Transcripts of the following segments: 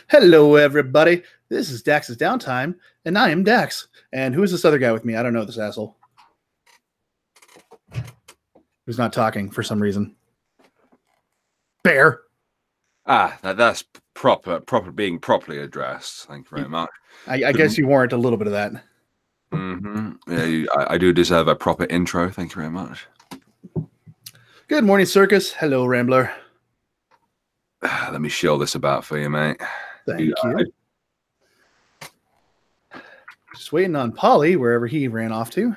Hello, everybody. This is Dax's Downtime, and I am Dax. And who is this other guy with me? I don't know this asshole. Who's not talking for some reason. Bear. That's proper being properly addressed. Thank you very much. I guess you warrant a little bit of that. Yeah, I do deserve a proper intro. Thank you very much. Good morning, Circus. Hello, Rambler. Let me shield this about for you, mate. Thank you. Just waiting on Polly, wherever he ran off to.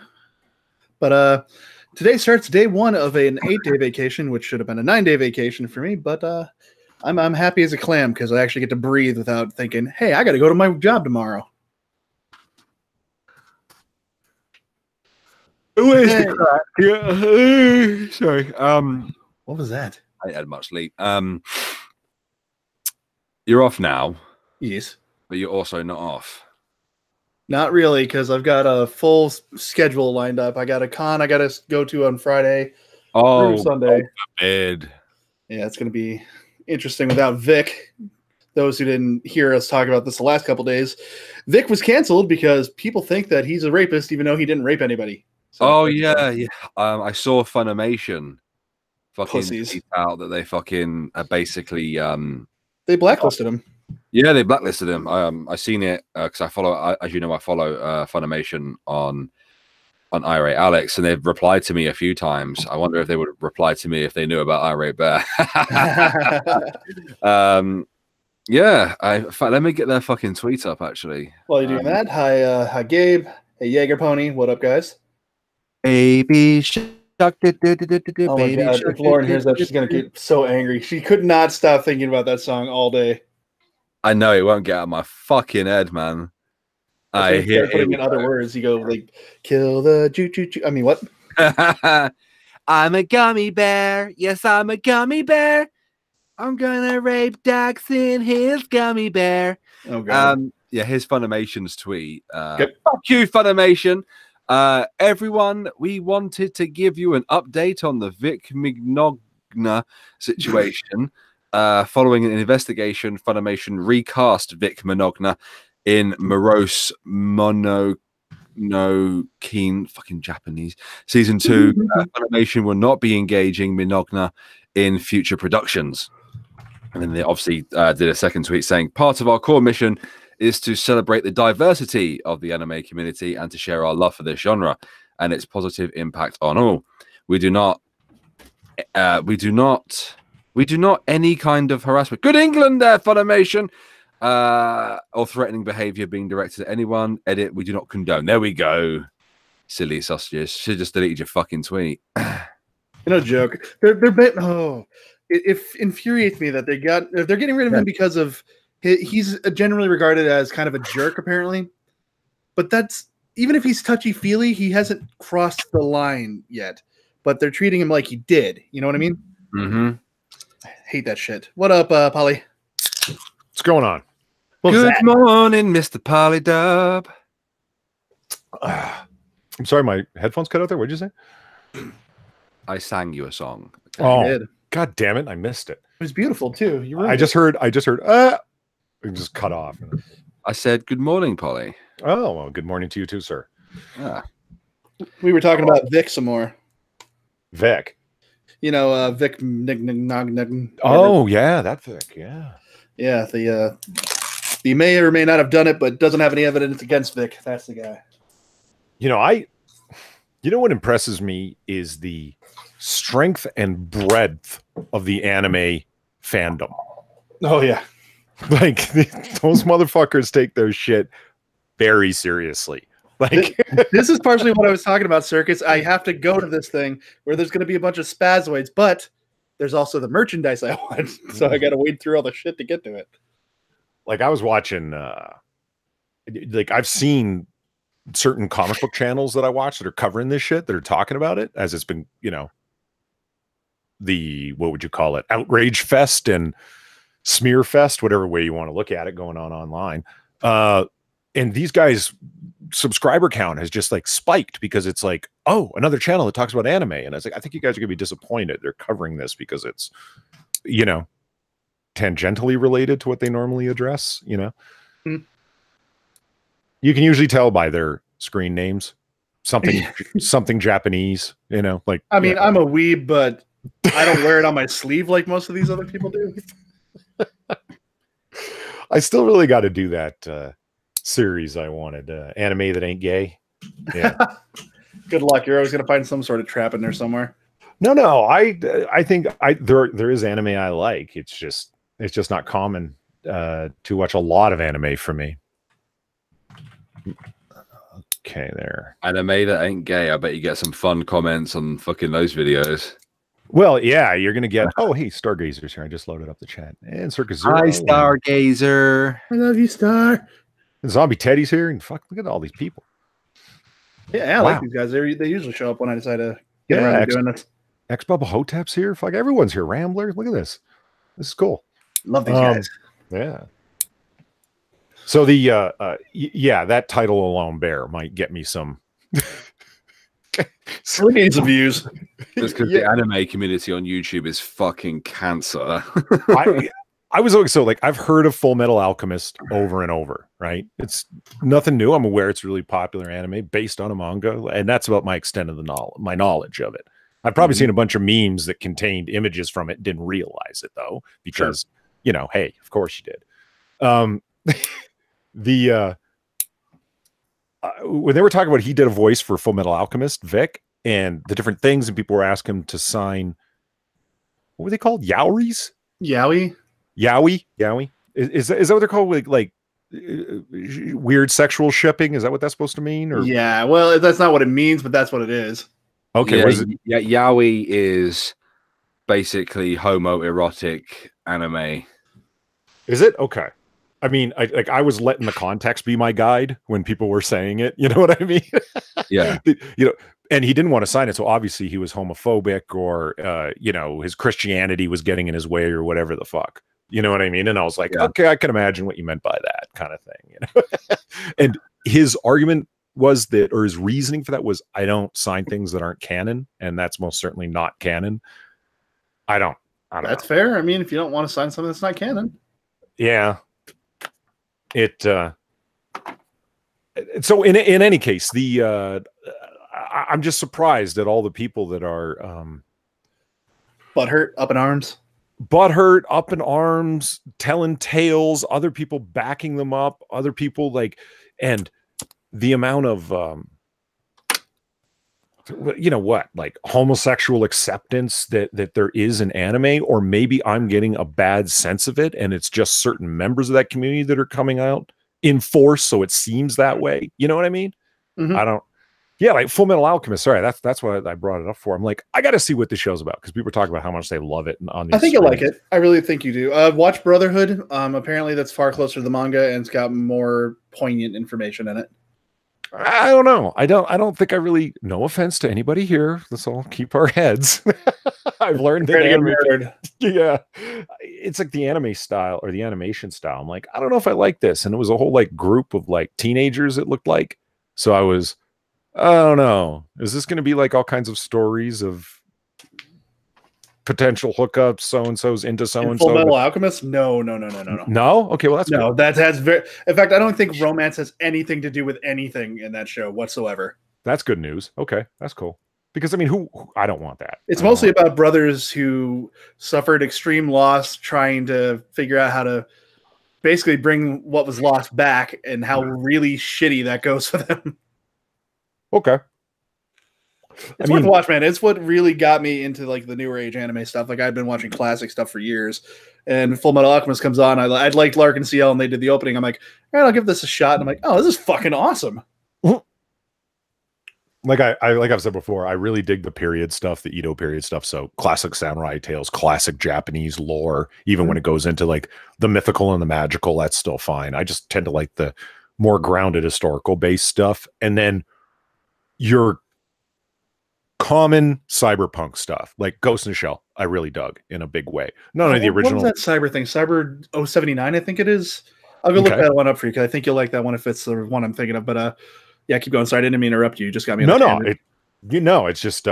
But today starts day one of an 8-day vacation, which should have been a 9-day vacation for me. But I'm happy as a clam because I actually get to breathe without thinking, hey, I got to go to my job tomorrow. Where's the crack? Yeah. Sorry. What was that? I had much sleep. You're off now. Yes. But you're also not off. Not really, because I've got a full schedule lined up. I got a con I got to go to on Friday through Sunday. Bed. Yeah, it's going to be interesting without Vic. Those who didn't hear us talk about this the last couple days, Vic was canceled because people think that he's a rapist, even though he didn't rape anybody. So, yeah. I saw Funimation fucking pussies tweet out that they fucking basically they blacklisted him. Yeah, they blacklisted him. I seen it because I follow, as you know, I follow Funimation on Irate Alex, and they've replied to me a few times. I wonder if they would reply to me if they knew about Irate Bear. Yeah, let me get their fucking tweet up actually. While you're doing that, hi Gabe, hey Jaeger Pony, what up, guys? Baby shark, oh my god! If Lauren hears that, she's gonna get so angry. She could not stop thinking about that song all day. I know, it won't get out of my fucking head, man. I hear putting in other words. You go like, kill the choo. I mean, what? I'm a gummy bear. Yes, I'm a gummy bear. I'm gonna rape Dax in his gummy bear. Oh god. Yeah, here's Funimation's tweet. Fuck you, Funimation. Everyone, we wanted to give you an update on the Vic Mignogna situation. Following an investigation, Funimation recast Vic Mignogna in morose keen fucking Japanese season 2. Funimation will not be engaging Mignogna in future productions. And then they obviously did a second tweet saying, part of our core mission is to celebrate the diversity of the anime community and to share our love for this genre and its positive impact on all. We do not any kind of harassment. Good England there, Funimation. Or threatening behavior being directed at anyone. Edit, we do not condone. There we go. Silly sausages. Should just deleted your fucking tweet. No joke. It infuriates me that they're getting rid of him because of he's generally regarded as kind of a jerk, apparently. But that's, even if he's touchy-feely, he hasn't crossed the line yet. But they're treating him like he did. You know what I mean? Mm-hmm. I hate that shit. What up, Polly? What's going on? Good morning, Mr. Polydub. I'm sorry, my headphones cut out there. What'd you say? I sang you a song. Oh, god damn it! I missed it. It was beautiful too. I just heard. It just cut off. I said, "Good morning, Polly." Oh, well, good morning to you too, sir. Yeah. We were talking about Vic some more. Vic. You know, Vic Mignogna. Oh yeah, that Vic. Yeah. Yeah. He may or may not have done it, but doesn't have any evidence against Vic. That's the guy. You know what impresses me is the strength and breadth of the anime fandom. Oh yeah. Like those motherfuckers take their shit very seriously. Like this is partially what I was talking about, Circus. I have to go to this thing where there's going to be a bunch of spazoids, but there's also the merchandise I want, so I got to wade through all the shit to get to it. Like I was watching, like I've seen certain comic book channels that I watch that are covering this shit, that are talking about it as it's been, what would you call it? Outrage fest and smear fest, whatever way you want to look at it, going on online. And these guys' subscriber count has just like spiked because it's like, oh, another channel that talks about anime. And I was like, I think you guys are gonna be disappointed. They're covering this because it's, tangentially related to what they normally address, you know. Hmm. You can usually tell by their screen names. Something Japanese, you know, like I mean, I'm a weeb, but I don't wear it on my sleeve like most of these other people do. I still really got to do that series I wanted, anime that ain't gay. Yeah. Good luck. You're always going to find some sort of trap in there somewhere. No. I think there is anime I like. It's just not common to watch a lot of anime for me. Okay, there. Anime that ain't gay. I bet you get some fun comments on fucking those videos. Well, yeah, you're gonna get. Oh, hey, Stargazer's here. I just loaded up the chat. And Circus Zero. Hi, Stargazer. I love you, Star. And Zombie Teddy's here. And fuck, look at all these people. Yeah, I like these guys. They usually show up when I decide to get around to doing this. X Bubba Hotep's here. Fuck, everyone's here. Rambler, look at this. This is cool. Love these guys. Yeah. So that title alone, Bear, might get me some. We need some views. Just because the anime community on YouTube is fucking cancer. I was always so like I've heard of Full Metal Alchemist over and over, right? It's nothing new. I'm aware it's really popular anime based on a manga, and that's about my extent of my knowledge of it. I've probably seen a bunch of memes that contained images from it, didn't realize it though, because hey, of course you did. When they were talking about he did a voice for Full Metal Alchemist, Vic, and the different things, and people were asking him to sign, what were they called? Yaois? Yowie? Is that what they're called? Like weird sexual shipping? Is that what that's supposed to mean? Or yeah, well, that's not what it means, but that's what it is. Okay, yeah, what is it? Yeah, yaoi is basically homoerotic anime. Is it? Okay. I mean, I was letting the context be my guide when people were saying it. You know what I mean? Yeah. And he didn't want to sign it, so obviously he was homophobic, or his Christianity was getting in his way, or whatever the fuck. You know what I mean? And I was like, okay, I can imagine what you meant by that kind of thing. And his argument was that, or his reasoning for that was, I don't sign things that aren't canon, and that's most certainly not canon. I don't That's know. fair. I mean, if you don't want to sign something that's not canon. Yeah. So in any case, I'm just surprised at all the people that are Butthurt, up in arms. Butthurt, up in arms, telling tales, other people backing them up, other people and the amount of like homosexual acceptance that there is in anime, or maybe I'm getting a bad sense of it, and it's just certain members of that community that are coming out in force, so it seems that way. You know what I mean? Mm-hmm. Like Full Metal Alchemist. Sorry, that's what I brought it up for. I'm like, I got to see what this show's about, because people are talking about how much they love it. I think you'll like it. I really think you do. Watch Brotherhood. Apparently, that's far closer to the manga, and it's got more poignant information in it. I don't know. I don't think I really. No offense to anybody here. Let's all keep our heads. I've learned that anime. Yeah, it's like the anime style or the animation style. I'm like, I don't know if I like this, and it was a whole group of teenagers. It looked like. So I don't know. Is this going to be like all kinds of stories of potential hookups, so and so's into so and so? Full Metal Alchemist? No. No. Okay, well that's no. Good. That's very. In fact, I don't think romance has anything to do with anything in that show whatsoever. That's good news. Okay, that's cool. Because I mean, who I don't want that. It's mostly about brothers who suffered extreme loss, trying to figure out how to basically bring what was lost back, and how really shitty that goes for them. Okay. It's worth a watch, man. It's what really got me into the newer age anime stuff. I've been watching classic stuff for years, and Full Metal Alchemist comes on. I liked Larkin CL, and they did the opening. I'm like, all right, I'll give this a shot. And I'm like, oh, this is fucking awesome. Like I've said before, I really dig the period stuff, the Edo period stuff. So classic samurai tales, classic Japanese lore, even when it goes into the mythical and the magical, that's still fine. I just tend to like the more grounded historical based stuff. And then your common cyberpunk stuff, like Ghost in the Shell, I really dug in a big way. Not only the original. What was that cyber thing? Cyber 079, I think it is. I'll go look that one up for you, because I think you'll like that one if it's the one I'm thinking of. But yeah, keep going. Sorry, I didn't mean to interrupt you. You just got me. No, it's just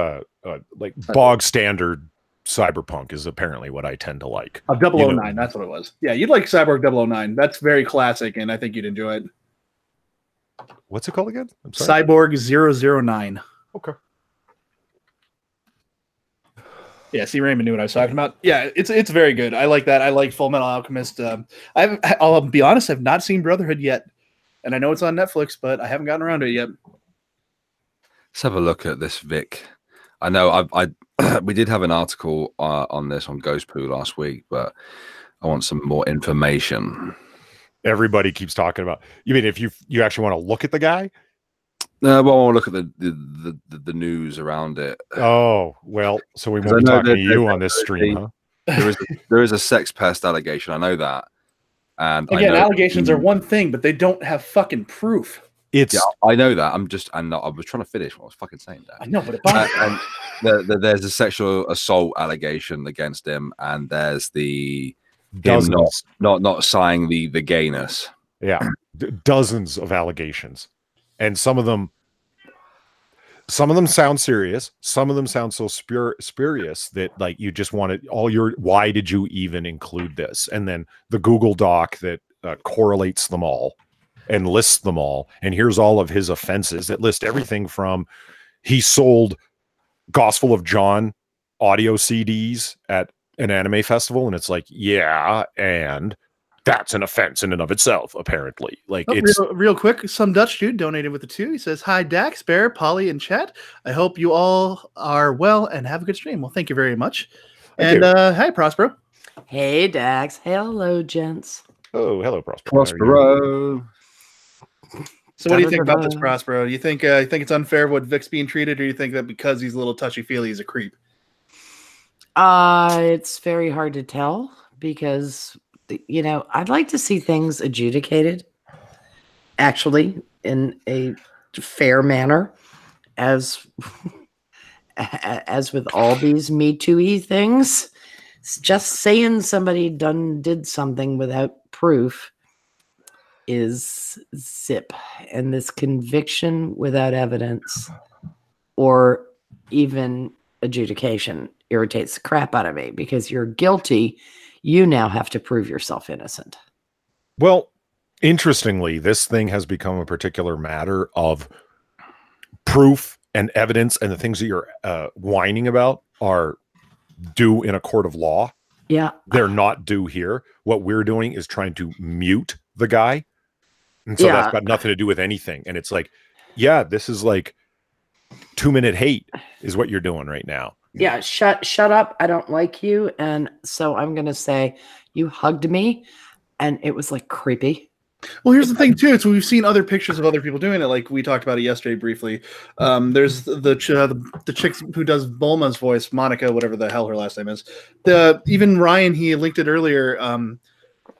bog standard cyberpunk is apparently what I tend to like. Of 009, that's what it was. Yeah, you'd like Cyborg 009. That's very classic, and I think you'd enjoy it. What's it called again? I'm sorry. Cyborg 009. Okay. Yeah, see, Raymond knew what I was talking about. Yeah, it's very good. I like that. I like Full Metal Alchemist. I'll be honest, I've not seen Brotherhood yet, and I know it's on Netflix, but I haven't gotten around to it yet. Let's have a look at this, Vic. I know we did have an article on this on Ghost Poo last week, but I want some more information. Everybody keeps talking about. You mean if you actually want to look at the guy? Well, I want to look at the news around it. Oh, well, so we won't be talking to you on this stream, huh? There is a sex pest allegation. I know that. And again, allegations are one thing, but they don't have fucking proof. Yeah, I know that. I was trying to finish what I was fucking saying that. I know, but there's a sexual assault allegation against him, and there's the dozens not signing the gayness. Yeah, dozens of allegations. And some of them sound serious. Some of them sound so spurious that like you just want to why did you even include this? And then the Google Doc that correlates them all and lists them all. And here's all of his offenses that list everything from he sold Gospel of John audio CDs at an anime festival. And it's like, yeah, and that's an offense in and of itself, apparently. Like it's real quick. Some Dutch dude donated with the 2. He says, "Hi, Dax, Bear, Polly, and chat. I hope you all are well and have a good stream." Well, thank you very much. Hi, Prospero. Hey, Dax. Hello, gents. Oh, hello, Prospero. Prospero. So, what do you think about this, Prospero? You think it's unfair what Vic's being treated, or you think that because he's a little touchy-feely, he's a creep? It's very hard to tell because. I'd like to see things adjudicated, actually, in a fair manner, as with all these Me Too-y things. Just saying somebody did something without proof is zip, and this conviction without evidence or even adjudication irritates the crap out of me because you're guilty. You now have to prove yourself innocent. Well, interestingly, this thing has become a particular matter of proof and evidence, and the things that you're whining about are due in a court of law. Yeah. They're not due here. What we're doing is trying to mute the guy. And so that's got nothing to do with anything. And it's like, yeah, this is like 2-minute hate is what you're doing right now. Yeah, shut up. I don't like you. And so I'm going to say you hugged me and it was like creepy. Well, here's the thing too. So we've seen other pictures of other people doing it. Like we talked about it yesterday briefly. There's the chick who does Bulma's voice, Monica, whatever the hell her last name is. Even Ryan, he linked it earlier.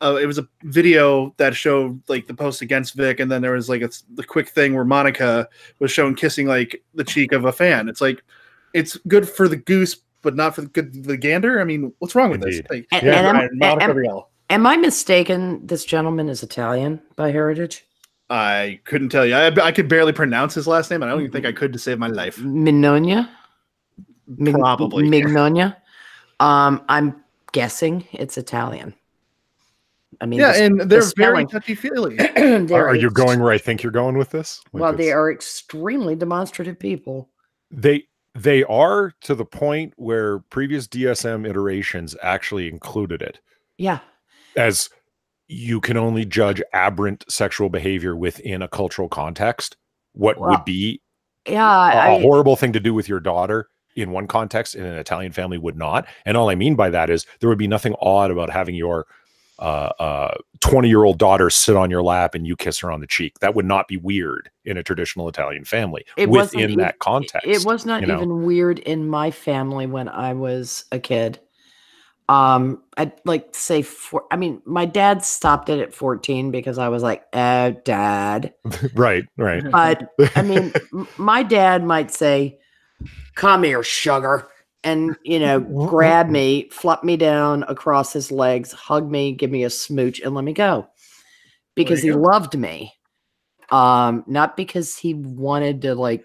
It was a video that showed like the post against Vic. And then there was like the quick thing where Monica was shown kissing like the cheek of a fan. It's like, it's good for the goose, but not for the gander. I mean, what's wrong with this? Like, am I mistaken? This gentleman is Italian by heritage. I couldn't tell you. I could barely pronounce his last name, and I don't even think I could to save my life. Mignogna? Probably. Mignogna. I'm guessing it's Italian. I mean, yeah, and they're very touchy-feely. Are you going where I think you're going with this? Like well, they are extremely demonstrative people. They are to the point where previous DSM iterations actually included it. Yeah. As you can only judge aberrant sexual behavior within a cultural context. What would be a horrible thing to do with your daughter in one context in an Italian family would not. And all I mean by that is there would be nothing odd about having your 20-year-old daughter sit on your lap and you kiss her on the cheek. That would not be weird in a traditional Italian family within that context. It was not even weird in my family when I was a kid. I'd like to say my dad stopped it at 14 because I was like, oh, Dad. Right. But I mean, my dad might say, come here, sugar. And, grab me, flop me down across his legs, hug me, give me a smooch, and let me go. Because he loved me. Not because he wanted to,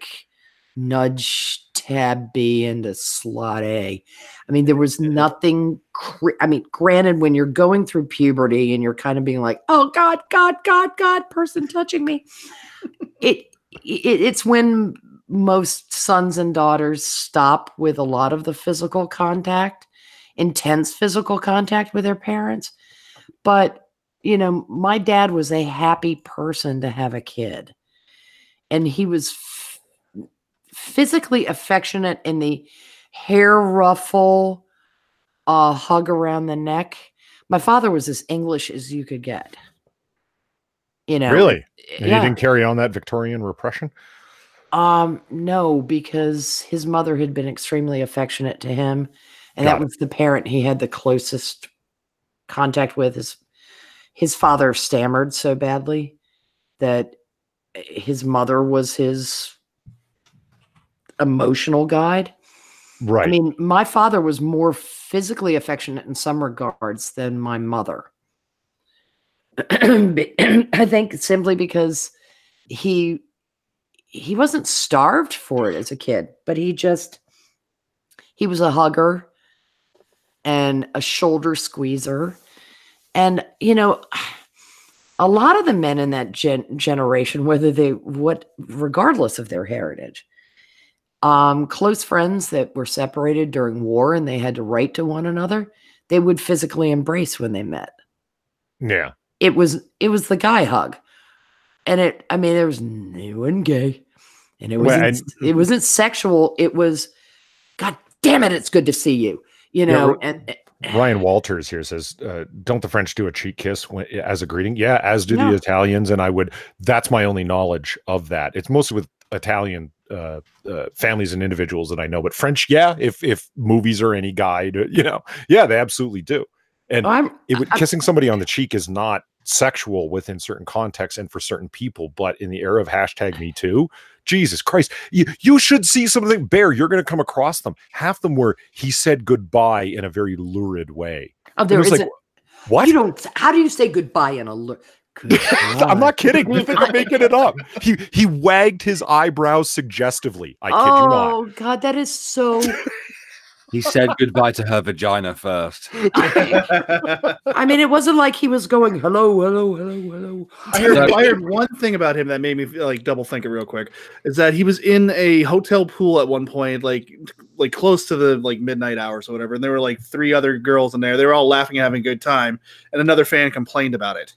nudge tab B into slot A. I mean, there was nothing. Granted, when you're going through puberty and you're kind of being like, "Oh God, God, God, God," person touching me, it's when most sons and daughters stop with a lot of the physical contact, intense physical contact with their parents. But my dad was a happy person to have a kid, and he was physically affectionate in the hair ruffle, hug around the neck. My father was as English as you could get. Really? And yeah. he didn't carry on that Victorian repression? No, because his mother had been extremely affectionate to him, and that was the parent he had the closest contact with. His father stammered so badly that his mother was his emotional guide. Right. I mean, my father was more physically affectionate in some regards than my mother. I think simply because he wasn't starved for it as a kid, but he was a hugger and a shoulder squeezer. And, a lot of the men in that generation, regardless of their heritage, close friends that were separated during war and they had to write to one another, they would physically embrace when they met. Yeah. It was the guy hug. And it wasn't gay. And it wasn't sexual. It was, God damn it, it's good to see you. And Ryan Walters here says, don't the French do a cheek kiss as a greeting? Yeah, as do the Italians. And that's my only knowledge of that. It's mostly with Italian families and individuals that I know, but French, yeah, if movies are any guide, yeah, they absolutely do. And kissing somebody on the cheek is not sexual within certain contexts and for certain people, but in the era of #MeToo, Jesus Christ, you should see something. Bear, you're going to come across them. Half them were he said goodbye in a very lurid way. Oh, there isn't. Like, what? You don't. How do you say goodbye in a lurid? I'm not kidding. You think I'm making it up? He wagged his eyebrows suggestively. I kid you not. Oh God, that is so. He said goodbye to her vagina first. I mean, it wasn't like he was going, hello, hello, hello, hello. I heard one thing about him that made me feel like double think it real quick, is that he was in a hotel pool at one point, like close to the midnight hours or whatever, and there were 3 other girls in there. They were all laughing and having a good time, and another fan complained about it.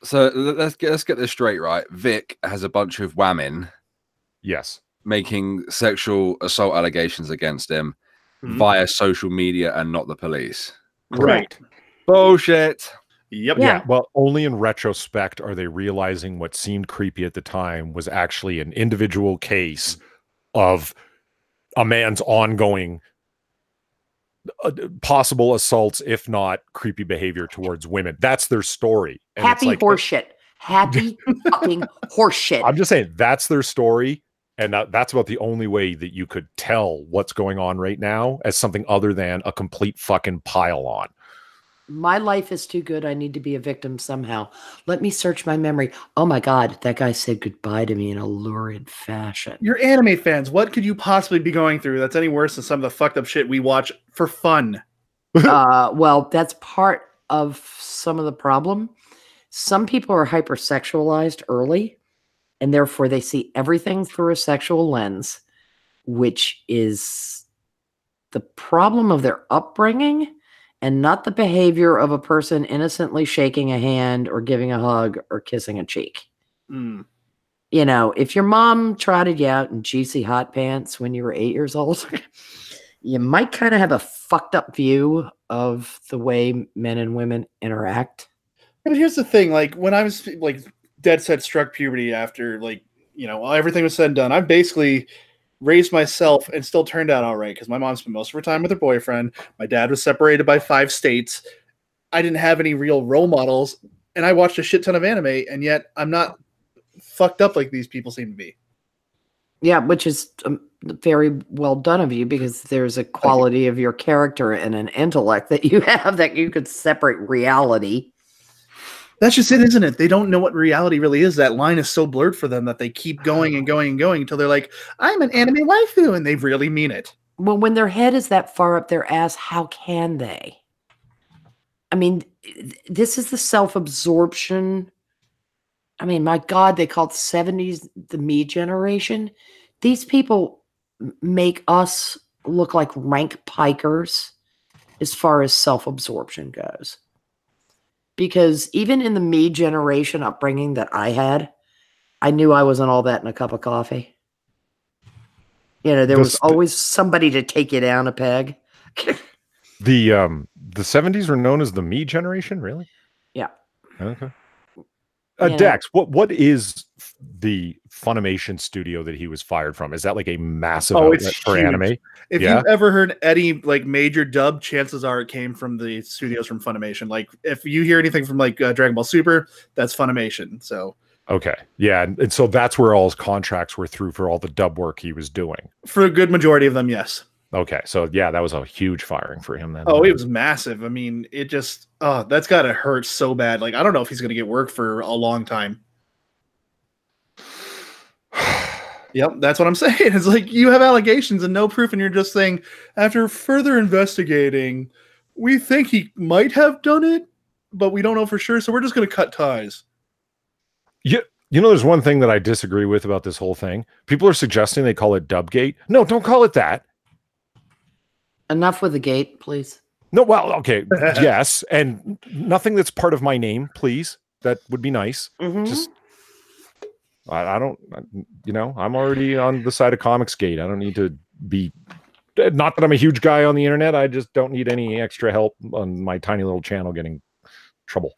So let's get this straight, right? Vic has a bunch of women, yes, making sexual assault allegations against him via social media and not the police. Right. Bullshit. Yep. Yeah. Well, only in retrospect are they realizing what seemed creepy at the time was actually an individual case of a man's ongoing possible assaults, if not creepy behavior towards women. That's their story. And happy horseshit. Happy fucking horseshit. I'm just saying that's their story. And that's about the only way that you could tell what's going on right now as something other than a complete fucking pile on. My life is too good. I need to be a victim somehow. Let me search my memory. Oh my God, that guy said goodbye to me in a lurid fashion. You're anime fans. What could you possibly be going through that's any worse than some of the fucked up shit we watch for fun? Well, that's part of some of the problem. Some people are hypersexualized early, and therefore they see everything through a sexual lens, which is the problem of their upbringing and not the behavior of a person innocently shaking a hand or giving a hug or kissing a cheek. Mm. If your mom trotted you out in juicy hot pants when you were 8 years old, you might kind of have a fucked up view of the way men and women interact. Yeah, but here's the thing, when I was dead set struck puberty after everything was said and done, I basically raised myself and still turned out all right because my mom spent most of her time with her boyfriend. My dad was separated by 5 states. I didn't have any real role models, and I watched a shit ton of anime, and yet I'm not fucked up like these people seem to be. Yeah, which is very well done of you, because there's a quality of your character and an intellect that you have that you could separate reality. That's just it, isn't it? They don't know what reality really is. That line is so blurred for them that they keep going and going and going until they're like, I'm an anime waifu, and they really mean it. Well, when their head is that far up their ass, how can they? I mean, this is the self-absorption. I mean, my God, they called the 70s the me generation. These people make us look like rank pikers as far as self-absorption goes. Because even in the me generation upbringing that I had, I knew I wasn't all that in a cup of coffee. You know, there was always somebody to take you down a peg. The 70s were known as the me generation, really? Yeah. Okay. Dex, what is the Funimation studio that he was fired from? Is that like a massive outlet for anime? If you've ever heard any like major dub, chances are it came from the studios from Funimation. Like if you hear anything from like Dragon Ball Super, that's Funimation. So okay, yeah, and so that's where all his contracts were through for all the dub work he was doing. For a good majority of them, yes. Okay, so yeah, that was a huge firing for him then. Oh, it was massive. I mean, it just that's gotta hurt so bad. Like I don't know if he's gonna get work for a long time. Yep, that's what I'm saying. It's like you have allegations and no proof, and you're just saying after further investigating, we think he might have done it, but we don't know for sure, so we're just gonna cut ties. Yeah. You know, there's one thing that I disagree with about this whole thing. People are suggesting they call it Dubgate. No, don't call it that. Enough with the gate, please. No, well, okay, yes, and nothing that's part of my name, please. That would be nice. Mm-hmm. Just, I don't, you know, I'm already on the side of Comicsgate. I don't need to be. Not that I'm a huge guy on the internet. I just don't need any extra help on my tiny little channel getting trouble.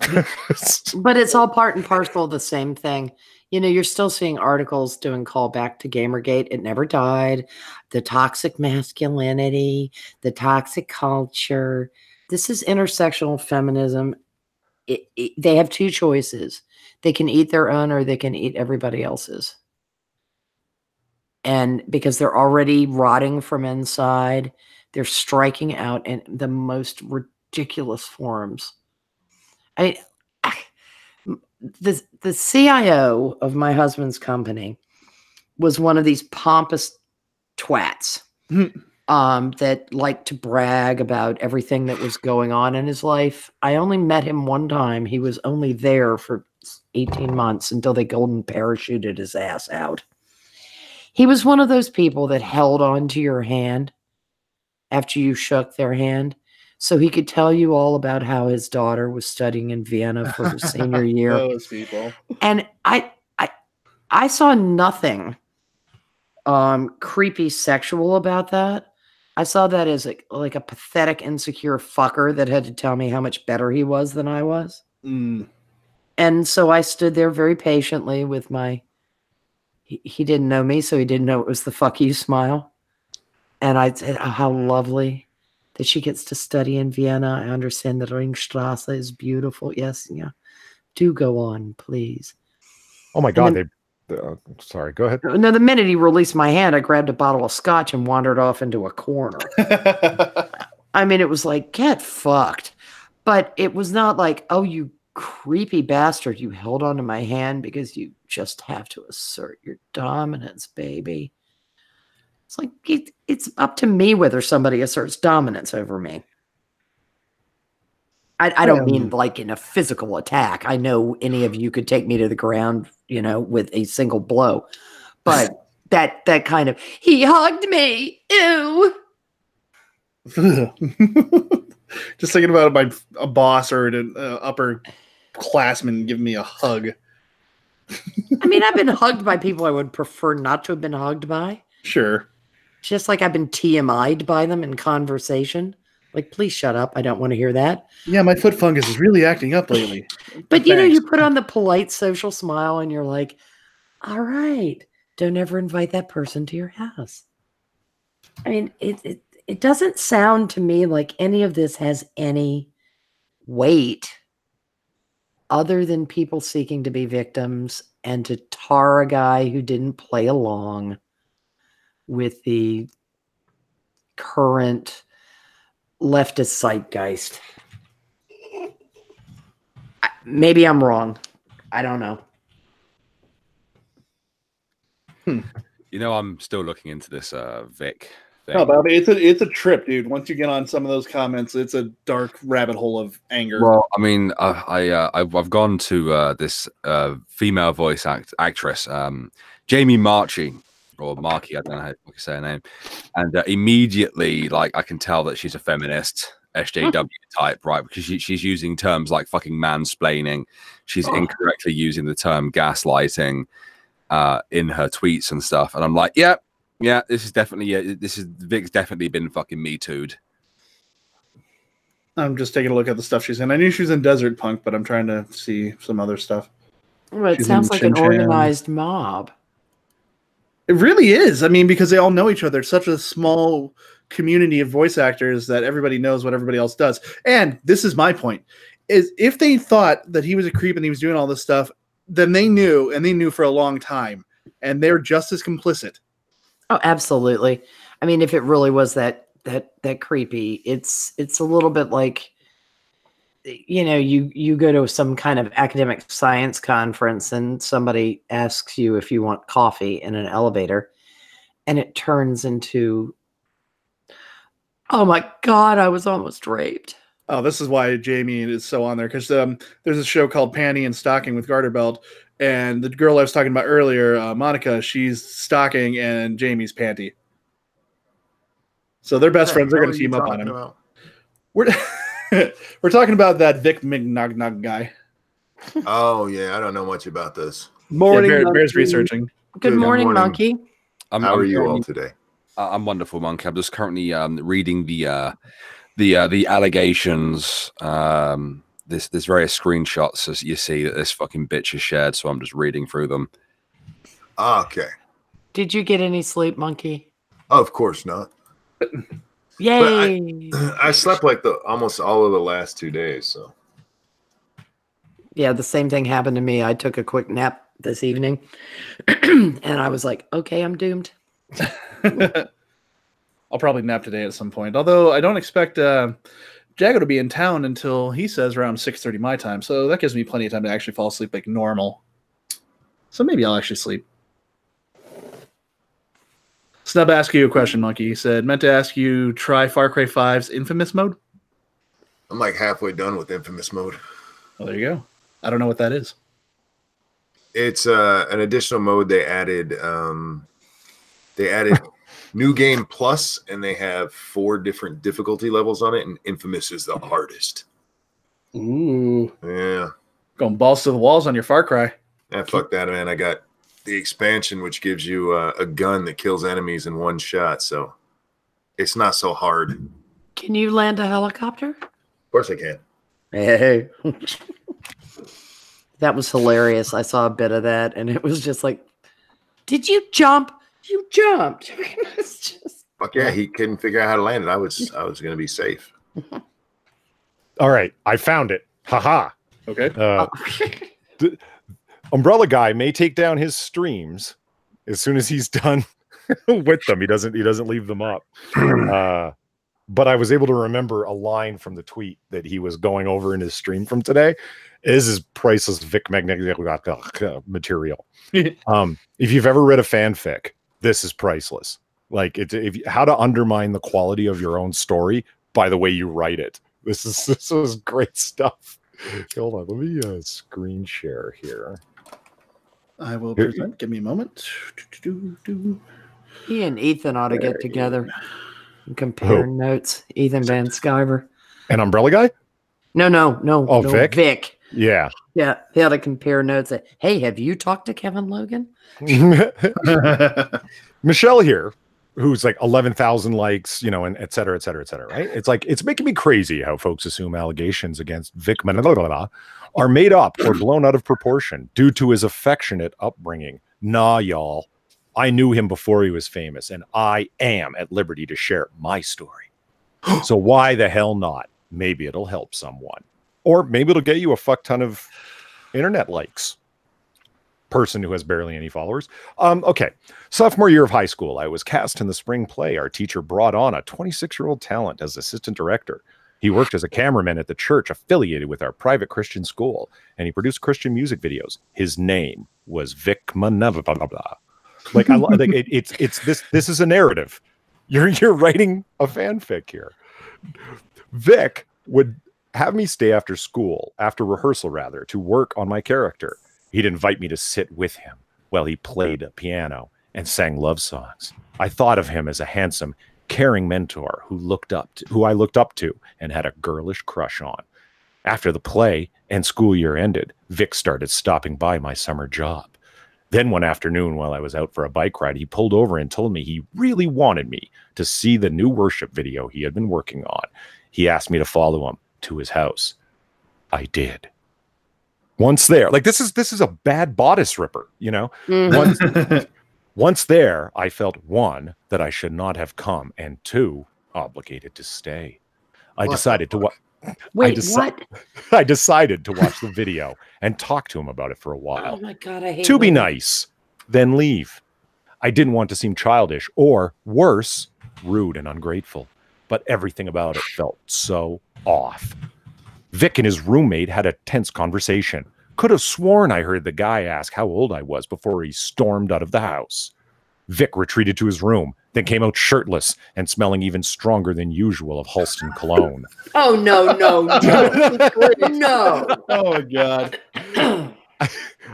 But it's all part and parcel of the same thing. You know, you're still seeing articles doing callback to Gamergate. It never died. The toxic masculinity, the toxic culture. This is intersectional feminism. They have two choices. They can eat their own or they can eat everybody else's. And because they're already rotting from inside, they're striking out in the most ridiculous forms. The CIO of my husband's company was one of these pompous twats that liked to brag about everything that was going on in his life. I only met him one time. He was only there for 18 months until they golden parachuted his ass out. He was one of those people that held on to your hand after you shook their hand, so he could tell you all about how his daughter was studying in Vienna for her senior year. Those people. And I saw nothing creepy sexual about that. I saw that as like a pathetic, insecure fucker that had to tell me how much better he was than I was. Mm. And so I stood there very patiently with my, he didn't know me, so he didn't know it was the fuck you smile. And I said, oh, how lovely that she gets to study in Vienna. I understand that Ringstrasse is beautiful. Yes, yeah. Do go on, please. Oh my God. Sorry, go ahead. No, the minute he released my hand, I grabbed a bottle of scotch and wandered off into a corner. I mean, it was like, get fucked. But it was not like, oh, you creepy bastard, you held onto my hand because you just have to assert your dominance, baby. It's like, it's up to me whether somebody asserts dominance over me. I don't mean like in a physical attack. I know any of you could take me to the ground, you know, with a single blow. But that kind of, he hugged me. Ew. Just thinking about a boss or an upper classman giving me a hug. I mean, I've been hugged by people I would prefer not to have been hugged by. Sure. Just like I've been TMI'd by them in conversation. Like, please shut up. I don't want to hear that. Yeah, my foot fungus is really acting up lately. But, you know, you put on the polite social smile and you're like, all right, don't ever invite that person to your house. I mean, it doesn't sound to me like any of this has any weight other than people seeking to be victims and to tar a guy who didn't play along with the current leftist zeitgeist. Maybe I'm wrong. I don't know. You know, I'm still looking into this Vic thing. No, Bobby, it's a trip, dude. Once you get on some of those comments, it's a dark rabbit hole of anger. Well, I mean, I've gone to this female voice actress, Jamie Marchi or Markey, I don't know how you say her name, and immediately, like, I can tell that she's a feminist, SJW type, right? Because she's using terms like fucking mansplaining. She's incorrectly using the term gaslighting in her tweets and stuff, and I'm like, yeah, this is definitely Vic's definitely been fucking Me Too'd. I'm just taking a look at the stuff she's in. I knew she was in Desert Punk, but I'm trying to see some other stuff. Well, it She's sounds in like an Shin-Chan. organized mob. It really is. I mean, because they all know each other. It's such a small community of voice actors that everybody knows what everybody else does. And this is my point, is if they thought that he was a creep and he was doing all this stuff, then they knew, and they knew for a long time, and they're just as complicit. Oh, absolutely. I mean, if it really was that creepy, it's a little bit like, you know, you go to some kind of academic science conference and somebody asks you if you want coffee in an elevator, and it turns into, oh my God, I was almost raped. Oh, this is why Jamie is so on there, because there's a show called Panty and Stocking with Garter Belt, and the girl I was talking about earlier, Monica, she's stocking and Jamie's panty. So they're best friends. They're going to team up on him. About? We're talking about that Vic Mignogna guy. Oh yeah, I don't know much about this. Morning, Bear's researching. Good morning, Monkey. How are you all today? I'm wonderful, Monkey. I'm just currently reading the allegations. There's various screenshots as you see that this fucking bitch is shared, so I'm just reading through them. Okay. Did you get any sleep, Monkey? Oh, of course not. Yay! I slept like almost all of the last 2 days. So Yeah, the same thing happened to me. I took a quick nap this evening, and I was like, okay, I'm doomed. I'll probably nap today at some point. Although I don't expect Jago to be in town until he says around 6:30 my time. So that gives me plenty of time to actually fall asleep like normal. So maybe I'll actually sleep. Snub asked you a question, Monkey. He said, meant to ask you, try Far Cry 5's Infamous mode? I'm like halfway done with Infamous mode. Well, there you go. I don't know what that is. It's an additional mode they added. They added New Game Plus, and they have 4 different difficulty levels on it, and Infamous is the hardest. Ooh. Yeah. Going balls to the walls on your Far Cry. Yeah, fuck that, man. I got the expansion, which gives you a gun that kills enemies in one shot, so it's not so hard. Can you land a helicopter? Of course I can. Hey. That was hilarious. I saw a bit of that, and it was just like, did you jump? You jumped. It's just... Fuck yeah, he couldn't figure out how to land it. I was going to be safe. All right, I found it. Haha. Okay. The Umbrella Guy may take down his streams as soon as he's done with them. He doesn't leave them up. But I was able to remember a line from the tweet that he was going over in his stream from today. This is priceless Vic Mignogna material. If you've ever read a fanfic, this is priceless. Like how to undermine the quality of your own story by the way you write it. This is great stuff. Hold on, let me screen share here. I will present. Give me a moment. He and Ethan ought to get together and compare notes. Ethan Van Sciver. An Umbrella Guy? No. Oh, no, Vic? Vic. Yeah. Yeah, they ought to compare notes. Hey, have you talked to Kevin Logan? Michelle here, who's like 11,000 likes, you know, and et cetera, right? It's like, it's making me crazy how folks assume allegations against Vic Mignogna are made up or blown out of proportion due to his affectionate upbringing. Nah, y'all. I knew him before he was famous, and I am at liberty to share my story. So why the hell not? Maybe it'll help someone. Or maybe it'll get you a fuck ton of internet likes. Person who has barely any followers. Okay. Sophomore year of high school, I was cast in the spring play. Our teacher brought on a 26-year-old talent as assistant director. He worked as a cameraman at the church affiliated with our private Christian school, and he produced Christian music videos. His name was Vic Mignogna. Blah, blah, blah. Like it's this is a narrative. You're writing a fanfic here. Vic would have me stay after rehearsal rather, to work on my character. He'd invite me to sit with him while he played a piano and sang love songs. I thought of him as a handsome, caring mentor who I looked up to and had a girlish crush on. After the play and school year ended, Vic started stopping by my summer job. Then one afternoon while I was out for a bike ride, he pulled over and told me he really wanted me to see the new worship video he had been working on. He asked me to follow him to his house. I did. Once there, like this is a bad bodice ripper, you know? Once there, I felt, 1, that I should not have come, and 2, obligated to stay. I decided to watch the video and talk to him about it for a while. Oh my God, I hate to be nice, then leave. I didn't want to seem childish or, worse, rude and ungrateful. But everything about it felt so off. Vic and his roommate had a tense conversation. Could have sworn I heard the guy ask how old I was before he stormed out of the house. Vic retreated to his room, then came out shirtless and smelling even stronger than usual of Halston cologne. Oh, no. No. Oh, my God.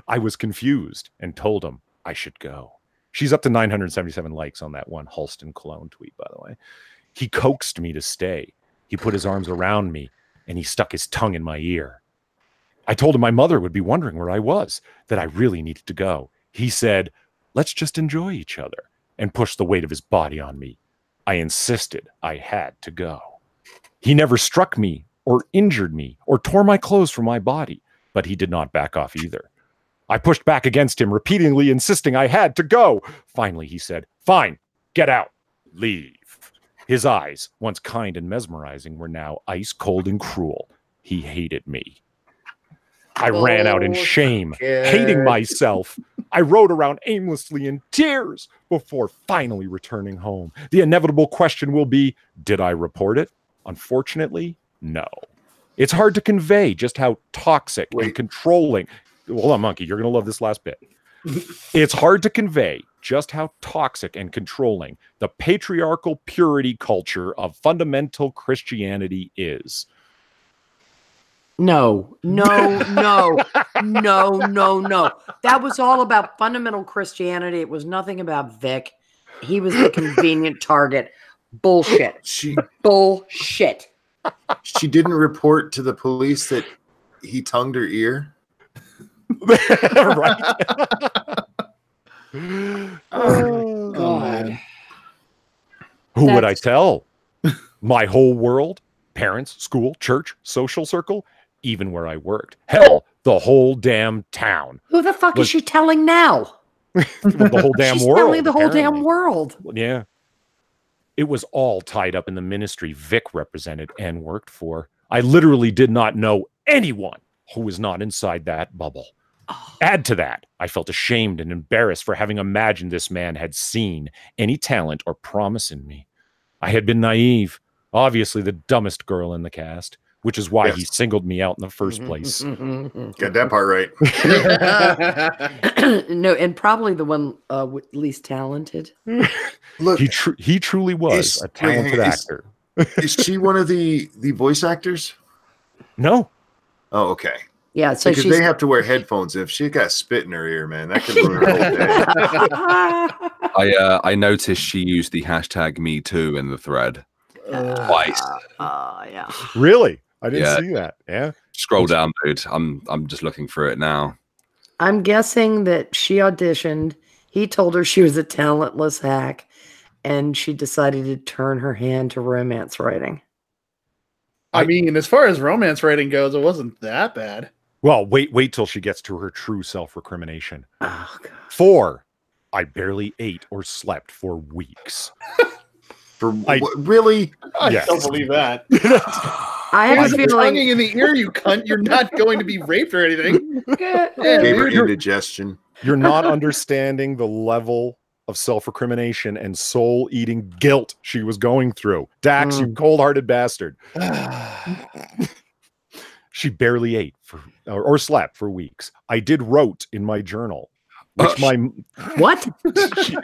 I was confused and told him I should go. She's up to 977 likes on that one Halston cologne tweet, by the way. He coaxed me to stay. He put his arms around me and he stuck his tongue in my ear. I told him my mother would be wondering where I was, that I really needed to go. He said, let's just enjoy each other, and pushed the weight of his body on me. I insisted I had to go. He never struck me or injured me or tore my clothes from my body, but he did not back off either. I pushed back against him, repeatedly insisting I had to go. Finally, he said, fine, get out, leave. His eyes, once kind and mesmerizing, were now ice cold and cruel. He hated me. I ran out in shame, hating myself. I rode around aimlessly in tears before finally returning home. The inevitable question will be, did I report it? Unfortunately, no. It's hard to convey just how toxic and controlling. Hold on, Monkey, you're going to love this last bit. It's hard to convey just how toxic and controlling the patriarchal purity culture of fundamental Christianity is. No. That was all about fundamental Christianity. It was nothing about Vic. He was the convenient target. Bullshit. Bullshit. She didn't report to the police that he tongued her ear. Right. Oh, God. Who would I tell? My whole world? Parents, school, church, social circle, even where I worked. Hell, the whole damn town. Who the fuck is she telling now? The whole damn She's world. telling the whole apparently. damn world. Yeah. It was all tied up in the ministry Vic represented and worked for. I literally did not know anyone who was not inside that bubble. Add to that, I felt ashamed and embarrassed for having imagined this man had seen any talent or promise in me. I had been naive, obviously the dumbest girl in the cast, which is why he singled me out in the first place. Got that part right. No, and probably the one least talented. Look, he truly was a talented actor. Is she one of the voice actors? No. Oh, okay. Yeah, so because they have to wear headphones. If she got spit in her ear, man, that could ruin her whole day. I noticed she used the hashtag #MeToo in the thread twice. Yeah. Really? I didn't see that. Yeah. Scroll down, dude. I'm just looking for it now. I'm guessing that she auditioned. He told her she was a talentless hack, and she decided to turn her hand to romance writing. I mean, as far as romance writing goes, it wasn't that bad. Well, wait till she gets to her true self-recrimination. Oh, God. 4, I barely ate or slept for weeks. Really? I don't believe that. I have a feeling. Tonguing in the ear, you cunt. You're not going to be raped or anything. Gave her indigestion. You're not understanding the level of self-recrimination and soul-eating guilt she was going through. Dax, you cold-hearted bastard. She barely ate or slept for weeks. I did wrote in my journal, which What?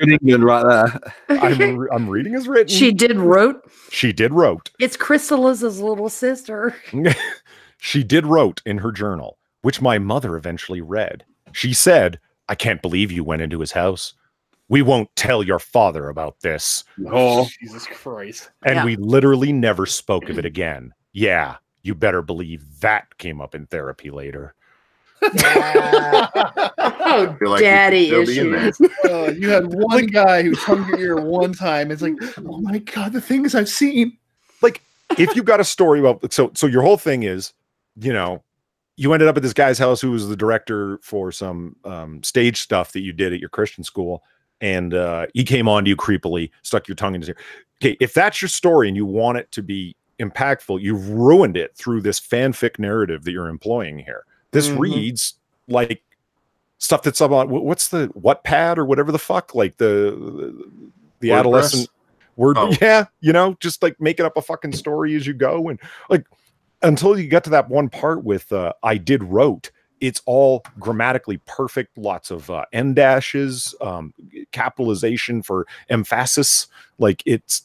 In England, right there. I'm reading as written. She did wrote. She did wrote. It's Crystaliza's little sister. She did wrote in her journal, which my mother eventually read. She said, "I can't believe you went into his house. We won't tell your father about this." Oh, Jesus Christ. And we literally never spoke of it again. Yeah, you better believe that came up in therapy later. Oh, daddy issues. You had one guy who tongued your ear one time. It's like, oh my God, the things I've seen. Like, if you got a story about, so your whole thing is, you know, you ended up at this guy's house who was the director for some stage stuff that you did at your Christian school. And he came on to you creepily, stuck your tongue in his ear. Okay, if that's your story and you want it to be impactful, you've ruined it through this fanfic narrative that you're employing here. This reads like stuff that's up on what's the Wattpad or whatever the fuck, like the adolescent word. Yeah, you know, just like making up a fucking story as you go, and like until you get to that one part with I did wrote. It's all grammatically perfect, lots of end dashes, capitalization for emphasis. Like, it's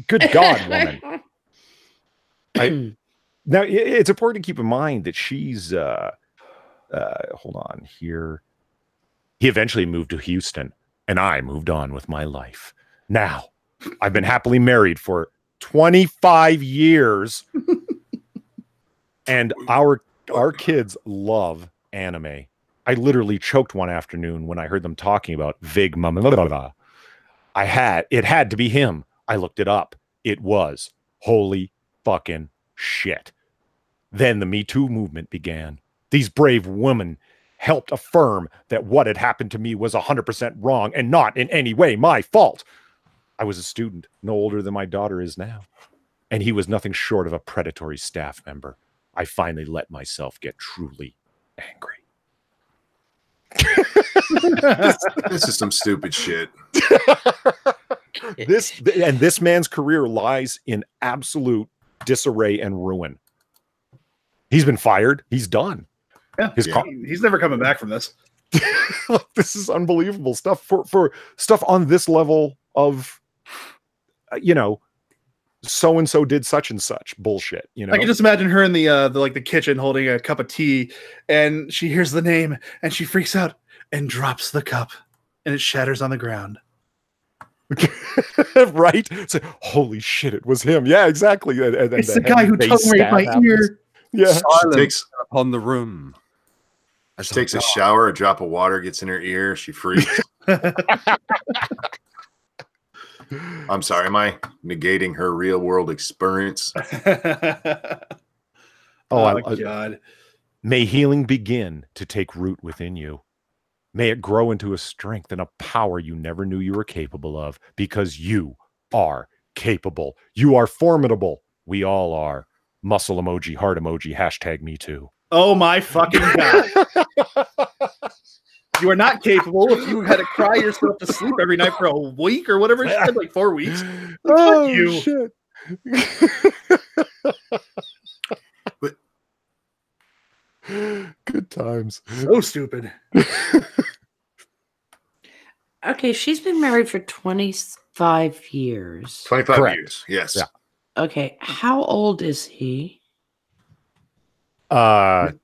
good God, woman. Now, it's important to keep in mind that she's, hold on here. He eventually moved to Houston, and I moved on with my life. Now, I've been happily married for 25 years, and our kids love anime. I literally choked one afternoon when I heard them talking about Vic Mignogna. It had to be him. I looked it up. It was. Holy fucking shit. Then the Me Too movement began. These brave women helped affirm that what had happened to me was 100% wrong and not in any way my fault. I was a student, no older than my daughter is now, and he was nothing short of a predatory staff member. I finally let myself get truly angry. This is some stupid shit. This man's career lies in absolute disarray and ruin. He's been fired. He's done. Yeah, he's never coming back from this. This is unbelievable stuff for stuff on this level of, you know, so and so did such and such bullshit. You know, I can just imagine her in the kitchen holding a cup of tea, and she hears the name and she freaks out and drops the cup, and it shatters on the ground. Right? So, holy shit, it was him. Yeah, exactly. And it's the guy who tongue raped my ear. Yeah, she takes upon the room. She takes a shower, a drop of water gets in her ear. She freaks. I'm sorry, am I negating her real world experience? Oh God. May healing begin to take root within you. May it grow into a strength and a power you never knew you were capable of, because you are capable. You are formidable. We all are. Muscle emoji, heart emoji, hashtag me too. Oh my fucking God. You are not capable if you had to cry yourself to sleep every night for a week or whatever. She said, like 4 weeks. Oh, you. Shit. Good times. So stupid. Okay, she's been married for 25 years. 25 Correct. years, yes. Yeah. Okay, how old is he? Old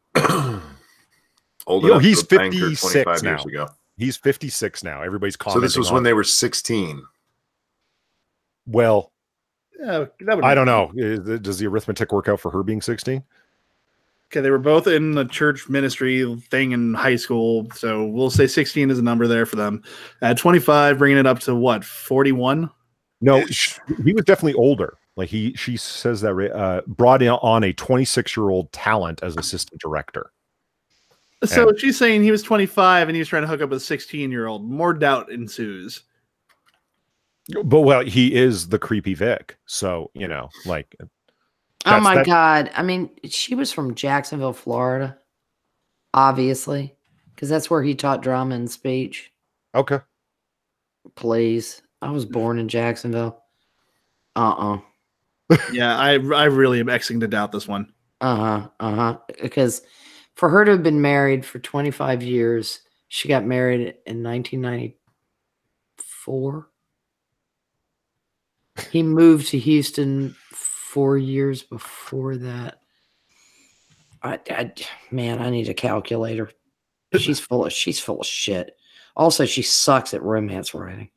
enough he's to bang her 56 25 now. years ago. He's 56 now. Everybody's So commenting. this was when they were 16. Well, Yeah, that would I don't know. Does the arithmetic work out for her being 16? Okay, they were both in the church ministry thing in high school, so we'll say 16 is a number there for them. At 25, bringing it up to what, 41? No, he was definitely older. Like she says that brought on a 26-year-old talent as assistant director. So she's saying he was 25 and he was trying to hook up with a 16-year-old. More doubt ensues. But well, he is the creepy Vic, so you know, like. Oh my God! I mean, she was from Jacksonville, Florida, obviously, because that's where he taught drama and speech. Okay. Please. I was born in Jacksonville. Yeah, I really am Xing to doubt this one. Because for her to have been married for 25 years, she got married in 1994. He moved to Houston 4 years before that. Man, I need a calculator. She's full of shit. Also, she sucks at romance writing.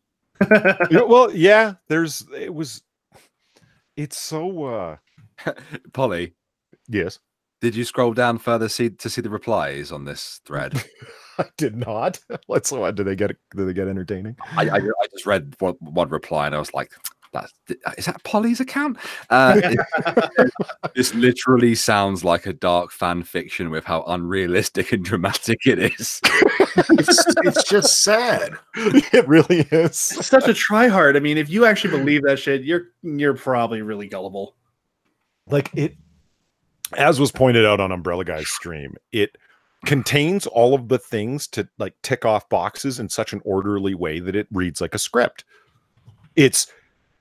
Well, yeah, it's so Polly, yes. did you scroll down further to see the replies on this thread? I did not. Let's what did they get entertaining? I just read one reply and I was like, is that Polly's account? This literally sounds like a dark fan fiction with how unrealistic and dramatic it is. It's just sad. It really is. It's such a tryhard. I mean, if you actually believe that shit, you're probably really gullible. Like it, as was pointed out on Umbrella Guy's stream, it contains all of the things to like tick off boxes in such an orderly way that it reads like a script. It's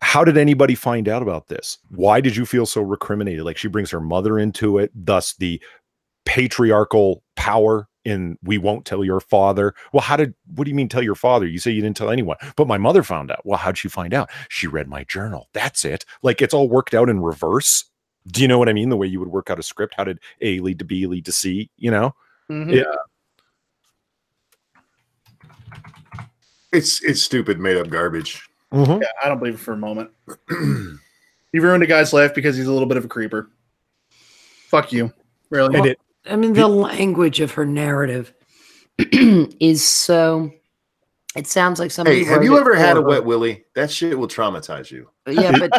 how did anybody find out about this? Why did you feel so recriminated? Like she brings her mother into it, thus the patriarchal power in we won't tell your father. Well, what do you mean tell your father? You say you didn't tell anyone, but my mother found out. Well, how'd she find out? She read my journal. That's it. Like it's all worked out in reverse. Do you know what I mean? The way you would work out a script. How did A lead to B lead to C, you know? Mm-hmm. Yeah. It's stupid, made up garbage. Mm-hmm. Yeah, I don't believe it for a moment. He ruined a guy's life because he's a little bit of a creeper. Fuck you. Really? And I mean, the language of her narrative is so. It sounds like somebody. Hey, have you ever had a wet willy? That shit will traumatize you. Yeah, but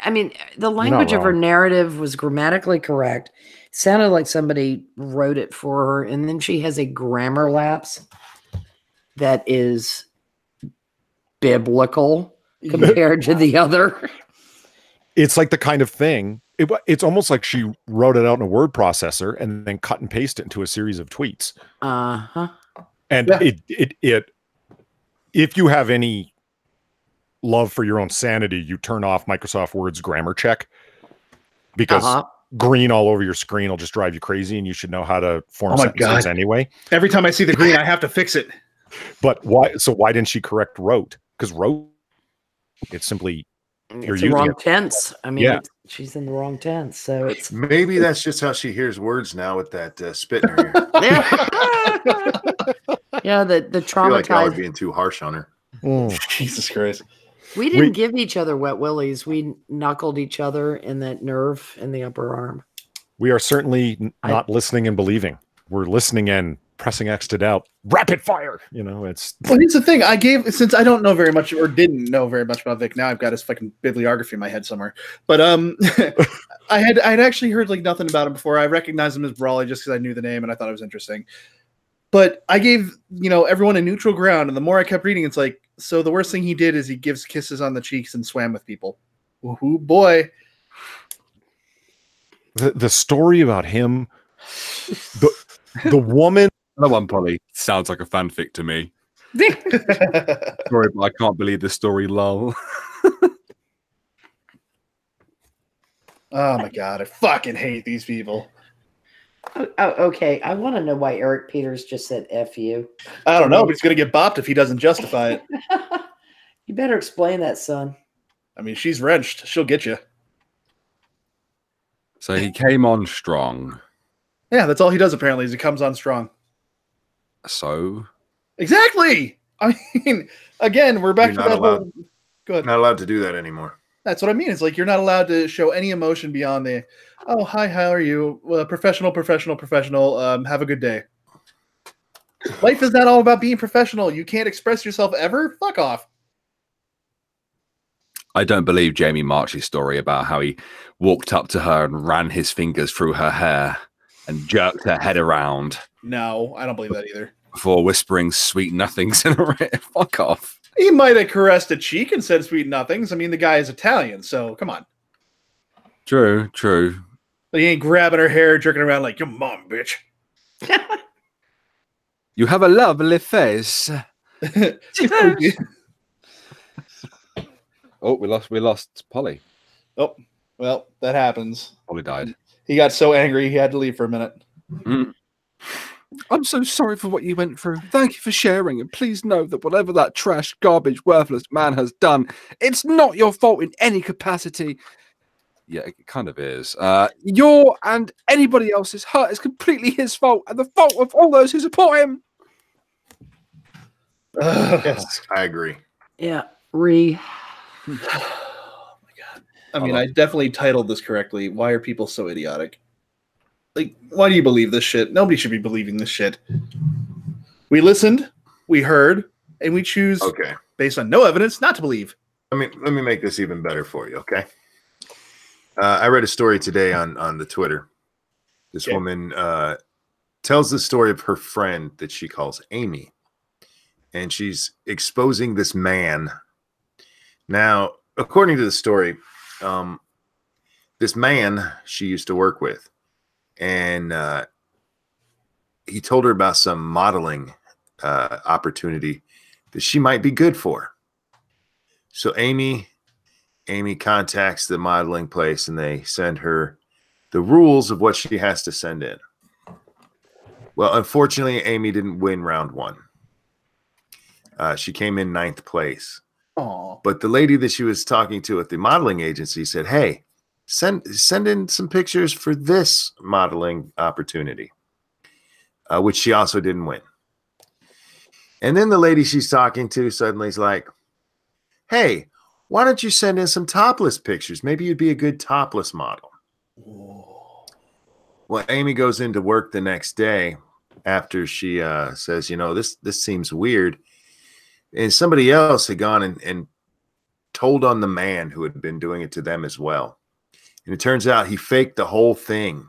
I mean, the language of her narrative was grammatically correct. Sounded like somebody wrote it for her, and then she has a grammar lapse that is biblical compared to the other. It's like the kind of thing. It's almost like she wrote it out in a word processor and then cut and paste it into a series of tweets. And it if you have any love for your own sanity, you turn off Microsoft Word's grammar check because green all over your screen will just drive you crazy, and you should know how to form sentences anyway. Every time I see the green, I have to fix it. But why? So why didn't she correct wrote? Because wrote, it's simply it's the wrong tense. I mean, she's in the wrong tense. So it's maybe that's just how she hears words now with that spit in her ear. Yeah, the I feel traumatized. like I was being too harsh on her. Jesus Christ. We didn't give each other wet willies. We knuckled each other in that nerve in the upper arm. We are certainly not listening and believing. We're listening and pressing X to doubt. Rapid fire. You know, it's. Well, here's the thing. Since I don't know very much or didn't know very much about Vic, now I've got his fucking bibliography in my head somewhere. But I'd actually heard like nothing about him before. I recognized him as Brawley just because I knew the name and I thought it was interesting. But I gave, everyone a neutral ground. And the more I kept reading, it's like, so the worst thing he did is he gives kisses on the cheeks and swam with people. Ooh, boy. The story about him, the woman. Another one, Polly. Sounds like a fanfic to me. Sorry, but I can't believe this story, lol. Oh my God. I fucking hate these people. Oh, okay. I want to know why Eric Peters just said F you. I don't know, but he's going to get bopped if he doesn't justify it. You better explain that, son. I mean, she's wrenched. She'll get you. So he came on strong. Yeah, that's all he does apparently is he comes on strong. So? Exactly. I mean, again, we're back to that whole... Go ahead. Not allowed to do that anymore. That's what I mean. It's like you're not allowed to show any emotion beyond the, oh, hi, how are you? Professional. Have a good day. Life is not all about being professional. You can't express yourself ever? Fuck off. I don't believe Jamie March's story about how he walked up to her and ran his fingers through her hair and jerked her head around. No, I don't believe that either. Before whispering sweet nothings in her ear. Fuck off. He might have caressed a cheek and said sweet nothings. I mean, the guy is Italian, so come on. True. But he ain't grabbing her hair, jerking around like, your mom, bitch. You have a lovely face. Oh, we lost Polly. Oh, well, that happens. Polly died. He got so angry he had to leave for a minute. I'm so sorry for what you went through. Thank you for sharing, and please know that whatever that trash, garbage, worthless man has done, it's not your fault in any capacity. Yeah, it kind of is. Your and anybody else's hurt is completely his fault, and the fault of all those who support him. Yes, I agree. Yeah, Oh my god. I mean, I definitely titled this correctly. Why are people so idiotic? Like, why do you believe this shit? Nobody should be believing this shit. We listened, we heard, and we choose, based on no evidence, not to believe. Let me make this even better for you, okay? I read a story today on the Twitter. This woman tells the story of her friend that she calls Amy. And she's exposing this man. Now, according to the story, this man she used to work with, and he told her about some modeling opportunity that she might be good for. So Amy contacts the modeling place, and they send her the rules of what she has to send in. Well, unfortunately, Amy didn't win round one. She came in 9th place. Aww. But the lady that she was talking to at the modeling agency said, hey, send in some pictures for this modeling opportunity, which she also didn't win. And then the lady she's talking to suddenly is like, hey, why don't you send in some topless pictures? Maybe you'd be a good topless model. Whoa. Well, Amy goes into work the next day after she says, you know, this seems weird. And somebody else had gone and told on the man who had been doing it to them as well. And it turns out he faked the whole thing.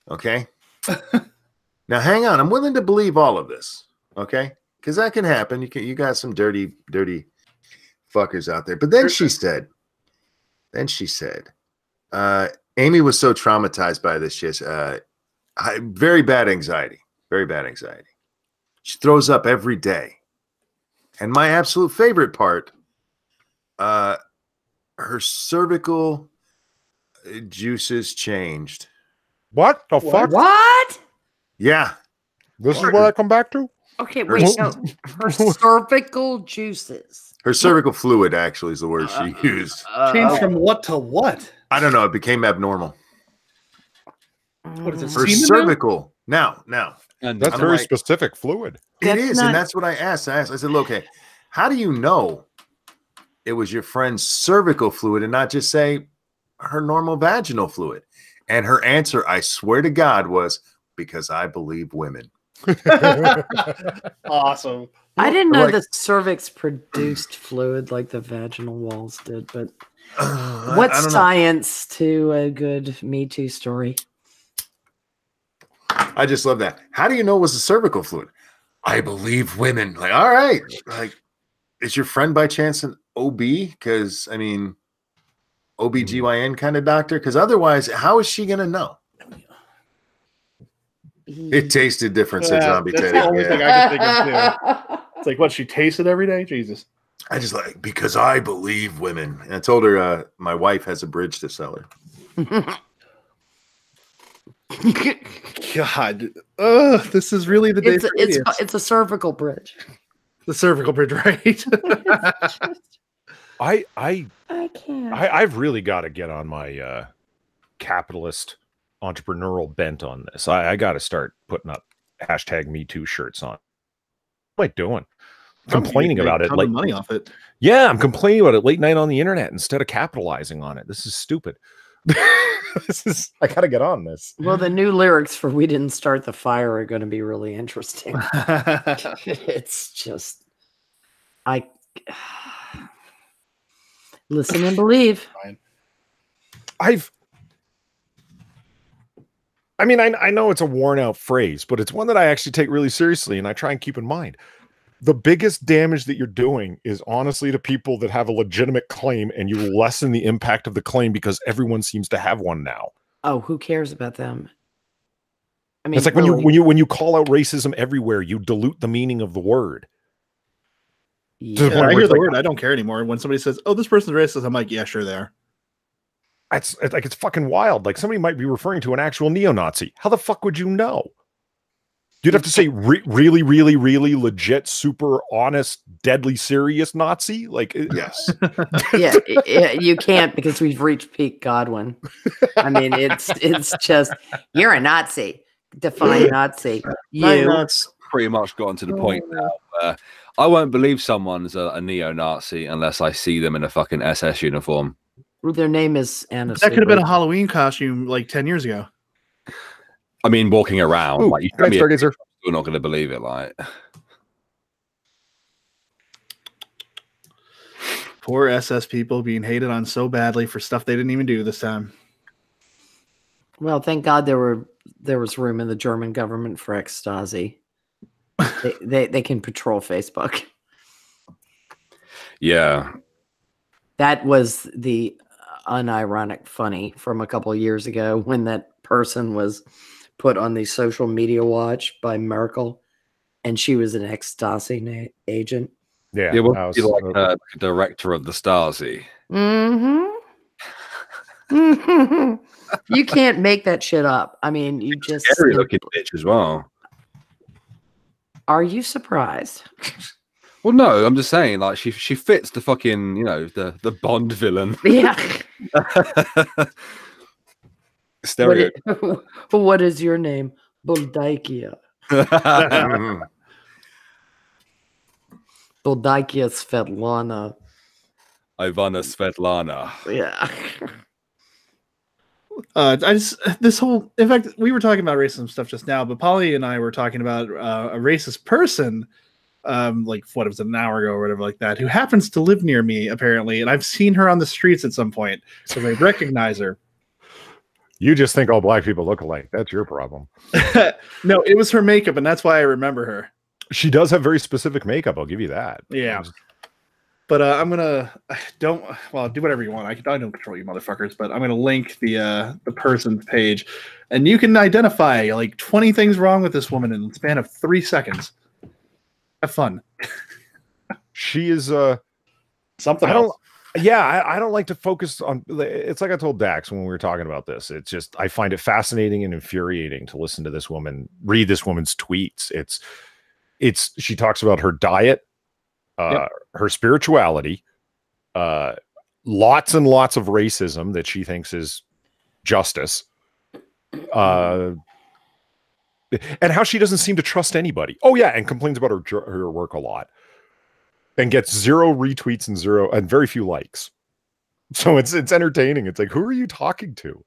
Okay? Now, hang on. I'm willing to believe all of this. Okay? Because that can happen. You got some dirty fuckers out there. But then she said, Amy was so traumatized by this shit. Very bad anxiety. Very bad anxiety. She throws up every day. And my absolute favorite part, her cervical juices changed. What the fuck? What? Yeah. This is what I come back to? Okay, wait, no. Her cervical juices. Her cervical fluid actually is the word she used. Changed from what to what? I don't know. It became abnormal. What is it? Her cervical. Now. And That's very specific fluid. It is, and that's what I asked. I said, look, okay, how do you know it was your friend's cervical fluid and not just say her normal vaginal fluid? And her answer, I swear to God, was because I believe women. Awesome. I didn't know the cervix produced fluid like the vaginal walls did, but what's science to a good Me Too story? I just love that. How do you know it was a cervical fluid? I believe women. Like, all right. Like, is your friend by chance an OB? Because, I mean, OBGYN kind of doctor? Because otherwise, how is she going to know? It tasted different, said Zombie that's Teddy. the only thing I can think of, too. It's like, what, she tasted every day? Jesus. I just like, because I believe women. And I told her my wife has a bridge to sell her. God, this is really the day for idiots. It's a cervical bridge. The cervical bridge, right? I can't. I've really got to get on my capitalist entrepreneurial bent on this. I got to start putting up #MeToo shirts on. What am I doing? Complaining about it, like money off it. Yeah, I'm complaining about it late night on the internet instead of capitalizing on it. This is stupid. I gotta get on this. Well, the new lyrics for "We Didn't Start the Fire" are going to be really interesting. It's just, listen and believe. I know it's a worn out phrase, but it's one that I actually take really seriously and I try and keep in mind. The biggest damage that you're doing is honestly to people that have a legitimate claim, and you lessen the impact of the claim because everyone seems to have one now. Oh, who cares about them? I mean, it's like really. when you call out racism everywhere, you dilute the meaning of the word. Yeah, I hear the word. I don't care anymore. When somebody says, "Oh, this person's racist," I'm like, "Yeah, sure, they are." It's fucking wild. Like somebody might be referring to an actual neo-Nazi. How the fuck would you know? You'd have to say really, really, really legit, super honest, deadly serious Nazi. Like Yes. Yeah, you can't because we've reached peak Godwin. I mean, it's just you're a Nazi. Define Nazi. That's pretty much gotten to the point now where I won't believe someone's a neo-Nazi unless I see them in a fucking SS uniform. Their name is Anna. That could have been a Halloween costume like 10 years ago. I mean, walking around, Ooh, like you you're not going to believe it. Like, poor SS people being hated on so badly for stuff they didn't even do this time. Well, thank God there was room in the German government for ex-Stasi. they can patrol Facebook. yeah, That was the unironic funny from a couple of years ago when that person was put on the social media watch by Merkel, and she was an ex-Stasi agent. Yeah, it was like a director of the Stasi. You can't make that shit up. I mean, you just Scary looking bitch as well. Are you surprised? Well, no, I'm just saying, like she fits the fucking, the Bond villain. Yeah. Stereo. What is your name? Buldaikia. Buldaikia Svetlana. Ivana Svetlana. Yeah. In fact, we were talking about racism stuff just now, but Polly and I were talking about a racist person, like what it was an hour ago or whatever like that, who happens to live near me apparently, and I've seen her on the streets at some point, so I recognize her. You just think all black people look alike. That's your problem. No, it was her makeup, and that's why I remember her. She does have very specific makeup. I'll give you that. Yeah. But I'm gonna do whatever you want. I don't control you motherfuckers, but I'm gonna link the person's page, and you can identify like 20 things wrong with this woman in the span of 3 seconds. Have fun. She is something else. I don't like to focus on. It's like I told Dax when we were talking about this. It's just I find it fascinating and infuriating to listen to this woman, read this woman's tweets. She talks about her diet, her spirituality, lots and lots of racism that she thinks is justice, and how she doesn't seem to trust anybody. Oh yeah, and complains about her work a lot, and gets 0 retweets and very few likes. So it's entertaining. It's like, who are you talking to?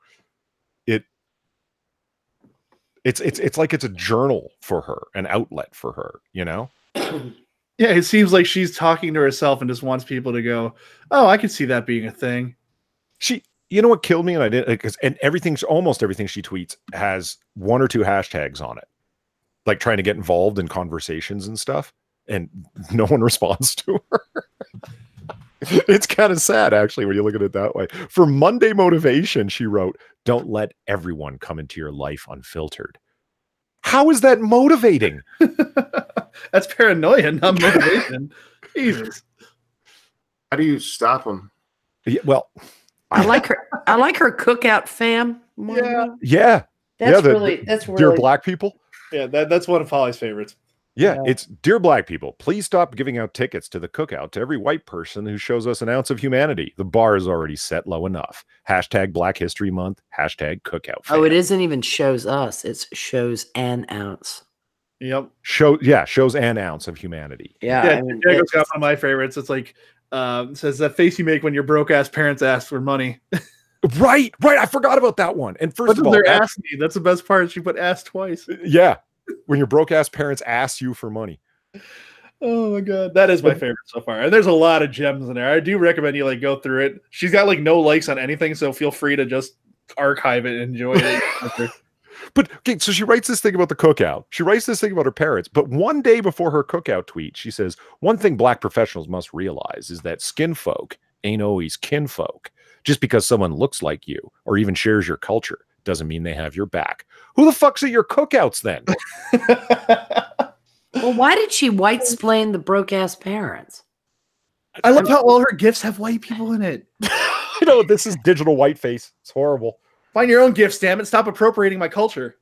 It's like it's a journal for her, an outlet for her, Yeah, it seems like she's talking to herself and just wants people to go, "Oh, I could see that being a thing." You know what killed me, and I did because almost everything she tweets has 1 or 2 hashtags on it, like trying to get involved in conversations and stuff, and no one responds to her. It's kind of sad, actually, when you look at it that way. For Monday motivation, she wrote, "Don't let everyone come into your life unfiltered." How is that motivating? That's paranoia, not motivation. Jesus. How do you stop them? Yeah, well, I like her cookout fam. Yeah. That's really Dear Black people. Yeah, that's one of Holly's favorites. Yeah, it's Dear Black people, please stop giving out tickets to the cookout to every white person who shows us an ounce of humanity. The bar is already set low enough. Hashtag Black History Month. Hashtag cookout. Oh, it isn't even shows us. It shows an ounce. Yep. Shows an ounce of humanity. Yeah. I mean, got one of my favorites. It's like, says that face you make when your broke ass parents ask for money. Right. I forgot about that one. And first of all, ask me. That's the best part. She put ask twice. Yeah. When your broke ass parents ask you for money. Oh my god, that is my favorite so far. And there's a lot of gems in there. I do recommend you go through it. She's got no likes on anything, so feel free to just archive it and enjoy it. But okay, so she writes this thing about the cookout. She writes this thing about her parents. But one day before her cookout tweet, she says, "One thing black professionals must realize is that skin folk ain't always kinfolk. Just because someone looks like you or even shares your culture doesn't mean they have your back." Who the fuck's at your cookouts then? Well, why did she white-splain the broke-ass parents? I love how all her gifts have white people in it. You know, this is digital whiteface. It's horrible. Find your own gifts, damn it. Stop appropriating my culture.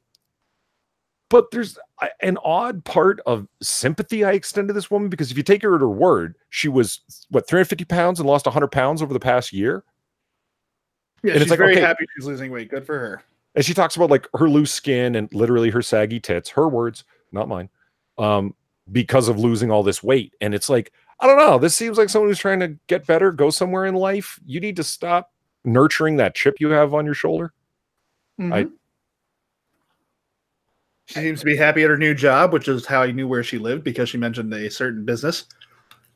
But there's an odd part of sympathy I extend to this woman, because if you take her at her word, she was, 350 pounds and lost 100 pounds over the past year? Yeah, and she's very happy she's losing weight. Good for her. And she talks about like her loose skin and literally her saggy tits, her words, not mine, because of losing all this weight. And it's like, I don't know. This seems like someone who's trying to get better, go somewhere in life. You need to stop nurturing that chip you have on your shoulder. Mm-hmm. She seems to be happy at her new job, which is how I knew where she lived, because she mentioned a certain business.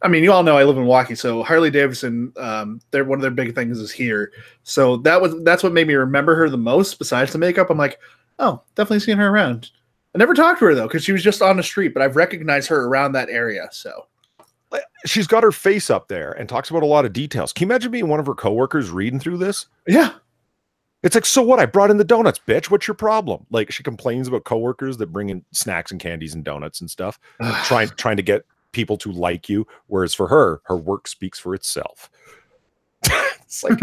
I mean, you all know I live in Milwaukee, so Harley Davidson, one of their big things is here. So that's what made me remember her the most, besides the makeup. I'm like, oh, definitely seen her around. I never talked to her though, because she was just on the street, but I've recognized her around that area. So she's got her face up there and talks about a lot of details. Can you imagine being one of her coworkers reading through this? Yeah. It's like, so what? I brought in the donuts, bitch. What's your problem? Like, she complains about coworkers that bring in snacks and candies and donuts and stuff, trying to get people to like you. Whereas for her work speaks for itself. It's like,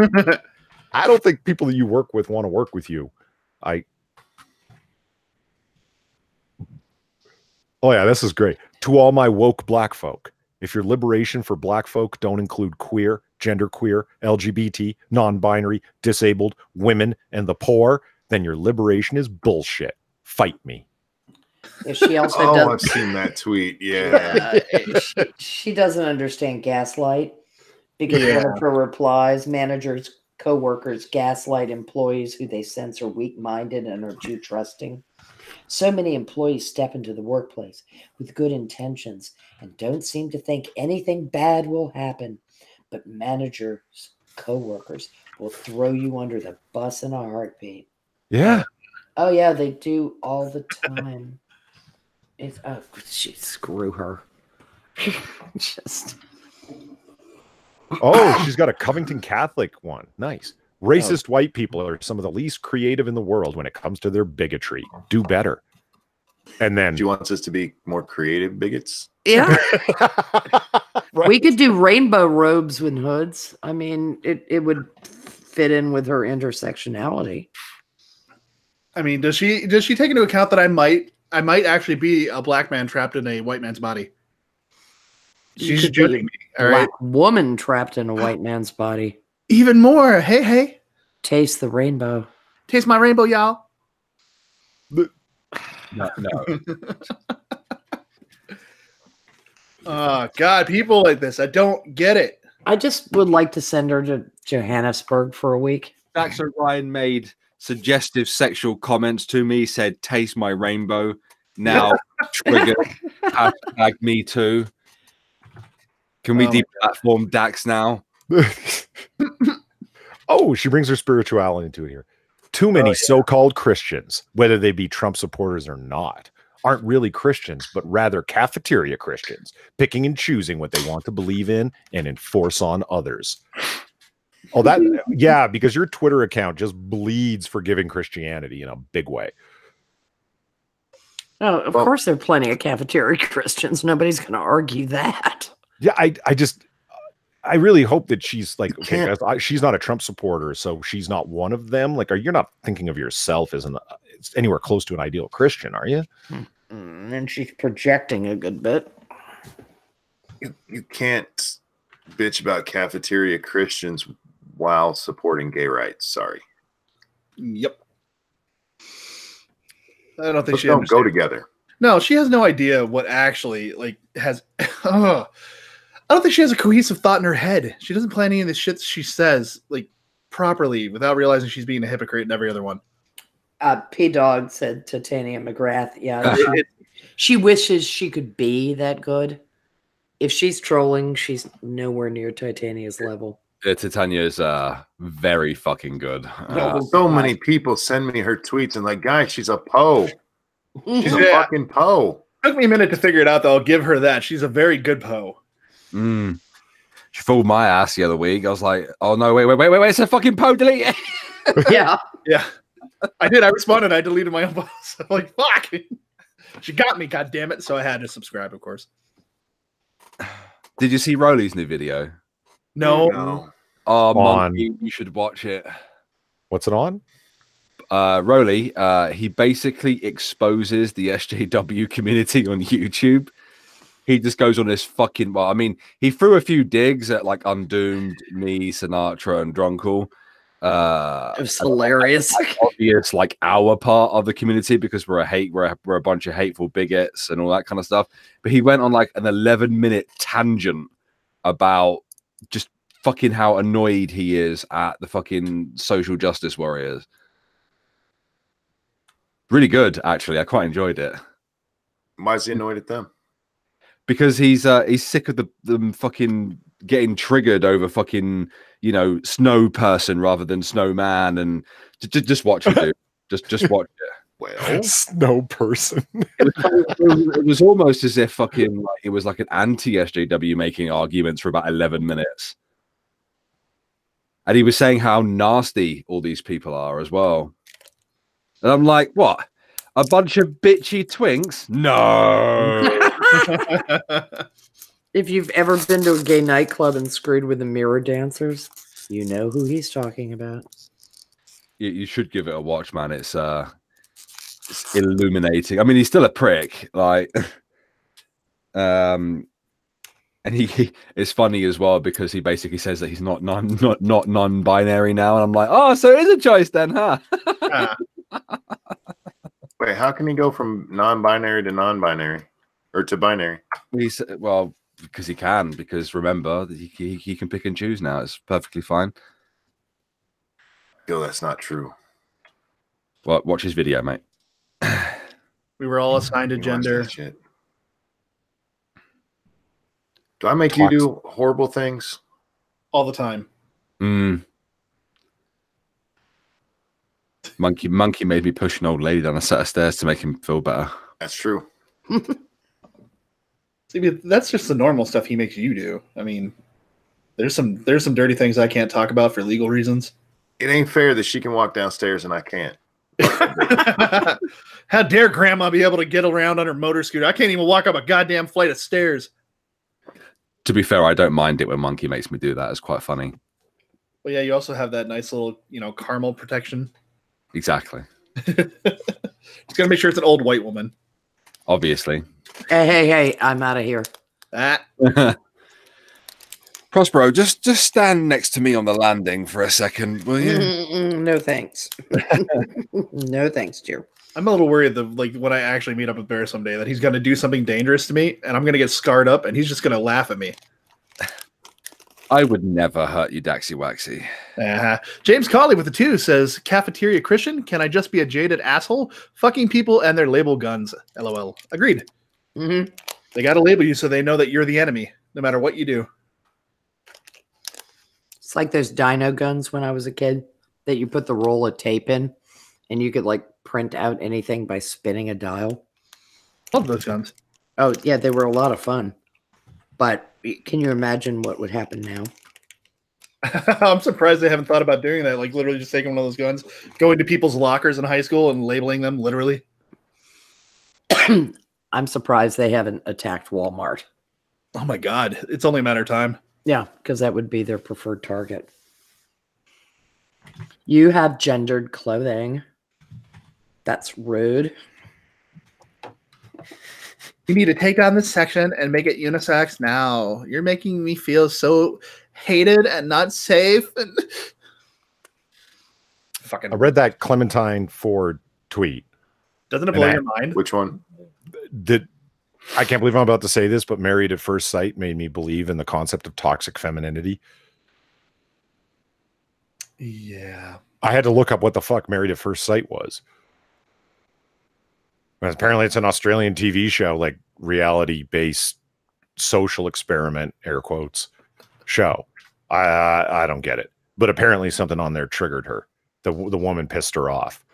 I don't think people that you work with want to work with you. Oh yeah, this is great. To all my woke black folk, if your liberation for black folk don't include queer, genderqueer, LGBT, non-binary, disabled, women, and the poor, then your liberation is bullshit. Fight me. If she also does, I've seen that tweet. Yeah. she doesn't understand gaslight, because one of her replies, managers, co-workers gaslight employees who they sense are weak-minded and are too trusting. So many employees step into the workplace with good intentions and don't seem to think anything bad will happen. But managers, co-workers will throw you under the bus in a heartbeat. Yeah. Oh, yeah, they do all the time. Screw her. Just. Oh, she's got a Covington Catholic one. Nice. Racist white people are some of the least creative in the world when it comes to their bigotry. Do better. And then she wants us to be more creative bigots. Yeah. Right. We could do rainbow robes with hoods. I mean, it would fit in with her intersectionality. I mean, does she take into account that I might actually be a black man trapped in a white man's body? She's judging me. All right. Woman trapped in a white man's body. Even more. Hey. Taste the rainbow. Taste my rainbow, y'all. No. Oh, God. People like this. I don't get it. I just would like to send her to Johannesburg for a week. Daxter Ryan made suggestive sexual comments to me, said, taste my rainbow. Now, trigger, hashtag me too. Can we deplatform Dax now? Oh, she brings her spirituality into it here. Too many so-called Christians, whether they be Trump supporters or not, aren't really Christians, but rather cafeteria Christians, picking and choosing what they want to believe in and enforce on others. Oh, because your Twitter account just bleeds forgiving Christianity in a big way. Oh, of course there are plenty of cafeteria Christians. Nobody's going to argue that. Yeah, I really hope that she's like, okay, she's not a Trump supporter, so she's not one of them. Like, you're not thinking of yourself as anywhere close to an ideal Christian, are you? And she's projecting a good bit. You can't bitch about cafeteria Christians while supporting gay rights. Sorry. Yep. I don't think she don't go together. No, she has no idea what actually has. I don't think she has a cohesive thought in her head. She doesn't plan any of the shit she says properly without realizing she's being a hypocrite in every other one. P-Dog said Titania McGrath. Yeah, she wishes she could be that good. If she's trolling, she's nowhere near Titania's level. Titania is very fucking good. So many people send me her tweets and like, guys, she's a Poe. She's a fucking Poe. Took me a minute to figure it out, though. I'll give her that. She's a very good Poe. She fooled my ass the other week. I was like, oh no, wait, it's a fucking Poe, delete it. Yeah. I did. I responded. I deleted my own post. I'm like, fuck. She got me, god damn it. So I had to subscribe, of course. Did you see Rolly's new video? No. No. Oh, On- Monkey, you should watch it. What's it on? Rolly, he basically exposes the SJW community on YouTube. He just goes on this fucking. Well, I mean, he threw a few digs at like Undoomed, me, Sinatra, and Drunkle. It was hilarious. Obvious, like our part of the community because we're a bunch of hateful bigots and all that kind of stuff. But he went on like an 11-minute tangent about just fucking how annoyed he is at the fucking social justice warriors. Really good, actually. I quite enjoyed it. Why is he annoyed at them? Because he's sick of them fucking getting triggered over fucking, you know, snow person rather than snowman, and just watch it, dude. just watch it. Well, Snow person. It was almost as if fucking like, it was like an anti-SJW making arguments for about 11 minutes. And he was saying how nasty all these people are as well. And I'm like, what? A bunch of bitchy twinks? No. If you've ever been to a gay nightclub and screwed with the mirror dancers, you know who he's talking about. You should give it a watch, man. It's illuminating. I mean, he's still a prick, like, and he it's funny as well because he basically says that he's not non-binary now, and I'm like, oh, so it is a choice then, huh? wait, how can he go from non-binary to non-binary or to binary? Well, because he can. Because remember, he can pick and choose now. It's perfectly fine. Yo, that's not true. Well, watch his video, mate. We were all assigned a You watch gender. that shit. Do I make you do horrible things? All the time. Monkey made me push an old lady down a set of stairs to make him feel better. That's true. See, that's just the normal stuff he makes you do. I mean, there's some dirty things I can't talk about for legal reasons. It ain't fair that she can walk downstairs and I can't. How dare grandma be able to get around on her motor scooter? I can't even walk up a goddamn flight of stairs. To be fair, I don't mind it when Monkey makes me do that. It's quite funny. Well, yeah, you also have that nice little, caramel protection. Exactly. Just gotta make sure it's an old white woman. Obviously. Hey, I'm out of here. Prospero, just stand next to me on the landing for a second, will you? No thanks. No thanks, dear. I'm a little worried that, when I actually meet up with Bear someday, that he's going to do something dangerous to me, and I'm going to get scarred up, and he's just going to laugh at me. I would never hurt you, Daxy Waxy. James Colley with the 2 says, "Cafeteria Christian, can I just be a jaded asshole? Fucking people and their label guns. LOL." Agreed. Mm-hmm. They got to label you so they know that you're the enemy, no matter what you do. It's like those dino guns when I was a kid that you put the roll of tape in, and you could print out anything by spinning a dial. Love those guns. Oh, yeah, they were a lot of fun. But can you imagine what would happen now? I'm surprised they haven't thought about doing that. Literally just taking one of those guns, going to people's lockers in high school and labeling them literally. I'm surprised they haven't attacked Walmart. Oh my God. It's only a matter of time. Yeah, because that would be their preferred target. You have gendered clothing. That's rude. You need to take down this section and make it unisex now. You're making me feel so hated and not safe. And fucking. I read that Clementine Ford tweet. Doesn't it blow your mind? Which one? I can't believe I'm about to say this, but Married at First Sight made me believe in the concept of toxic femininity. Yeah. I had to look up what the fuck Married at First Sight was. Apparently it's an Australian TV show, reality-based social experiment, air quotes, show. I don't get it. But apparently something on there triggered her. The woman pissed her off.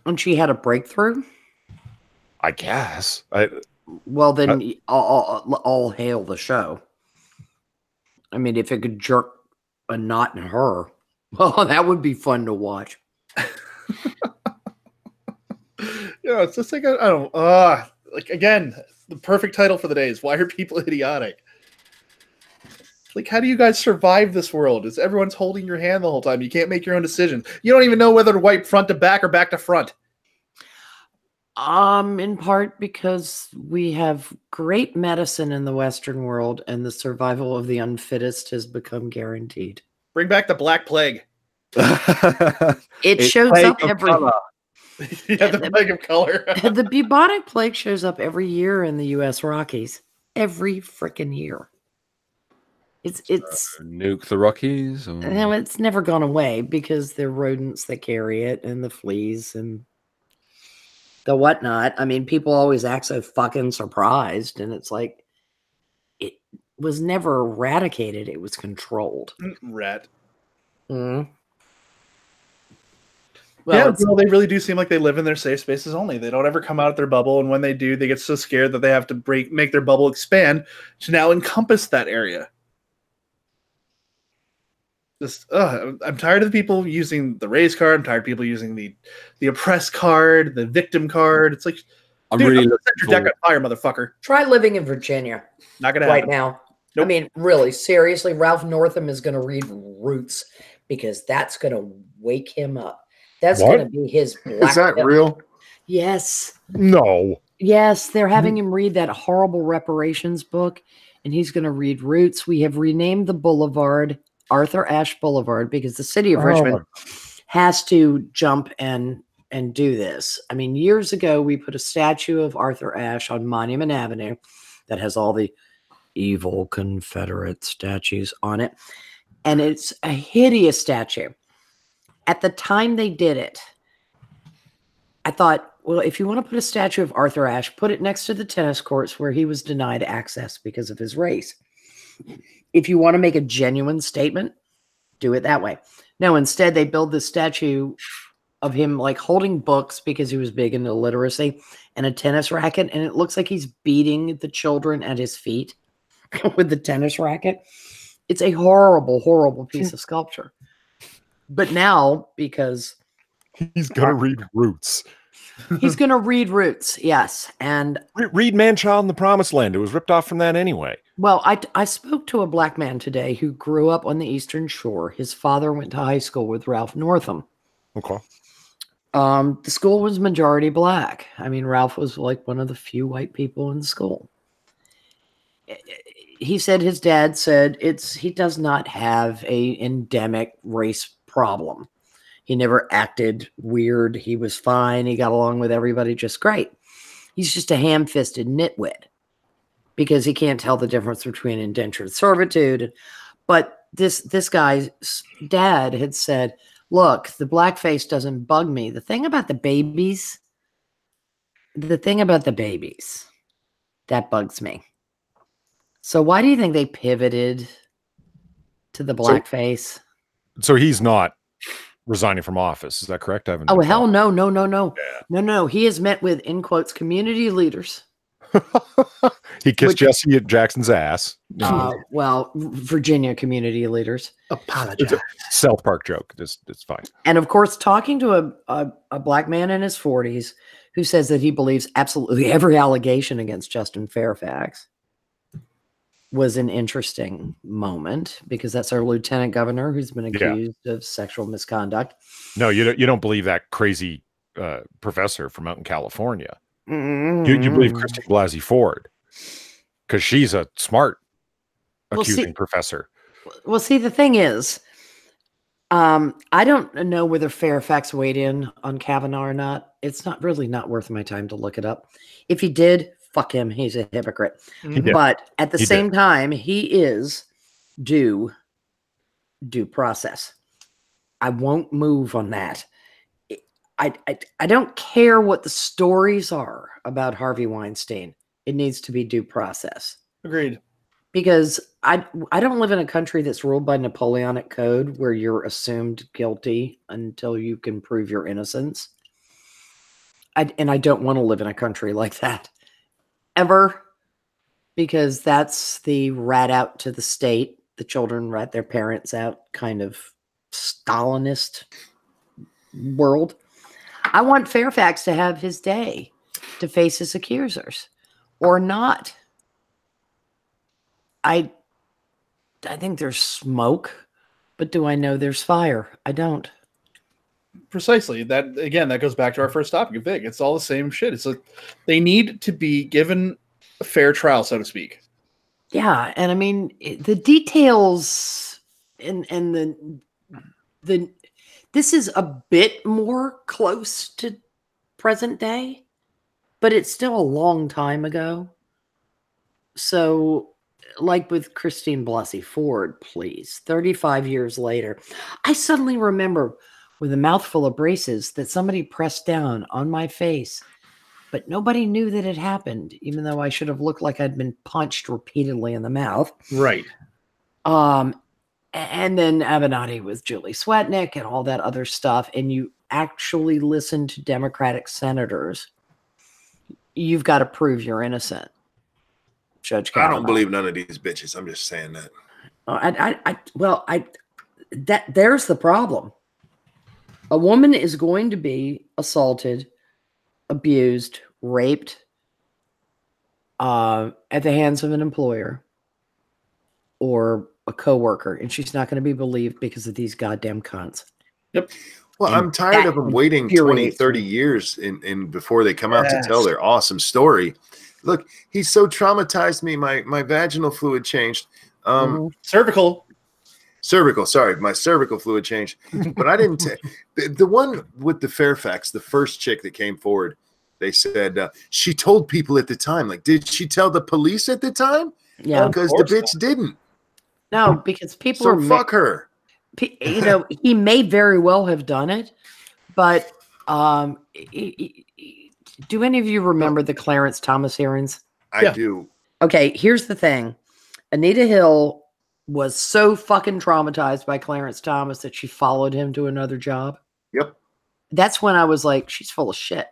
And she had a breakthrough? I guess. Well, then all hail the show. I mean, if it could jerk a knot in her, well, that would be fun to watch. Yeah, it's just again, the perfect title for the day is "Why Are People Idiotic?" Like, how do you guys survive this world? Is everyone's holding your hand the whole time? You can't make your own decisions. You don't even know whether to wipe front to back or back to front. In part because we have great medicine in the Western world, and the survival of the unfittest has become guaranteed. Bring back the Black Plague. It shows up every. Yeah, the plague of color. The bubonic plague shows up every year in the U.S. Rockies. Every freaking year. It's nuke the Rockies. Or... No, it's never gone away because they're rodents that carry it, and the fleas and the whatnot. I mean, people always act so fucking surprised, and it's like it was never eradicated; it was controlled. Rat. Mm. Well, they really do seem like they live in their safe spaces only. They don't ever come out of their bubble, and when they do, they get so scared that they have to make their bubble expand to now encompass that area. I'm tired of the people using the raise card. I'm tired of people using the oppressed card, the victim card. It's like, I'm really looking set your deck on fire, motherfucker. Try living in Virginia. Not gonna right happen. now. Nope. I mean, really, seriously, Ralph Northam is going to read Roots because that's going to wake him up. That's going to be his black. Is that real? Yes. No. Yes, they're having him read that horrible reparations book, and he's going to read Roots. We have renamed the boulevard Arthur Ashe Boulevard because the city of Richmond has to jump and do this. I mean, years ago, we put a statue of Arthur Ashe on Monument Avenue that has all the evil Confederate statues on it. And it's a hideous statue. At the time they did it, I thought, well, if you want to put a statue of Arthur Ashe, put it next to the tennis courts where he was denied access because of his race. If you want to make a genuine statement, do it that way. No, instead they build this statue of him like holding books because he was big into literacy and a tennis racket. And it looks like he's beating the children at his feet with the tennis racket. It's a horrible, horrible piece of sculpture. But now, because he's going to read Roots. He's going to read Roots, yes. And read Man-Child in the Promised Land. It was ripped off from that anyway. Well, I spoke to a black man today who grew up on the Eastern Shore. His father went to high school with Ralph Northam. Okay. The school was majority black. I mean, Ralph was like one of the few white people in the school. He said his dad said he does not have a endemic race problem. He never acted weird. He was fine. He got along with everybody just great. He's just a ham-fisted nitwit because he can't tell the difference between indentured servitude. But this guy's dad had said, look, the blackface doesn't bug me. The thing about the babies, that bugs me. So why do you think they pivoted to the blackface? So he's not resigning from office. Is that correct? I haven't. Oh, hell no. No. He has met with, in quotes, community leaders. He kissed Jesse at Jackson's ass. Well, Virginia community leaders. Apologize. South Park joke. It's fine. And of course, talking to a black man in his 40s who says that he believes absolutely every allegation against Justin Fairfax was an interesting moment because that's our lieutenant governor who's been accused of sexual misconduct. No, you don't believe that crazy professor from out in California. You believe Christine Blasey Ford because she's a smart accusing professor. Well, see, the thing is, I don't know whether Fairfax weighed in on Kavanaugh or not. It's not worth my time to look it up. If he did, fuck him. He's a hypocrite. But at the same time, he is due process. I won't move on that. I don't care what the stories are about Harvey Weinstein. It needs to be due process. Agreed. Because I don't live in a country that's ruled by Napoleonic code where you're assumed guilty until you can prove your innocence. And I don't want to live in a country like that ever, because that's the rat out to the state, the children rat their parents out kind of Stalinist world. I want Fairfax to have his day, to face his accusers or not. I think there's smoke, but do I know there's fire? I don't. Precisely. That again, that goes back to our first topic, Vic. It's all the same shit. It's like they need to be given a fair trial, so to speak. Yeah, and I mean the details and the this is a bit more close to present day, but it's still a long time ago. So, like with Christine Blasey Ford, please, 35 years later, I suddenly remember with a mouthful of braces that somebody pressed down on my face, but nobody knew that it happened, even though I should have looked like I'd been punched repeatedly in the mouth. Right. And then Avenatti with Julie Swetnick and all that other stuff, and you actually listen to Democratic senators, you've got to prove you're innocent. Judge Kavanaugh. I don't believe none of these bitches. I'm just saying that. There's the problem. A woman is going to be assaulted, abused, raped at the hands of an employer or a coworker, and she's not going to be believed because of these goddamn cunts. Yep. Well, I'm tired of them waiting 20, 30 years in before they come out to tell their awesome story. Look, he so traumatized me. My vaginal fluid changed. Cervical. Sorry, my cervical fluid changed. But I didn't the one with the Fairfax, the first chick that came forward, they said she told people at the time. Like, did she tell the police at the time? Yeah, because the bitch didn't. No, because people so fuck her. You know, he may very well have done it, but do any of you remember the Clarence Thomas hearings? I do. Okay, here's the thing. Anita Hill was so fucking traumatized by Clarence Thomas that she followed him to another job. Yep. That's when I was like, she's full of shit.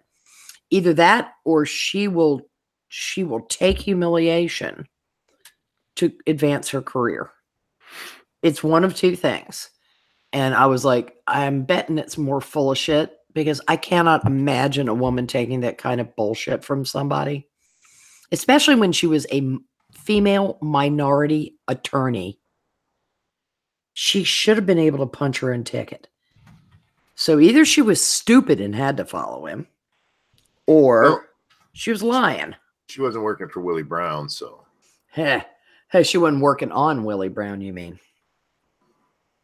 Either that or she will take humiliation to advance her career. It's one of two things. And I was like, I'm betting it's more full of shit because I cannot imagine a woman taking that kind of bullshit from somebody, especially when she was a female minority attorney. She should have been able to punch her own ticket. So either she was stupid and had to follow him, or she was lying. She wasn't working for Willie Brown, so. Hey, she wasn't working on Willie Brown, you mean?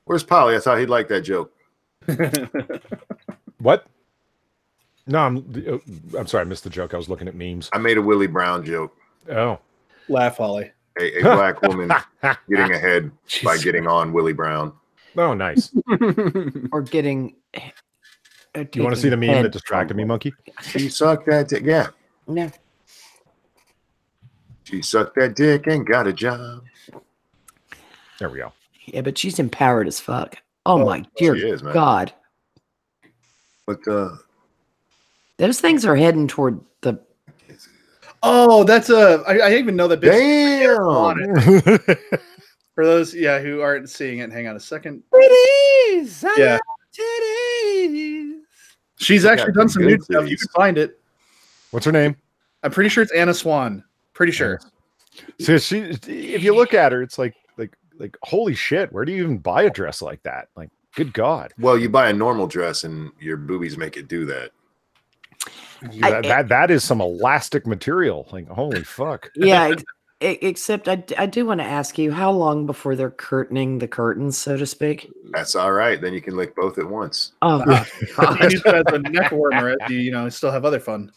Where's Polly? I thought he'd like that joke. What? No, I'm sorry, I missed the joke. I was looking at memes. I made a Willie Brown joke. Oh. Laugh, Holly. A black woman getting ahead by getting on Willie Brown. Oh, nice. Or getting. Do you want to see the meme that distracted me, Monkey? She sucked that dick. Yeah. No. She sucked that dick and got a job. There we go. Yeah, but she's empowered as fuck. Oh my dear God. But those things are heading toward the. Oh, that's I even know that bitch. Damn. For those, who aren't seeing it, hang on a second. Titties! Yeah. Titties! She's actually done some new stuff. You can find it. What's her name? I'm pretty sure it's Anna Swan. Pretty sure. So if you look at her, it's like holy shit, where do you even buy a dress like that? Like, good God. Well, you buy a normal dress and your boobies make it do that. That is some elastic material. Like, holy fuck. Yeah, except I do want to ask you, how long before they're curtaining the curtains, so to speak? That's all right. Then you can lick both at once. Oh, I use that as a neck warmer. Still have other fun.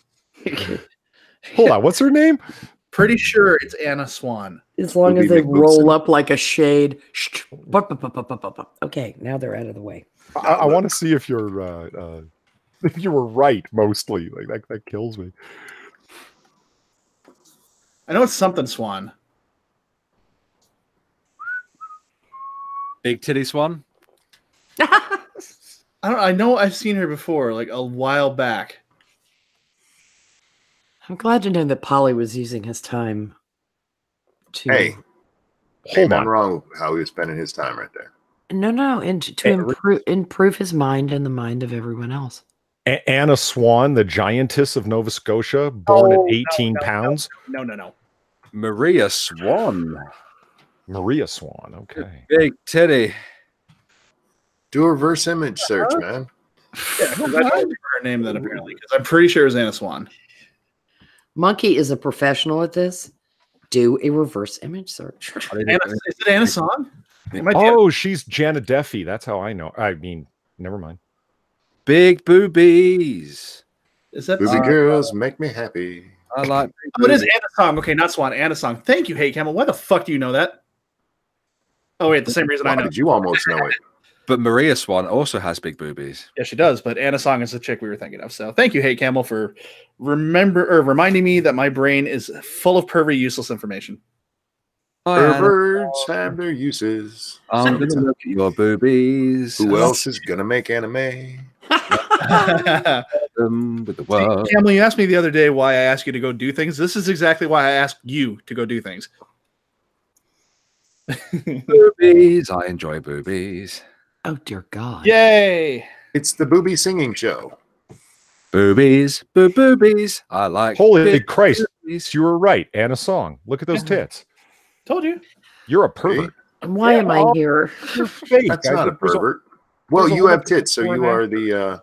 Hold on, what's her name? Pretty sure it's Anna Swan. As long as they roll up like a shade. Okay, now they're out of the way. I want to see if you were right. Mostly, like that kills me. I know it's something Swan. Big titty Swan. I know I've seen her before, like a while back. I'm glad to know that Polly was using his time to. Hey, hold on. Wrong with how he was spending his time right there. No, and to improve his mind and the mind of everyone else. Anna Swan, the giantess of Nova Scotia, born at 18 pounds. No. Maria Swan. Maria Swan. Okay. Big titty. Do a reverse image search, man. Yeah, 'cause I don't remember her name then apparently, because I'm pretty sure it was Anna Swan. Monkey is a professional at this. Do a reverse image search. Anna, is it Anna Swan? Oh, she's Jana Deffy. That's how I know. I mean, never mind. Big boobies. Is that Booby girls make me happy. I like. Oh, it is Anna Song. Okay, not Swan. Anna Song. Thank you, Hey Camel. Why the fuck do you know that? Oh wait, the same reason I Why know. did you almost know it? But Maria Swan also has big boobies. Yeah, she does. But Anna Song is the chick we were thinking of. So thank you, Hey Camel, for reminding me that my brain is full of pervy, useless information. Perverts have their uses. I'm gonna look at your boobies. Who else is gonna make anime? With the world. Camel, you asked me the other day why I asked you to go do things. This is exactly why I asked you to go do things. Boobies. I enjoy boobies. Oh dear God! Yay! It's the booby singing show. Boobies. Boobies. I like. Holy big Christ! boobies. You were right. Anna Song. Look at those tits. Told you. You're a pervert. Why am I here? You're fake. That's guys. not a There's pervert. Well, there's a you whole have bunch of tits, so people in you there. are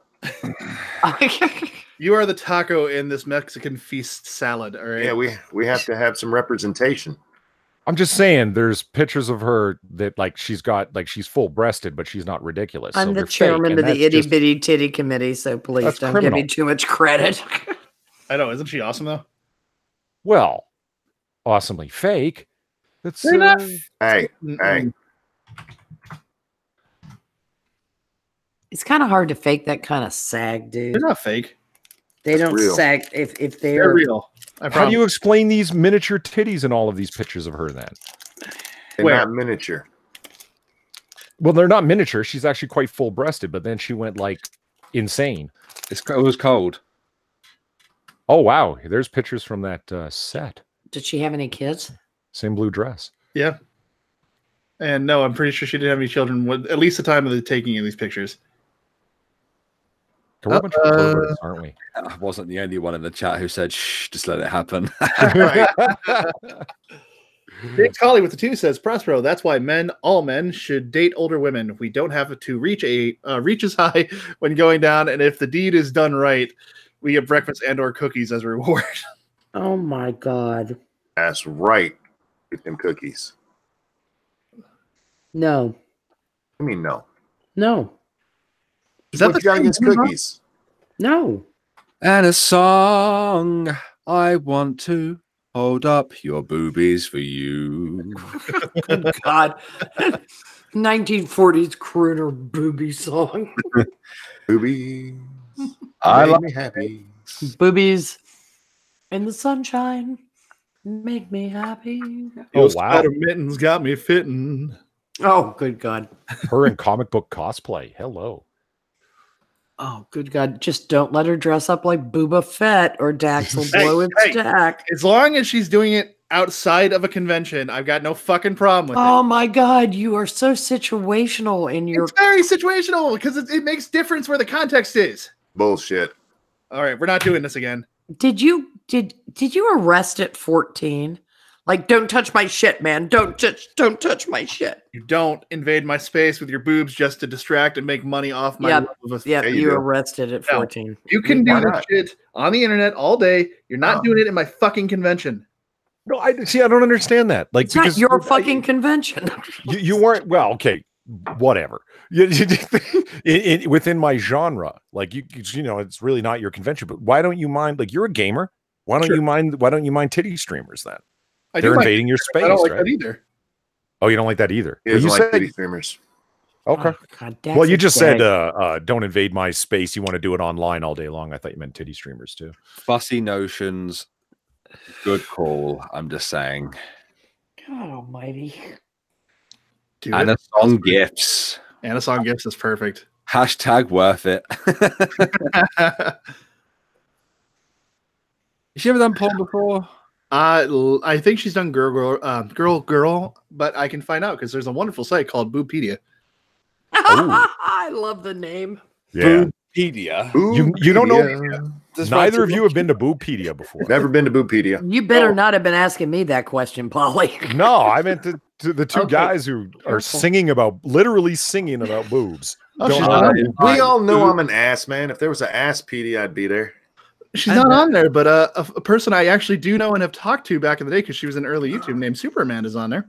the. You are the taco in this Mexican feast salad. All right. Yeah, we have to have some representation. I'm just saying, there's pictures of her that like she's full breasted, but she's not ridiculous. I'm so the they're fake, chairman and of the that's itty just- bitty titty committee, so please That's don't give criminal. me too much credit. I know. Isn't she awesome though? Well, awesomely fake. That's They're not. Hey, Mm-mm. hey, It's kind of hard to fake that kind of sag, dude. They're not fake. They don't real. sag if They're they're real. I How do promise. you explain these miniature titties in all of these pictures of her then? they're Where? not miniature. Well, they're not miniature. She's actually quite full breasted, but then she went like insane. It was cold. Oh, wow. There's pictures from that set. Did she have any kids? Same blue dress. Yeah. And no, I'm pretty sure she didn't have any children. At least the time of the taking of these pictures. We're a bunch of perverts, aren't we? I wasn't the only one in the chat who said, "Shh, just let it happen." Big Collie with the 2 says, Prospero, that's why all men should date older women. We don't have to reach as high when going down, and if the deed is done right, we get breakfast and or cookies as a reward. Oh my God. That's right. Get them cookies. No. I mean, no. No. Is that What the you got same against one, huh? cookies? No. And a song. I want to hold up your boobies for you. Good God. 1940s crooner booby song. Boobies. I Make like me happy. Boobies in the sunshine make me happy. Oh, Those wow. spider mittens got me fitting. Oh, good God. Her in comic book cosplay. Hello. Oh, good God. Just don't let her dress up like Booba Fett or Dax will blow its hey. stack. As long as she's doing it outside of a convention, I've got no fucking problem with Oh my God. You are so situational in it. your. It's very situational because it makes difference where the context is. Bullshit. All right, we're not doing this again. Did you arrest at 14? Like, don't touch my shit, man. Don't touch my shit. You don't invade my space with your boobs just to distract and make money off my Yep. love of a Yeah, Yeah, you you do. arrested at No. 14. You can do Why this not? shit on the internet all day. You're not Oh. doing it in my fucking convention. No, I don't understand that. Like, It's not your fucking convention. you weren't, well, okay, whatever. Within my genre, like you know, it's really not your convention, but why don't you mind, like, you're a gamer. Why don't Sure. you mind titty streamers then? I They're do like invading your I space, don't like right? that either. Oh, you don't like that either. He Well, doesn't you like said, titty streamers. okay. Oh, God, Dax Well, you is just said, gay. don't invade my space. You want to do it online all day long. I thought you meant titty streamers too. fussy notions. Good call. I'm just saying. God almighty. Do And it. a song gifts. Anasong Gifts is perfect. Hashtag worth it. Has she ever done porn before? I think she's done girl, but I can find out because there's a wonderful site called Boobpedia. I love the name. Yeah. Boobpedia. You don't know. Boopedia. Neither of you have been to Boopedia before. Never been to Boopedia. You better not have been asking me that question, Polly. No, I meant to the two Okay. guys who are literally singing about boobs. Oh, Don't she's know. not, We all know I'm an ass man. If there was an ass PD, I'd be there. she's not on there, but a person I actually do know and have talked to back in the day because she was in early YouTube named Superman is on there.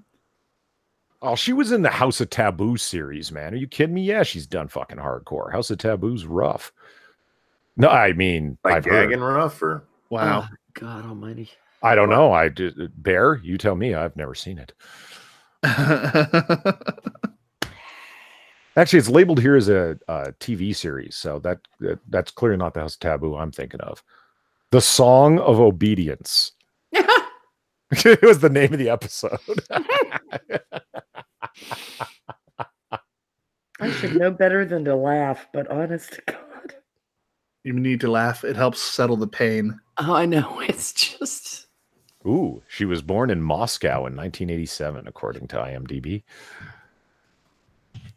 Oh, she was in the House of Taboo series, man. Are you kidding me? Yeah, she's done fucking hardcore. House of Taboo's rough. No, I mean, Like I've heard. gagging rough or Wow. Oh, God Almighty. I don't know. I did. Bear, you tell me. I've never seen it. Actually, it's labeled here as a TV series, so that's clearly not the House of Taboo I'm thinking of. The Song of Obedience. It was the name of the episode. I should know better than to laugh, but honest to God. You need to laugh. It helps settle the pain. Oh, I know. It's just. Ooh, she was born in Moscow in 1987, according to IMDb.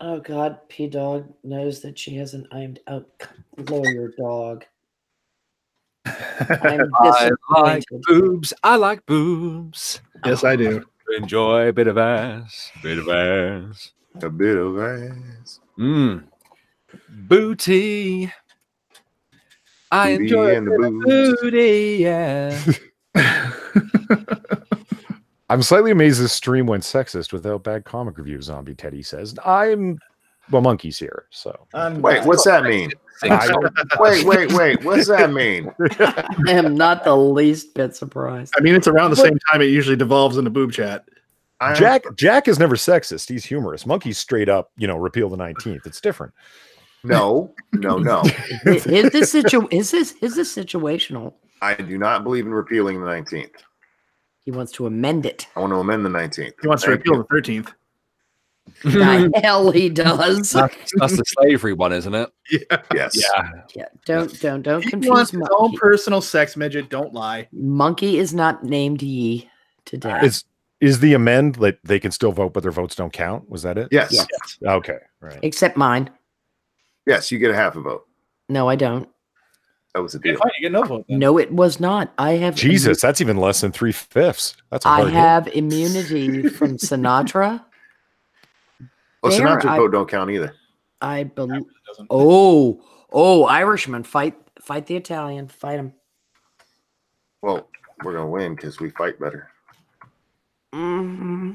Oh, God. P Dog knows that she has an lawyer dog. I'm I like disappointed. boobs. I like boobs. Yes, I do. Enjoy a bit of ass. Bit of ass. a bit of ass. Booty. I Booty enjoy and the a bit of boobs. booty, yeah. I'm slightly amazed this stream went sexist without bad comic reviews, Zombie Teddy says. Monkey's here, so. Wait, what's that mean? Wait. What's that mean? I am not the least bit surprised. I mean, it's around the same time it usually devolves into boob chat. Jack is never sexist. He's humorous. Monkey's straight up, repeal the 19th. It's different. No. Is this situational? I do not believe in repealing the 19th. He wants to amend it. I want to amend the 19th. He wants to repeal the 13th. The hell he does. That's the slavery one, isn't it? Yeah. Yes. Yeah, don't He confuse wants his own Monkey. personal sex midget. Don't lie. Monkey is not named ye today. Is the amend that they can still vote, but their votes don't count? Was that it? Yes. Yes. Okay. Right. Except mine. Yes, you get a half a vote. No, I don't. That was the deal. Fine, you get no vote. Then. No, it was not. I have Jesus, that's even less than 3/5. That's a I hard hit. have immunity from Sinatra. Well, There, Sinatra's I- vote don't count either. I believe. Doesn't. Oh, Irishman, fight the Italian, fight him. Well, we're gonna win because we fight better. Mm-hmm.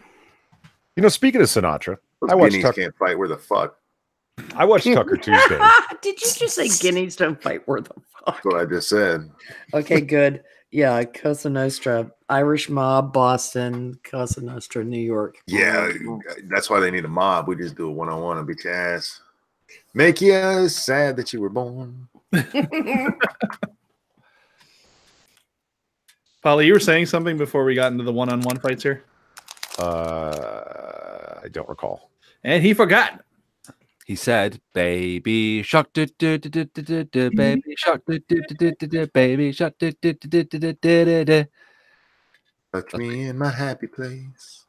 Speaking of Sinatra, Those I watched guineas Tucker. can't fight. Where the fuck? I watched Tucker Tuesday. Did you just say guineas don't fight worth a fuck? That's what I just said. Okay, good. Yeah, Cosa Nostra, Irish mob, Boston, Cosa Nostra, New York. Yeah, that's why they need a mob. We just do a one-on-one and beat your ass. Make you sad that you were born. Polly, you were saying something before we got into the one-on-one fights here, I don't recall. and he forgot. He said, "Baby shark, baby shark, baby shark." Touch me in my happy place.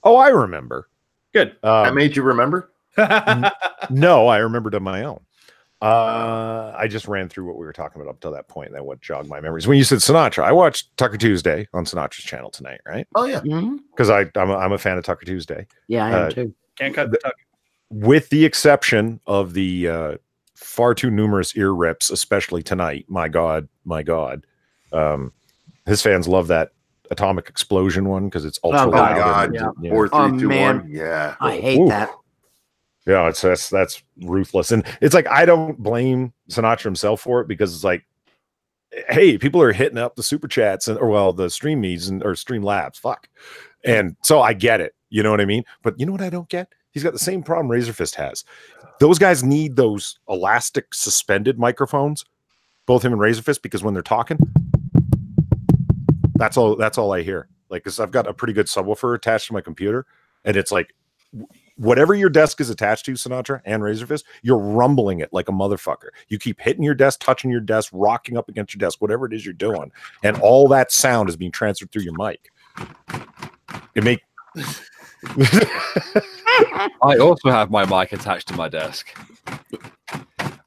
Oh, I remember. Good. That made you remember? No, I remembered on my own. I just ran through what we were talking about up till that point, and that what jogged my memories. When you said Sinatra, I watched Tucker Tuesday on Sinatra's channel tonight, right? Oh yeah. Mhm. Because I'm a fan of Tucker Tuesday. Yeah, I am too. Can't cut the tuck. With the exception of the far too numerous ear rips, especially tonight. My God. His fans love that atomic explosion one because it's ultra Oh, loud. God. and- Yeah. 4, 3, Oh, 2, 1. man. Yeah. I hate Ooh. that. Yeah, that's ruthless. And it's like I don't blame Sinatra himself for it because it's like, hey, people are hitting up the super chats or the stream meets or stream labs. Fuck. And so I get it. You know what I mean? But you know what I don't get? He's got the same problem Razorfist has. Those guys need those elastic suspended microphones, both him and Razorfist, because when they're talking, that's all I hear. Like, because I've got a pretty good subwoofer attached to my computer, and it's like whatever your desk is attached to, Sinatra and Razorfist, you're rumbling it like a motherfucker. You keep hitting your desk, touching your desk, rocking up against your desk, whatever it is you're doing, and all that sound is being transferred through your mic. It make I also have my mic attached to my desk.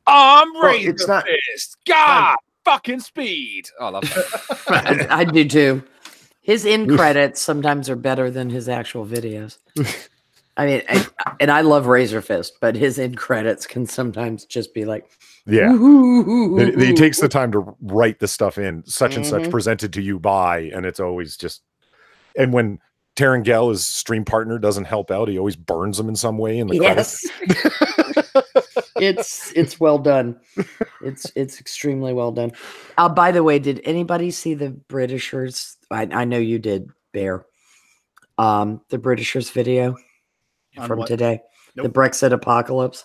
I'm Well, it's not- Razorfist. God, fucking speed. Oh, I love that. I do too. His in credits sometimes are better than his actual videos. I mean, and I love Razor Fist, but his in credits can sometimes just be like, Yeah. He takes the time to write the stuff in, such and such, presented to you by, and it's always just. And when Terengel, his stream partner, doesn't help out, he always burns them in some way in the credits. It's well done. It's extremely well done. By the way, did anybody see the Britishers? I know you did, Bear. The Britishers video from today, the Brexit apocalypse.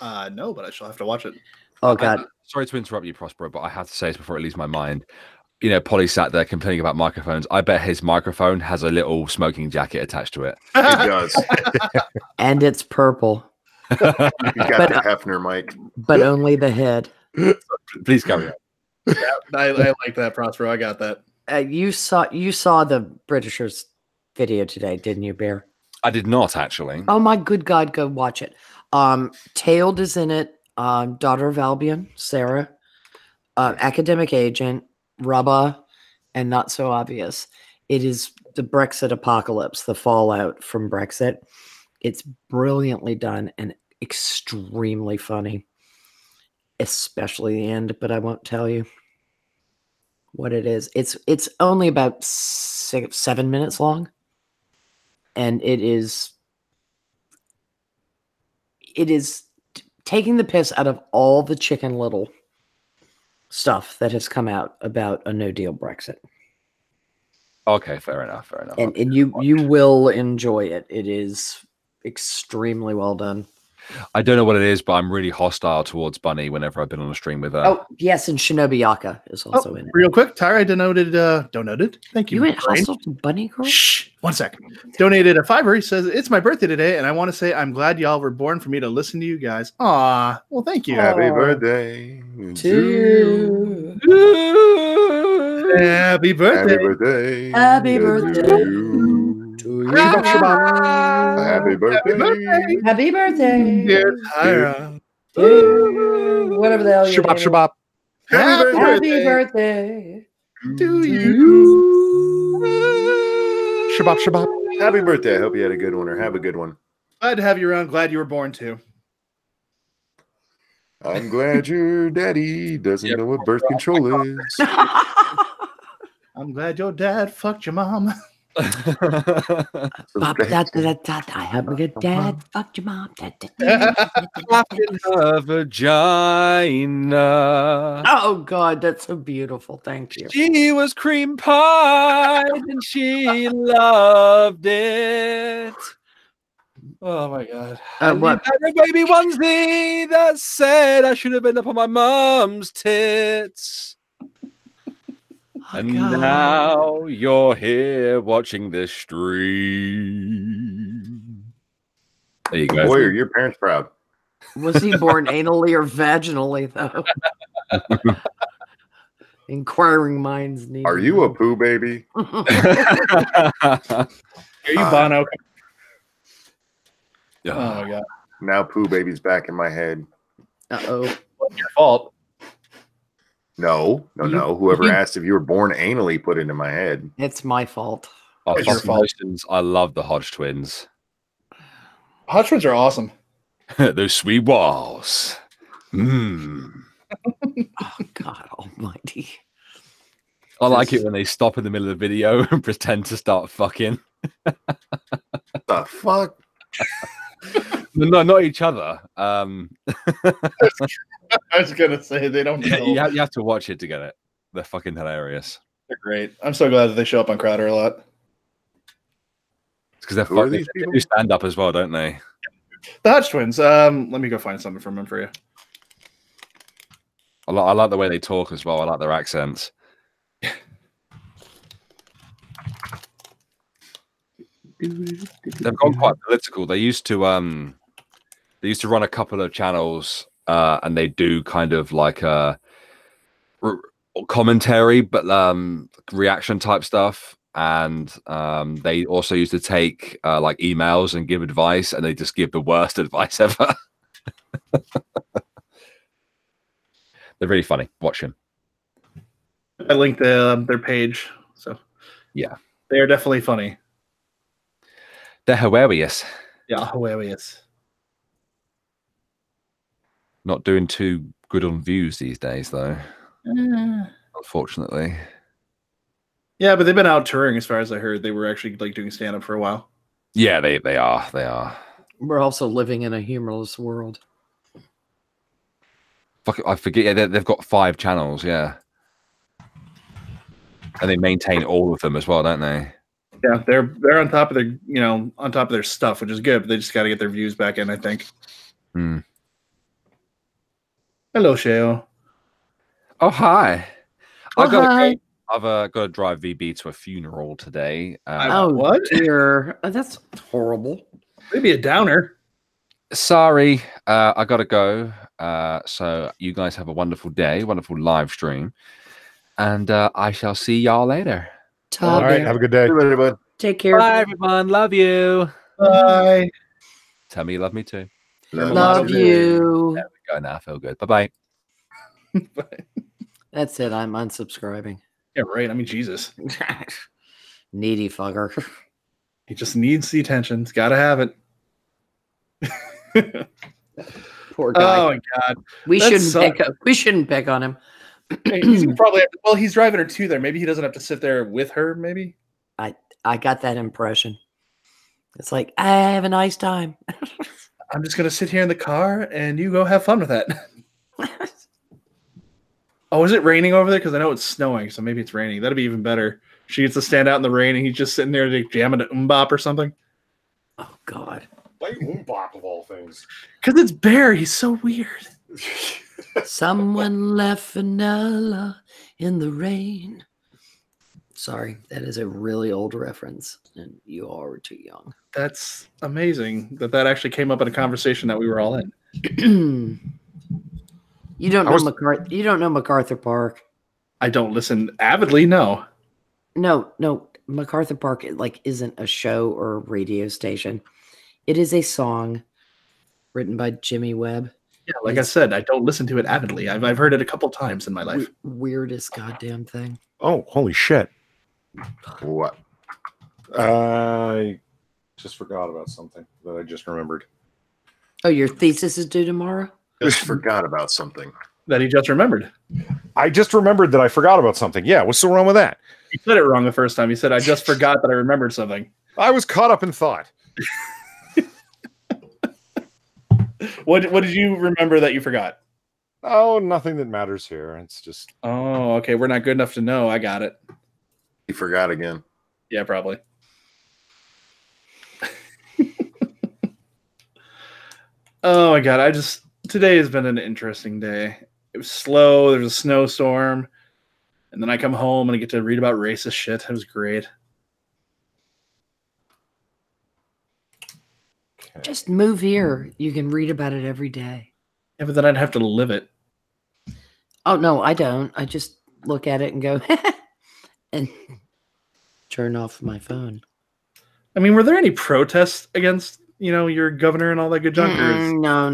No, but I shall have to watch it. Oh God! Sorry to interrupt you, Prospero, but I have to say this before it leaves my mind. You know, Polly sat there complaining about microphones. I bet his microphone has a little smoking jacket attached to it. It does. And it's purple. He's got the Hefner mic. But only the head. Please carry on. I like that, Prospero. I got that. You saw the Britishers video today, didn't you, Bear? I did not, actually. Oh my good God, go watch it. Tailed is in it. Daughter of Albion, Sarah, academic agent, Rubba, and Not So Obvious. It is the Brexit apocalypse, the fallout from Brexit. It's brilliantly done and extremely funny, especially the end, but I won't tell you what it is. It's only about 7 minutes long, and it is taking the piss out of all the Chicken Little stuff that has come out about a no deal Brexit. Okay, fair enough. And you will enjoy it. It is extremely well done. I don't know what it is, but I'm really hostile towards Bunny whenever I've been on a stream with her. Oh, yes, and Shinobi Yaka is also in it. Real quick, Tyra donated. Thank you. You went hostile to Bunny Girl? Shh, 1 second. Donated a $5. He says, it's my birthday today, and I want to say I'm glad y'all were born for me to listen to you guys. Aw, well, thank you. Happy birthday to you. Happy birthday. Happy birthday. Happy birthday to you. Happy birthday. Happy birthday. Dear Tyra. Whatever the hell your Shabbat, name is. shabbat. Happy birthday to you. Shabbat, shabbat. Happy birthday. I hope you had a good one, or have a good one. Glad to have you around. Glad you were born too. I'm glad your daddy doesn't know what birth control is. I'm glad your dad fucked your mom. I have your dad fucked your mom. In her vagina. Oh God, that's so beautiful. Thank you. She was cream pie and she loved it. Oh my God. What? A baby onesie that said I should have been up on my mum's tits. And God. now you're here watching this stream. There you go. Boy, are your parents proud. Was he born anally or vaginally, though? Inquiring minds need. Are you a poo baby? Are you Bono? Yeah. Oh my God. Now poo baby's back in my head. Uh-oh. What's your fault? No. Whoever asked if you were born anally put into my head. It's my fault. Oh, It's your fucking fault. Christians, I love the Hodge twins. Hot twins are awesome. Those sweet walls. Oh God Almighty! I like it when they stop in the middle of the video and pretend to start fucking. The fuck? No, not each other. I was gonna say they don't know. You have to watch it to get it. They're fucking hilarious. They're great. I'm so glad that they show up on Crowder a lot. It's because they're Who are fucking. these They people? do stand up as well, don't they? The Hodge twins. Let me go find something from them for you. I like the way they talk as well. I like their accents. They've gone quite political. They used to run a couple of channels, and they do kind of like a commentary, but reaction type stuff. And they also used to take like emails and give advice, and they just give the worst advice ever. They're really funny. Watch them. I linked their page, so Yeah. They are definitely funny. They're hilarious. Yeah, hilarious. Not doing too good on views these days, though. Unfortunately. Yeah, but they've been out touring, as far as I heard. They were actually like doing stand up for a while. Yeah, they are. They are. We're also living in a humorless world. Fuck, I forget. Yeah, they've got 5 channels. Yeah, and they maintain all of them as well, don't they? Yeah, they're on top of their on top of their stuff, which is good. But they just got to get their views back in, I think. Hmm. Hello, Sheo. Oh, hi. Oh, I've hi. got to drive VB to a funeral today. Oh, what? dear. Oh, that's horrible. Maybe a downer. Sorry, I got to go. So you guys have a wonderful day, wonderful live stream, and I shall see y'all later. All right. Have a good day. Everybody. Take care. Bye, everyone. Love you. Bye. Tell me you love me too. Love you. There we go. Now I feel good. Bye-bye. That's it. I'm unsubscribing. Yeah, right. I mean, Jesus. Needy fucker. He just needs the attention. He's got to have it. Poor guy. Oh my God. We that shouldn't pick on him. He's probably he's driving her to there. Maybe he doesn't have to sit there with her. Maybe. I got that impression. It's like, I have a nice time. I'm just gonna sit here in the car and you go have fun with that. Oh, is it raining over there? Because I know it's snowing, so maybe it's raining. That'd be even better. She gets to stand out in the rain and he's just sitting there like, jamming an bop or something. Oh God. Like Bop of all things. Because it's Bear. He's so weird. Someone left vanilla in the rain. Sorry, that is a really old reference, and you all were too young. That's amazing that actually came up in a conversation that we were all in. You don't know MacArthur. You don't know MacArthur Park. I don't listen avidly. No. No. MacArthur Park isn't a show or a radio station. It is a song written by Jimmy Webb. Yeah, like I said, I don't listen to it avidly. I've heard it a couple times in my life. Weirdest goddamn thing. Oh, holy shit. What? I just forgot about something that I just remembered. Oh, your thesis is due tomorrow? Just forgot about something. That he just remembered. I just remembered that I forgot about something. Yeah, what's so wrong with that? You said it wrong the first time. You said, I just forgot that I remembered something. I was caught up in thought. What did you remember that you forgot? Oh, nothing that matters here. It's just... Oh, okay. We're not good enough to know. I got it. He forgot again. Yeah, probably. Oh my God. Today has been an interesting day. It was slow. There was a snowstorm. And then I come home and I get to read about racist shit. It was great. Just move here. You can read about it every day. Yeah, but then I'd have to live it. Oh, no, I don't. I just look at it and go, and turn off my phone. I mean, were there any protests against, your governor and all that good junk? No.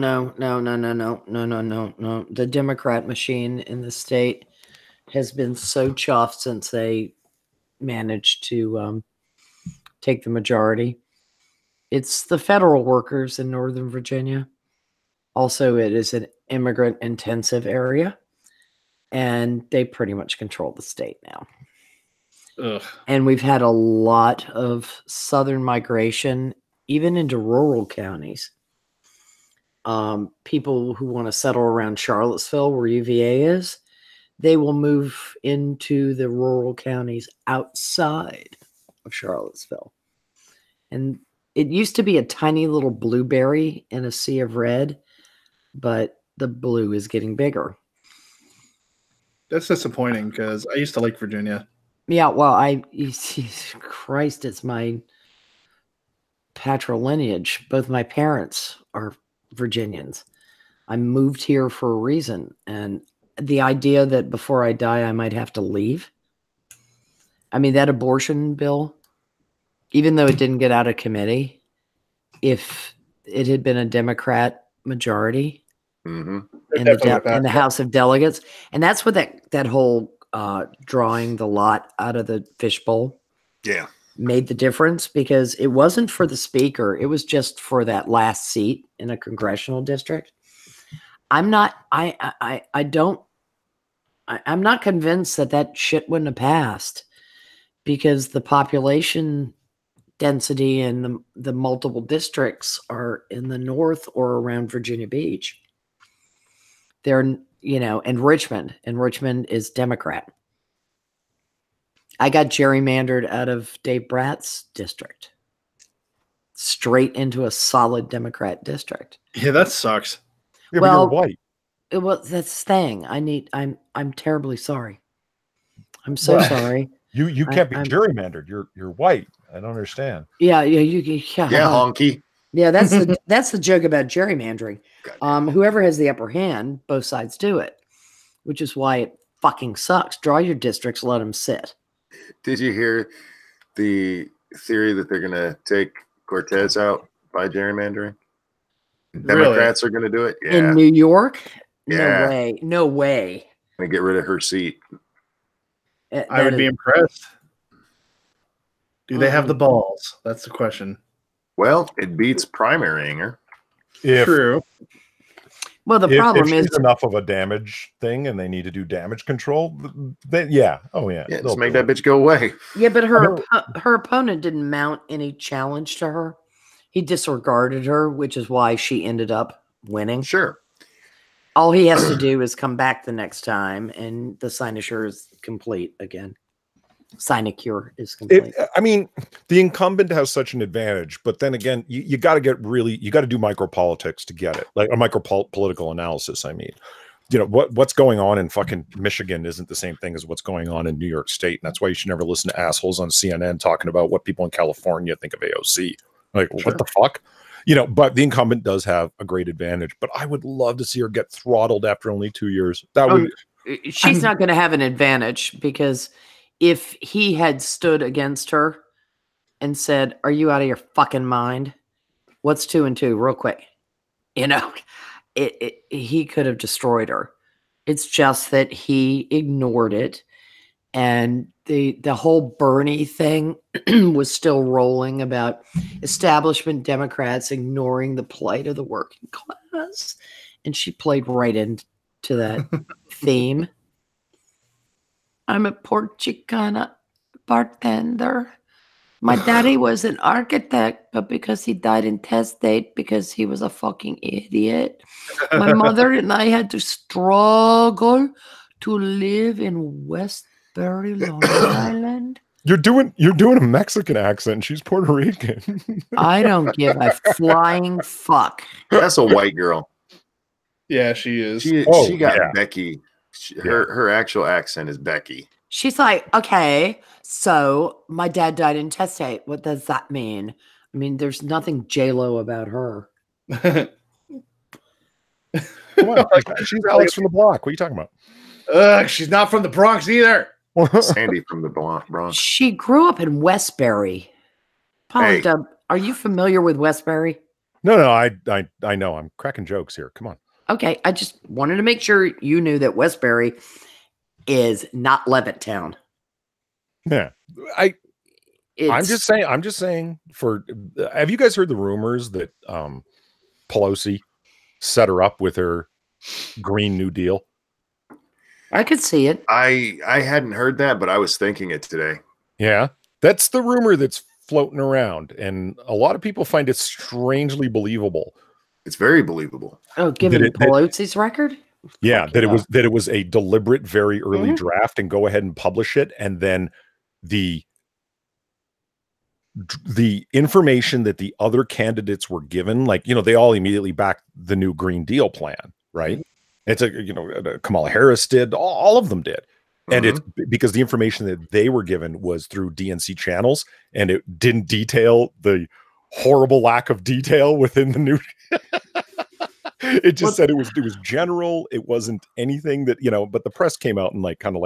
The Democrat machine in the state has been so chuffed since they managed to take the majority. It's the federal workers in Northern Virginia. Also, it is an immigrant-intensive area, and they pretty much control the state now. Ugh. And we've had a lot of southern migration, even into rural counties. People who want to settle around Charlottesville, where UVA is, they will move into the rural counties outside of Charlottesville. And it used to be a tiny little blueberry in a sea of red, but the blue is getting bigger. That's disappointing because I used to like Virginia. Yeah, well, Christ, it's my patrilineage. Both my parents are Virginians. I moved here for a reason. And the idea that before I die, I might have to leave. I mean, that abortion bill, even though it didn't get out of committee, if it had been a Democrat majority in the House of Delegates, and that's what that whole drawing the lot out of the fishbowl Yeah. made the difference, because it wasn't for the speaker. It was just for that last seat in a congressional district. I'm not convinced that shit wouldn't have passed, because the population density and the multiple districts are in the north or around Virginia Beach. They're, and Richmond is Democrat. I got gerrymandered out of Dave Bratt's district straight into a solid Democrat district. Yeah, that sucks. Yeah, Well, but you're white. That's the thing. I'm terribly sorry. I'm so sorry. You can't be gerrymandered. You're white. I don't understand. Yeah, Yeah, honky. Yeah, that's the joke about gerrymandering. Whoever has the upper hand, both sides do it, which is why it fucking sucks. Draw your districts, let them sit. Did you hear the theory that they're going to take Cortez out by gerrymandering? Democrats are going to do it? Yeah. In New York? Yeah. No way. Going to get rid of her seat. I would be impressed. Do they have the balls? That's the question. Well, it beats primarying her. True. Well, the problem is enough of a damage thing, and they need to do damage control. Then yeah, just make that bitch go away. Yeah, but her opponent didn't mount any challenge to her. He disregarded her, which is why she ended up winning. Sure. All he has to do is come back the next time, and the sinecure is complete again. Sinecure is complete. The incumbent has such an advantage, but then again, you got to do micropolitics to get it, like a micropolitical analysis. I mean, what's going on in fucking Michigan isn't the same thing as what's going on in New York State, and that's why you should never listen to assholes on CNN talking about what people in California think of AOC. Like, what the fuck? But the incumbent does have a great advantage. But I would love to see her get throttled after only 2 years. She's not going to have an advantage, because if he had stood against her and said, "Are you out of your fucking mind? What's 2 and 2 real quick?" He could have destroyed her. It's just that he ignored it. And the whole Bernie thing was still rolling about establishment Democrats ignoring the plight of the working class. And she played right into that theme. I'm a Port Chicana bartender. My daddy was an architect, but because he died intestate because he was a fucking idiot. My mother and I had to struggle to live in Westbury, Long Island. You're doing a Mexican accent. She's Puerto Rican. I don't give a flying fuck. That's a white girl. Yeah, she is. She got Becky. Her actual accent is Becky. She's like, okay, so my dad died intestate. What does that mean? I mean, there's nothing J-Lo about her. Come on, she's Alex from the block. What are you talking about? She's not from the Bronx either. Sandy from the Bronx. She grew up in Westbury. Paul, Dub, are you familiar with Westbury? No, I know. I'm cracking jokes here. Come on. Okay, I just wanted to make sure you knew that Westbury is not Levittown. Yeah, I'm just saying. Have you guys heard the rumors that Pelosi set her up with her Green New Deal? I could see it. I hadn't heard that, but I was thinking it today. Yeah, that's the rumor that's floating around, and a lot of people find it strangely believable. It's very believable. Oh, given Pelosi's record? Yeah, that it was a deliberate, very early draft, and go ahead and publish it, and then the information that the other candidates were given, like, they all immediately backed the new Green Deal plan, right? It's Kamala Harris did, all of them did. And it's because the information that they were given was through DNC channels, and it didn't detail the horrible lack of detail within the new. It just said it was general. It wasn't anything that, but the press came out and kind of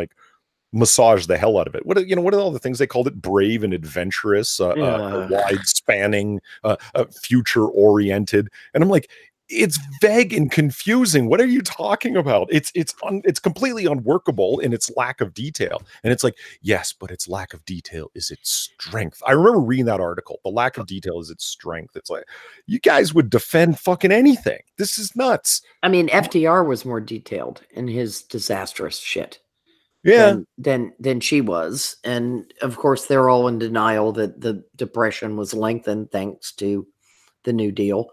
massaged the hell out of it. What are all the things they called it? Brave and adventurous, wide spanning, future oriented. And I'm like, it's vague and confusing. What are you talking about? It's completely unworkable in its lack of detail. And it's like, yes, but its lack of detail is its strength. I remember reading that article. The lack of detail is its strength. It's like, you guys would defend fucking anything. This is nuts. I mean, FDR was more detailed in his disastrous shit. Yeah. Than she was. And of course, they're all in denial that the Depression was lengthened thanks to the New Deal.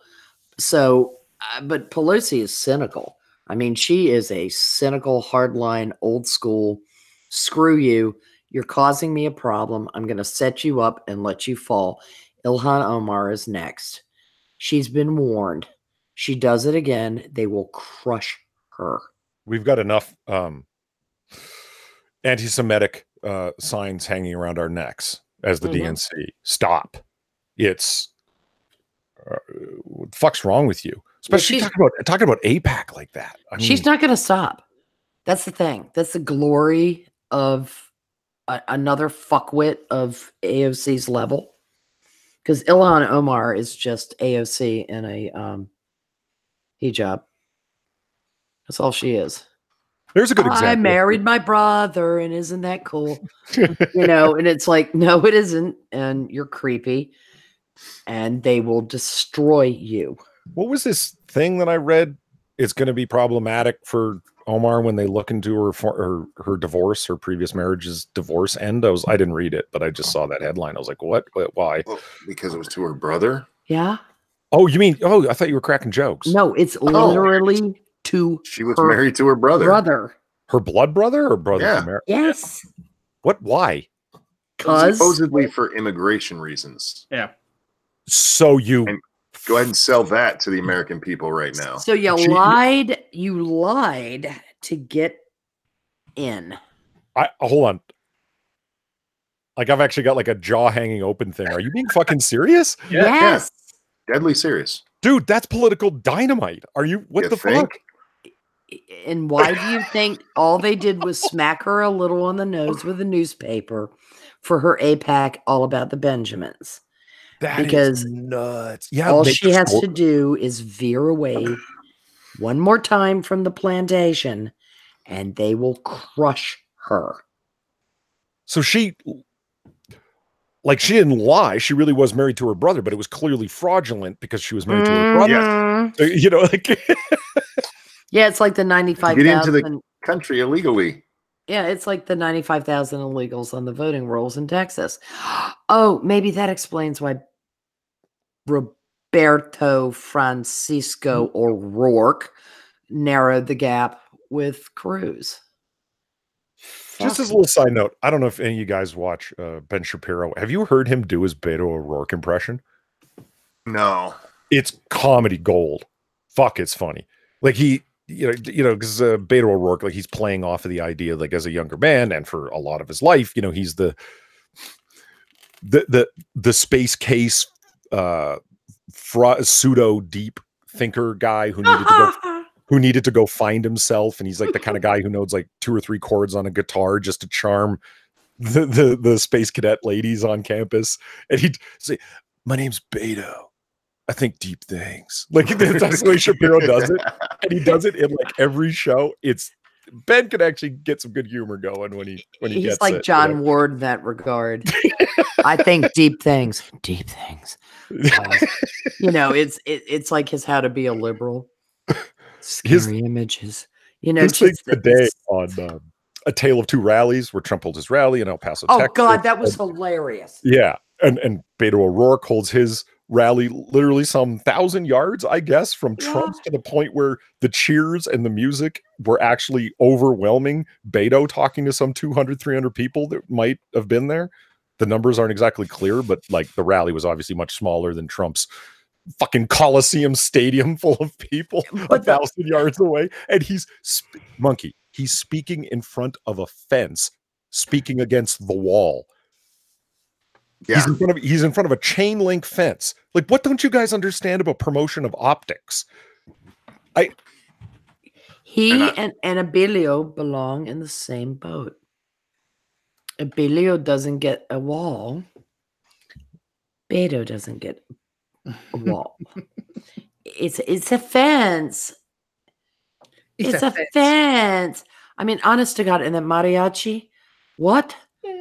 So, but Pelosi is cynical. I mean, she is a cynical, hardline, old school, screw you. You're causing me a problem. I'm going to set you up and let you fall. Ilhan Omar is next. She's been warned. She does it again. They will crush her. We've got enough anti-Semitic signs hanging around our necks as the DNC. Stop. It's what the fuck's wrong with you? Especially talking about AIPAC like that. I mean, she's not going to stop. That's the thing. That's the glory of another fuckwit of AOC's level. Because Ilhan Omar is just AOC in a hijab. That's all she is. There's a good example. I married my brother, and isn't that cool? And it's like, no, it isn't. And you're creepy. And they will destroy you. What was this thing that I read? It's going to be problematic for Omar when they look into her divorce, her previous marriage's divorce end. I didn't read it, but I just saw that headline. I was like, what? Why? Well, because it was to her brother. Yeah. Oh, you mean? Oh, I thought you were cracking jokes. No, it's literally to. She was married to her brother. Her blood brother or brother? Yeah. Yes. What? Why? Because supposedly for immigration reasons. Yeah. So you go ahead and sell that to the American people right now. So you lied. You lied to get in. Hold on. Like I've actually got like a jaw hanging open thing. Are you being fucking serious? Yes. Yeah. Deadly serious. Dude, that's political dynamite. Are you? What the fuck? And why do you think all they did was smack her a little on the nose with a newspaper for her AIPAC all about the Benjamins? Because is nuts. Yeah, all she has to do is veer away one more time from the plantation and they will crush her. So she didn't lie. She really was married to her brother, but it was clearly fraudulent because she was married to her brother. Yes. Yeah, it's like the 95,000. Get into the country illegally. Yeah, it's like the 95,000 illegals on the voting rolls in Texas. Oh, maybe that explains why Roberto Francisco O'Rourke narrowed the gap with Cruz. Just as a little side note, I don't know if any of you guys watch Ben Shapiro. Have you heard him do his Beto O'Rourke impression? No. It's comedy gold. Fuck, it's funny. Like because Beto O'Rourke, like he's playing off of the idea, like as a younger man, and for a lot of his life, he's the space case pseudo deep thinker guy who needed to go find himself, and he's like the kind of guy who knows like 2 or 3 chords on a guitar just to charm the space cadet ladies on campus, and he'd say, "My name's Beto. I think deep things." Like that's the way Shapiro does it, and he does it in like every show. Ben could actually get some good humor going when he He's gets like it, John Ward in that regard. I think deep things. It's like his How to Be a Liberal. Scary images. His thing today on A Tale of Two Rallies, where Trump holds his rally in El Paso, Texas. Oh God, that was hilarious. Yeah, and Beto O'Rourke holds his rally literally some 1,000 yards, I guess, from Trump, to the point where the cheers and the music were actually overwhelming Beto talking to some 200, 300 people that might have been there. The numbers aren't exactly clear, but like the rally was obviously much smaller than Trump's fucking Coliseum stadium full of people 1,000 yards away. And he's speaking in front of a fence, speaking against the wall. Yeah. He's in front of a chain link fence. Like, what don't you guys understand about promotion of optics? He and Abilio belong in the same boat. Abilio doesn't get a wall. Beto doesn't get a wall. It's a fence. It's a fence. I mean, honest to God, and the mariachi, what?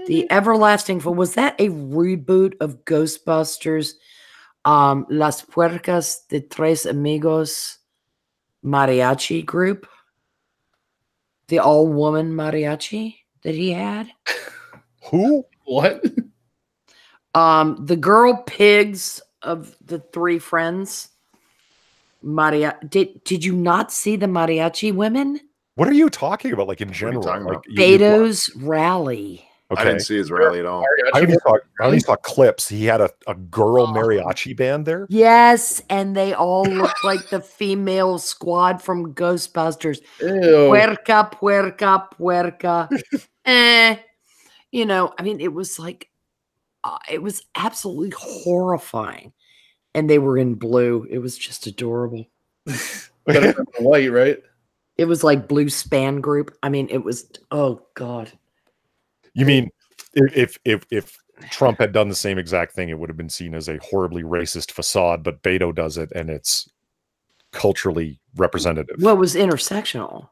The everlasting was that a reboot of Ghostbusters? Las Puercas de Tres Amigos mariachi group, the all-woman mariachi that he had. Who? What? The girl pigs of the three friends. Did you not see the mariachi women? What are you talking about? Like in What are you general, talking like about? Beto's rally. I Okay. didn't see his rally at all. I only saw clips. He had a girl mariachi band there. Yes, and they all looked like the female squad from Ghostbusters. Ew. Puerca, puerca, puerca. You know, I mean, it was like, it was absolutely horrifying. And they were in blue. It was just adorable. Better than white, right? It was like blue span group. I mean, it was, oh God. You mean if Trump had done the same exact thing, it would have been seen as a horribly racist facade, but Beto does it and it's culturally representative. Well, it was intersectional.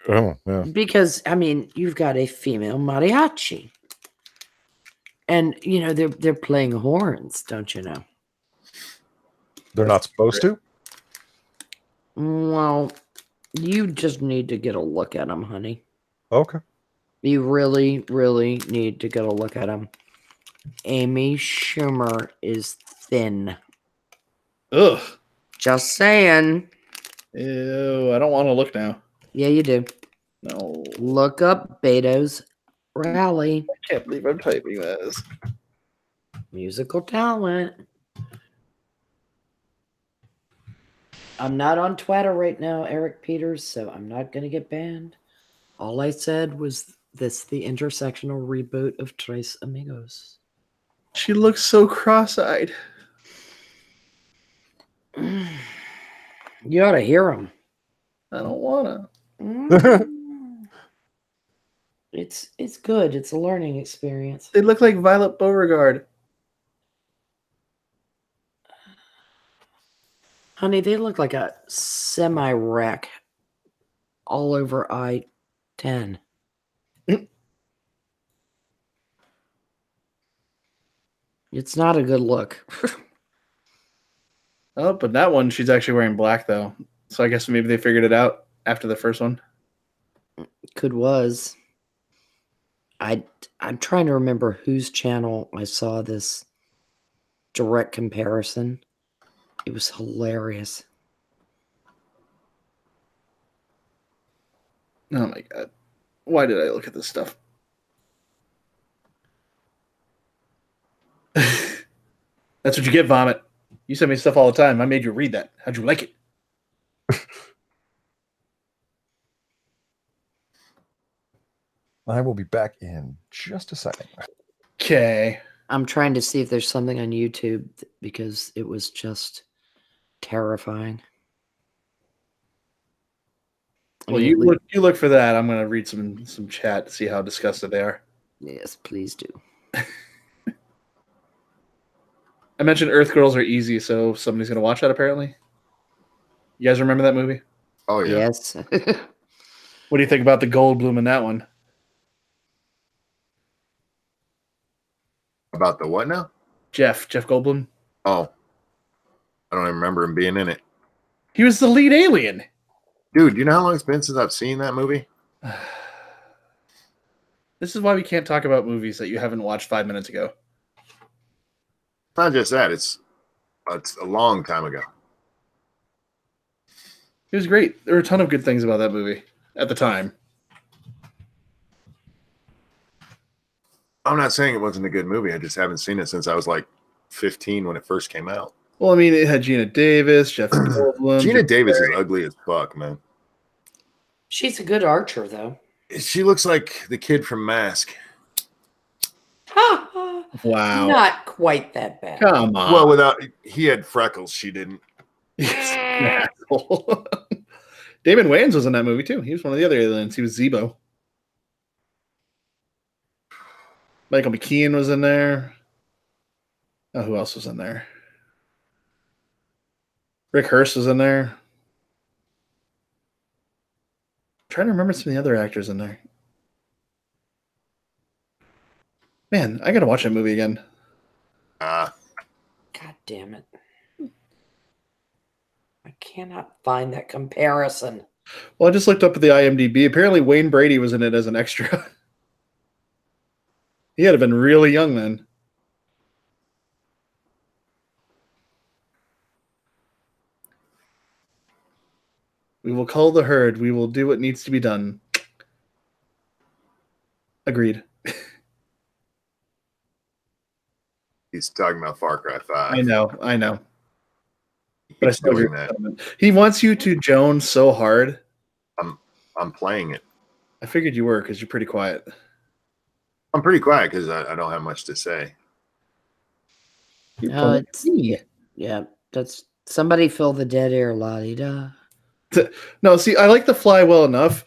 Oh, yeah. Because, I mean, you've got a female mariachi. And, you know, they're playing horns, don't you know? They're not supposed to? Well, you just need to get a look at them, honey. Okay. You really, really need to get a look at them. Amy Schumer is thin. Ugh. Just saying. Ew. I don't want to look now. Yeah, you do. No. Look up Beto's rally. I can't believe I'm typing this. Musical talent. I'm not on Twitter right now, Eric Peters, so I'm not going to get banned. All I said was this, the intersectional reboot of Tres Amigos. She looks so cross-eyed. You ought to hear him. I don't want It's good. It's a learning experience. They look like Violet Beauregard. Honey, they look like a semi-wreck all over I-10. It's not a good look. Oh, but that one, she's actually wearing black, though. So I guess maybe they figured it out after the first one. Could was. I'm trying to remember whose channel I saw this direct comparison. It was hilarious. Oh my god. Why did I look at this stuff? That's what you get, Vomit. You send me stuff all the time. I made you read that. How'd you like it? I will be back in just a second. Okay. I'm trying to see if there's something on YouTube because it was just terrifying. Well, you look for that. I'm gonna read some chat to see how disgusted they are. Yes, please do. I mentioned Earth Girls Are Easy, so somebody's gonna watch that apparently. You guys remember that movie? Oh yeah. Yes. What do you think about the Goldblum in that one? About the what now? Jeff Goldblum. Oh, I don't even remember him being in it. He was the lead alien. Dude, you know how long it's been since I've seen that movie? This is why we can't talk about movies that you haven't watched 5 minutes ago. It's not just that; it's a long time ago. It was great. There were a ton of good things about that movie at the time. I'm not saying it wasn't a good movie. I just haven't seen it since I was like 15 when it first came out. Well, I mean, it had Gina Davis, Jeff Goldblum. Gina Davis is ugly as fuck, man. She's a good archer, though. She looks like the kid from Mask. Wow. Not quite that bad. Come on. Well, he had freckles. She didn't. Asshole. Damon Wayans was in that movie too. He was one of the other aliens. He was Zebo. Michael McKean was in there. Oh, who else was in there? Rick Hurst was in there. I'm trying to remember some of the other actors in there. Man, I gotta watch that movie again. God damn it. I cannot find that comparison. Well, I just looked up at the IMDb. Apparently, Wayne Brady was in it as an extra. He had to have been really young then. We will cull the herd. We will do what needs to be done. Agreed. He's talking about Far Cry 5. I know. But I He's still agree doing with that. that. He wants you to Jones so hard. I'm playing it. I figured you were because you're pretty quiet. I'm pretty quiet because I don't have much to say. Yeah, that's somebody fill the dead air, la-di-da. No, see, I like The Fly well enough,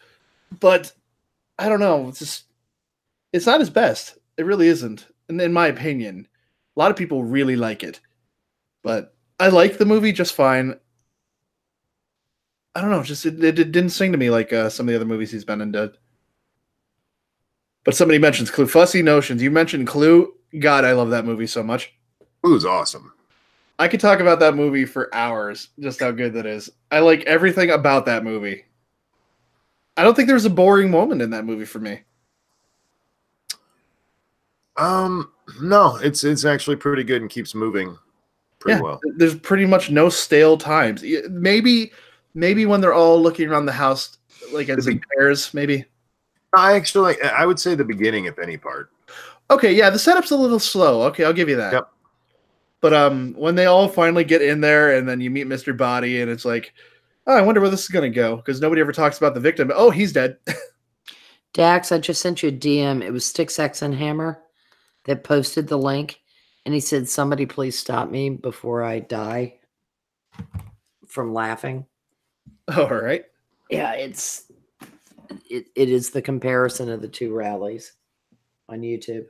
but I don't know. It's not his best. It really isn't. And in my opinion, a lot of people really like it, but I like the movie just fine. I don't know. Just it didn't sing to me like some of the other movies he's been in did. But somebody mentions Clue. Fussy Notions. You mentioned Clue. God, I love that movie so much. Clue's awesome. I could talk about that movie for hours, just how good that is. I like everything about that movie. I don't think there's a boring moment in that movie for me. No, it's actually pretty good and keeps moving pretty well. There's pretty much no stale times. Maybe when they're all looking around the house like as in pairs, maybe. I would say the beginning, if any part. Okay, yeah, the setup's a little slow. Okay, I'll give you that. Yep. But when they all finally get in there and then you meet Mr. Body and it's like, oh, I wonder where this is going to go because nobody ever talks about the victim. Oh, he's dead. Dax, I just sent you a DM. It was Sticks, X, and Hammer that posted the link. And he said, somebody please stop me before I die from laughing. All right. Yeah, it is the comparison of the two rallies on YouTube.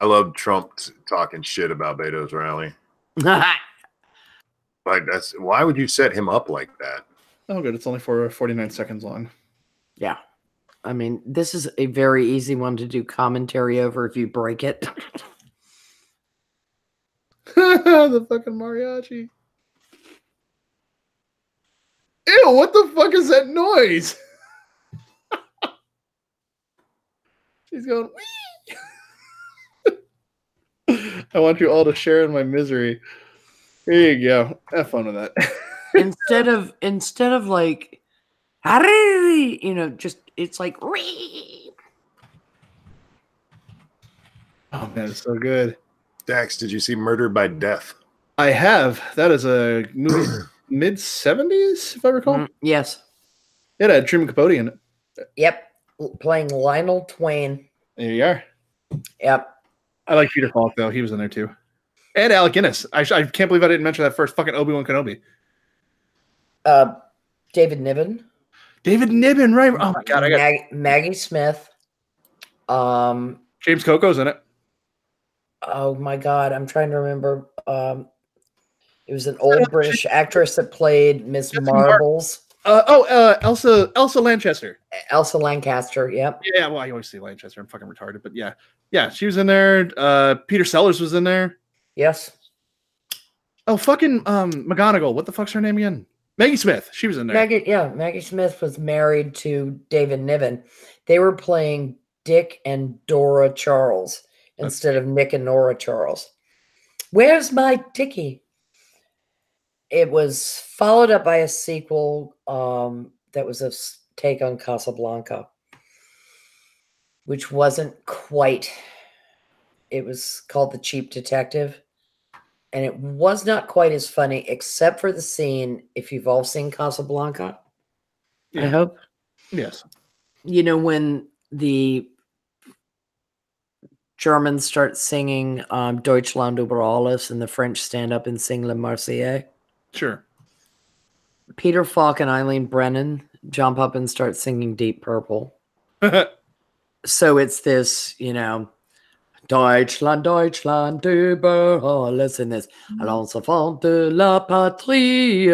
I love Trump talking shit about Beto's rally. Like why would you set him up like that? Oh, good. It's only for 49 seconds long. Yeah. I mean, this is a very easy one to do commentary over if you break it. The fucking mariachi. Ew, what the fuck is that noise? She's going, wee! I want you all to share in my misery. Here you go. Have fun with that. instead of like, just it's like. Oh man, it's so good. Dax, did you see Murdered by Death? I have. That is a movie mid 70s, if I recall. Yes. It had Truman Capote in it. Yep. Playing Lionel Twain. There you are. Yep. I like Peter Falk though. He was in there too. And Alec Guinness. I can't believe I didn't mention that first. Fucking Obi-Wan Kenobi. David Niven. David Niven, right? Oh my god, I got Maggie Smith. James Coco's in it. Oh my god, I'm trying to remember. It was an old British actress that played Miss Marbles. Elsa Lanchester. Elsa Lancaster, yep. Yeah, well, I always say Lanchester. I'm fucking retarded, but yeah. Yeah, she was in there. Peter Sellers was in there. Yes. Oh, fucking McGonagall. What the fuck's her name again? Maggie Smith. She was in there. Maggie Smith was married to David Niven. They were playing Dick and Dora Charles instead of Nick and Nora Charles. Where's my Dickie? It was followed up by a sequel that was a take on Casablanca, which wasn't quite. It was called The Cheap Detective, and it was not quite as funny, except for the scene, if you've all seen Casablanca, Yeah. I hope. Yes. You know, when the Germans start singing Deutschland über alles and the French stand up and sing Le Marseillaise. Sure. Peter Falk and Eileen Brennan jump up and start singing Deep Purple. So it's this, Deutschland, Deutschland, über alles in this. Allons avant de la patrie.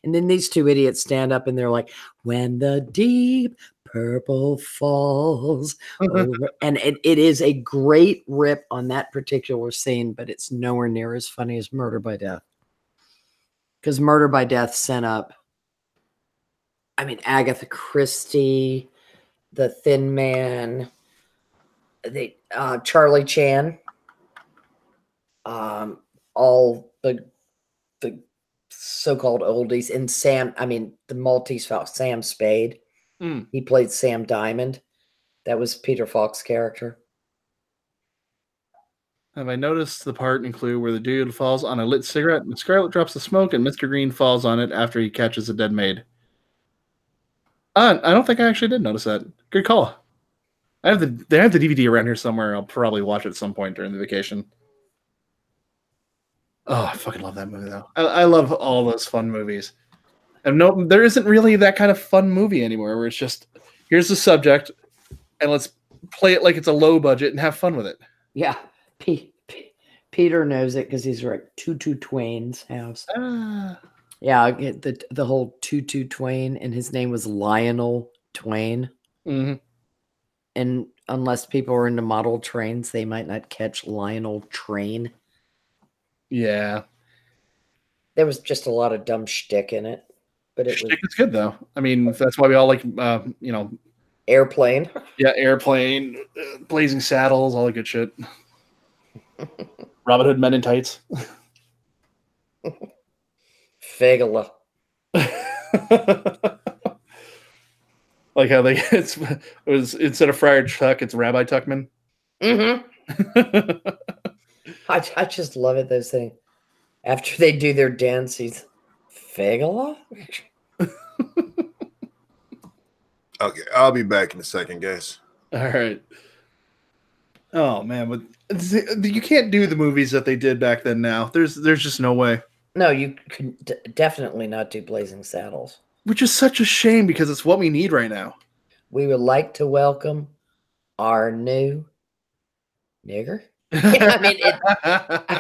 And then these two idiots stand up and they're like, when the deep purple falls over. And it is a great rip on that particular scene, but it's nowhere near as funny as Murder by Death. Because Murder by Death sent up, I mean, Agatha Christie, The Thin Man, Charlie Chan, all the so-called oldies, and the Maltese Falcon, Sam Spade. He played Sam Diamond. That was Peter Falk's character. Have I noticed the part in Clue where the dude falls on a lit cigarette and Scarlet drops the smoke and Mr. Green falls on it after he catches a dead maid? I don't think I actually did notice that. Good call. They have the DVD around here somewhere. I'll probably watch it at some point during the vacation. Oh, I fucking love that movie though. I love all those fun movies. And no, there isn't really that kind of fun movie anymore where it's just here's the subject and let's play it like it's a low budget and have fun with it. Yeah, Peter knows it because he's right. Tutu Twain's house. Yeah, I get the whole Tutu Twain, and his name was Lionel Twain. Mm-hmm. And unless people are into model trains, they might not catch Lionel Train. Yeah. There was just a lot of dumb shtick in it. But shtick is good, though. I mean, that's why we all like, Airplane. Yeah, Airplane, Blazing Saddles, all the good shit. Robin Hood Men in Tights. Fagala. Like how it was instead of Friar Tuck, it's Rabbi Tuckman. Mm-hmm. I just love it, those things. After they do their dance, he's Fagala? Okay, I'll be back in a second, guys. All right. Oh man, but you can't do the movies that they did back then. Now there's just no way. No, you can definitely not do Blazing Saddles. Which is such a shame because it's what we need right now. We would like to welcome our new nigger. I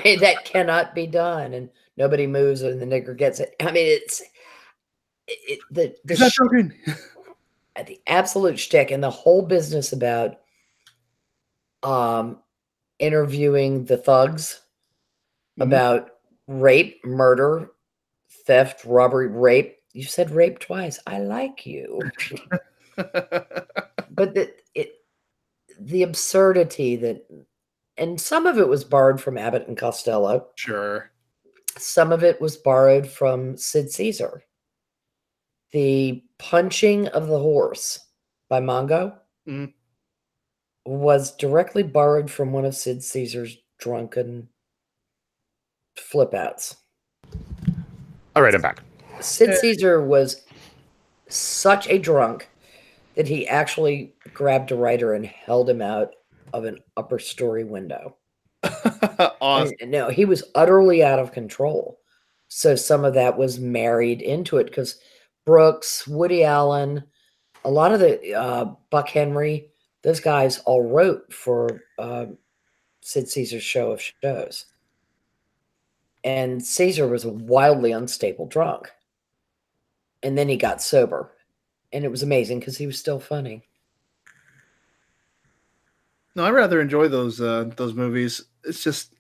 mean, that cannot be done, and nobody moves, and the nigger gets it. I mean, the absolute shtick, and the whole business about interviewing the thugs about rape, murder, theft, robbery, rape. You said rape twice. I like you. But the absurdity that, and some of it was borrowed from Abbott and Costello. Sure. Some of it was borrowed from Sid Caesar. The punching of the horse by Mongo was directly borrowed from one of Sid Caesar's drunken flip outs. All right, I'm back. Sid Caesar was such a drunk that he actually grabbed a writer and held him out of an upper story window. Awesome. No, he was utterly out of control. So some of that was married into it because Brooks, Woody Allen, a lot of the Buck Henry, those guys all wrote for Sid Caesar's show of shows. And Caesar was a wildly unstable drunk. And then he got sober. And it was amazing because he was still funny. No, I rather enjoy those movies. It's just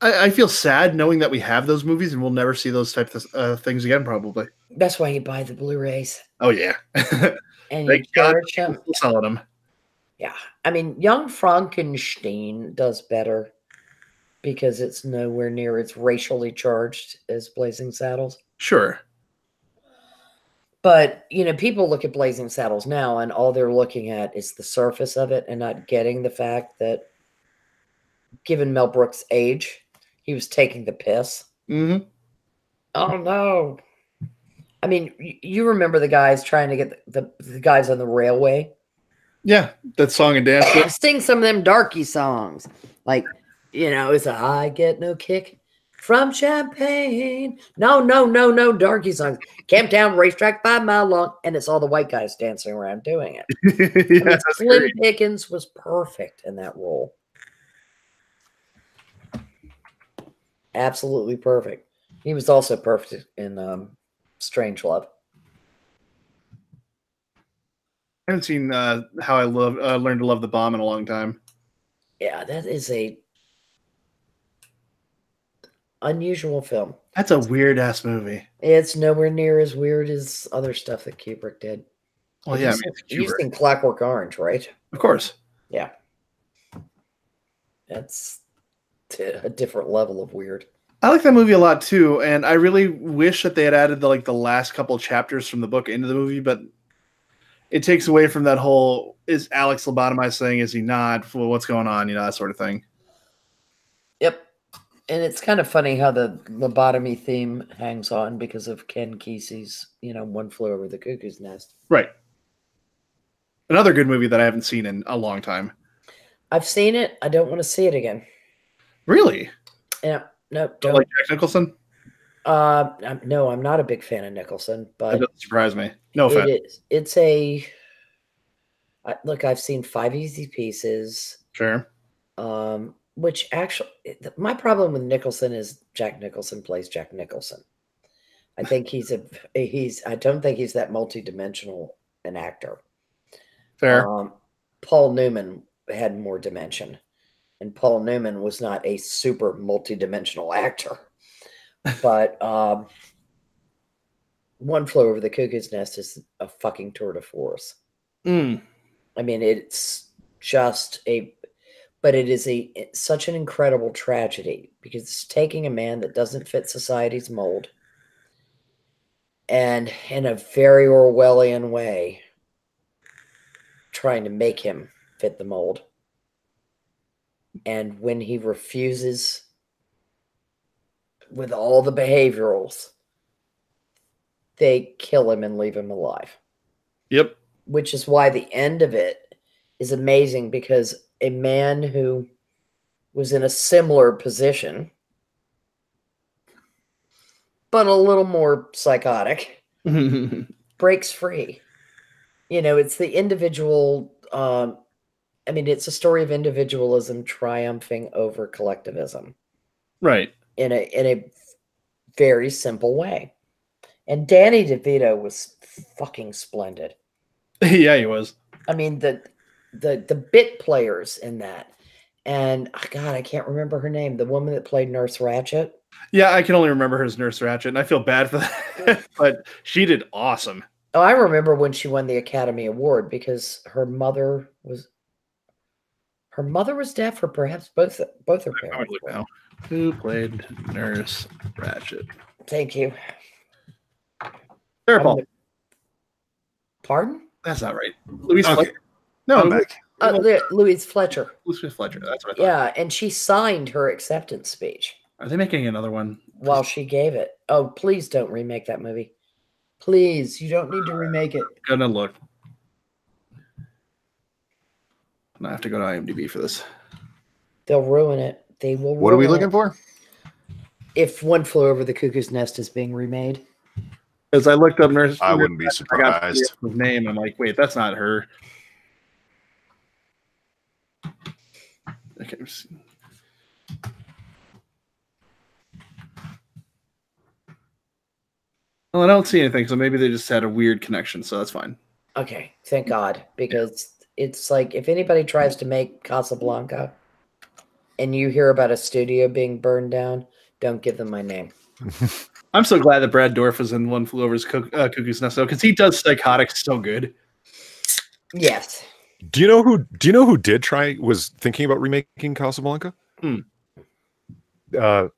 I feel sad knowing that we have those movies and we'll never see those types of things again. Probably. That's why you buy the Blu-rays. Oh yeah, and you charge them. Selling them. Yeah, I mean, Young Frankenstein does better because it's nowhere near as racially charged as Blazing Saddles. Sure. But, people look at Blazing Saddles now and all they're looking at is the surface of it and not getting the fact that given Mel Brooks' age, he was taking the piss. Mm-hmm. Oh, no. I mean, you remember the guys trying to get the guys on the railway? Yeah, that song and dance. Sing some of them darky songs. Like, it's a I get no kick From Champagne. No, darky songs. Camptown racetrack 5 mile long, and it's all the white guys dancing around doing it. Yeah, I mean, that's Slim great. Pickens was perfect in that role. Absolutely perfect. He was also perfect in Strangelove. I haven't seen How I Learned to Love the Bomb in a long time. Yeah, that is a unusual film. That's a weird ass movie. It's nowhere near as weird as other stuff that Kubrick did. Well, yeah, I mean, it's You've Kubrick. seen Clockwork Orange, right? Of course. Yeah. That's a different level of weird. I like that movie a lot too, and I really wish that they had added the last couple chapters from the book into the movie, but it takes away from that whole is Alex lobotomized thing, is he not? Well, what's going on? That sort of thing. Yep. And it's kind of funny how the lobotomy theme hangs on because of Ken Kesey's, One Flew Over the Cuckoo's Nest. Right. Another good movie that I haven't seen in a long time. I've seen it. I don't want to see it again. Really? Yeah. No, Don't like Jack Nicholson? No, I'm not a big fan of Nicholson, but That doesn't surprise me. No offense. Look, I've seen 5 Easy Pieces. Sure. Which actually, my problem with Nicholson is Jack Nicholson plays Jack Nicholson. I think I don't think he's that multidimensional an actor. Fair. Paul Newman had more dimension, and Paul Newman was not a super multidimensional actor. But One Flew Over the Cuckoo's Nest is a fucking tour de force. Mm. I mean, it's just but it is such an incredible tragedy because it's taking a man that doesn't fit society's mold and in a very Orwellian way trying to make him fit the mold. And when he refuses with all the behaviorals, they kill him and leave him alive. Yep. Which is why the end of it is amazing, because a man who was in a similar position, but a little more psychotic, breaks free. It's the individual. It's a story of individualism triumphing over collectivism. Right. In a very simple way. And Danny DeVito was fucking splendid. Yeah, he was. I mean, the bit players in that. And God, I can't remember her name. The woman that played Nurse Ratched. Yeah, I can only remember her as Nurse Ratched, and I feel bad for that. But she did awesome. Oh, I remember when she won the Academy Award because her mother was deaf, or perhaps both her parents. Now. Who played Nurse Ratched? Thank you. Sarah Paul. Pardon? That's not right. Louise Okay. Fletcher. No, I'm back. Louise Fletcher. Louise Fletcher. That's what I thought. Yeah, and she signed her acceptance speech Are they making another one? while she gave it. Oh, please don't remake that movie. Please, you don't need to remake it. Gonna look. I have to go to IMDb for this. They'll ruin it. They will. What are we ruin looking it. for? If One Flew Over the Cuckoo's Nest is being remade. Because I looked up Nurse. I wouldn't be I got surprised. his name. I'm like, wait, that's not her. Okay. Well, I don't see anything, so maybe they just had a weird connection, so that's fine. Okay, thank God, because it's like if anybody tries to make Casablanca and you hear about a studio being burned down, don't give them my name. I'm so glad that Brad Dourif was in One Flew Over His Cuckoo's Nest, though, because he does Psychotic so good. Yes. Do you know who was thinking about remaking Casablanca? Jennifer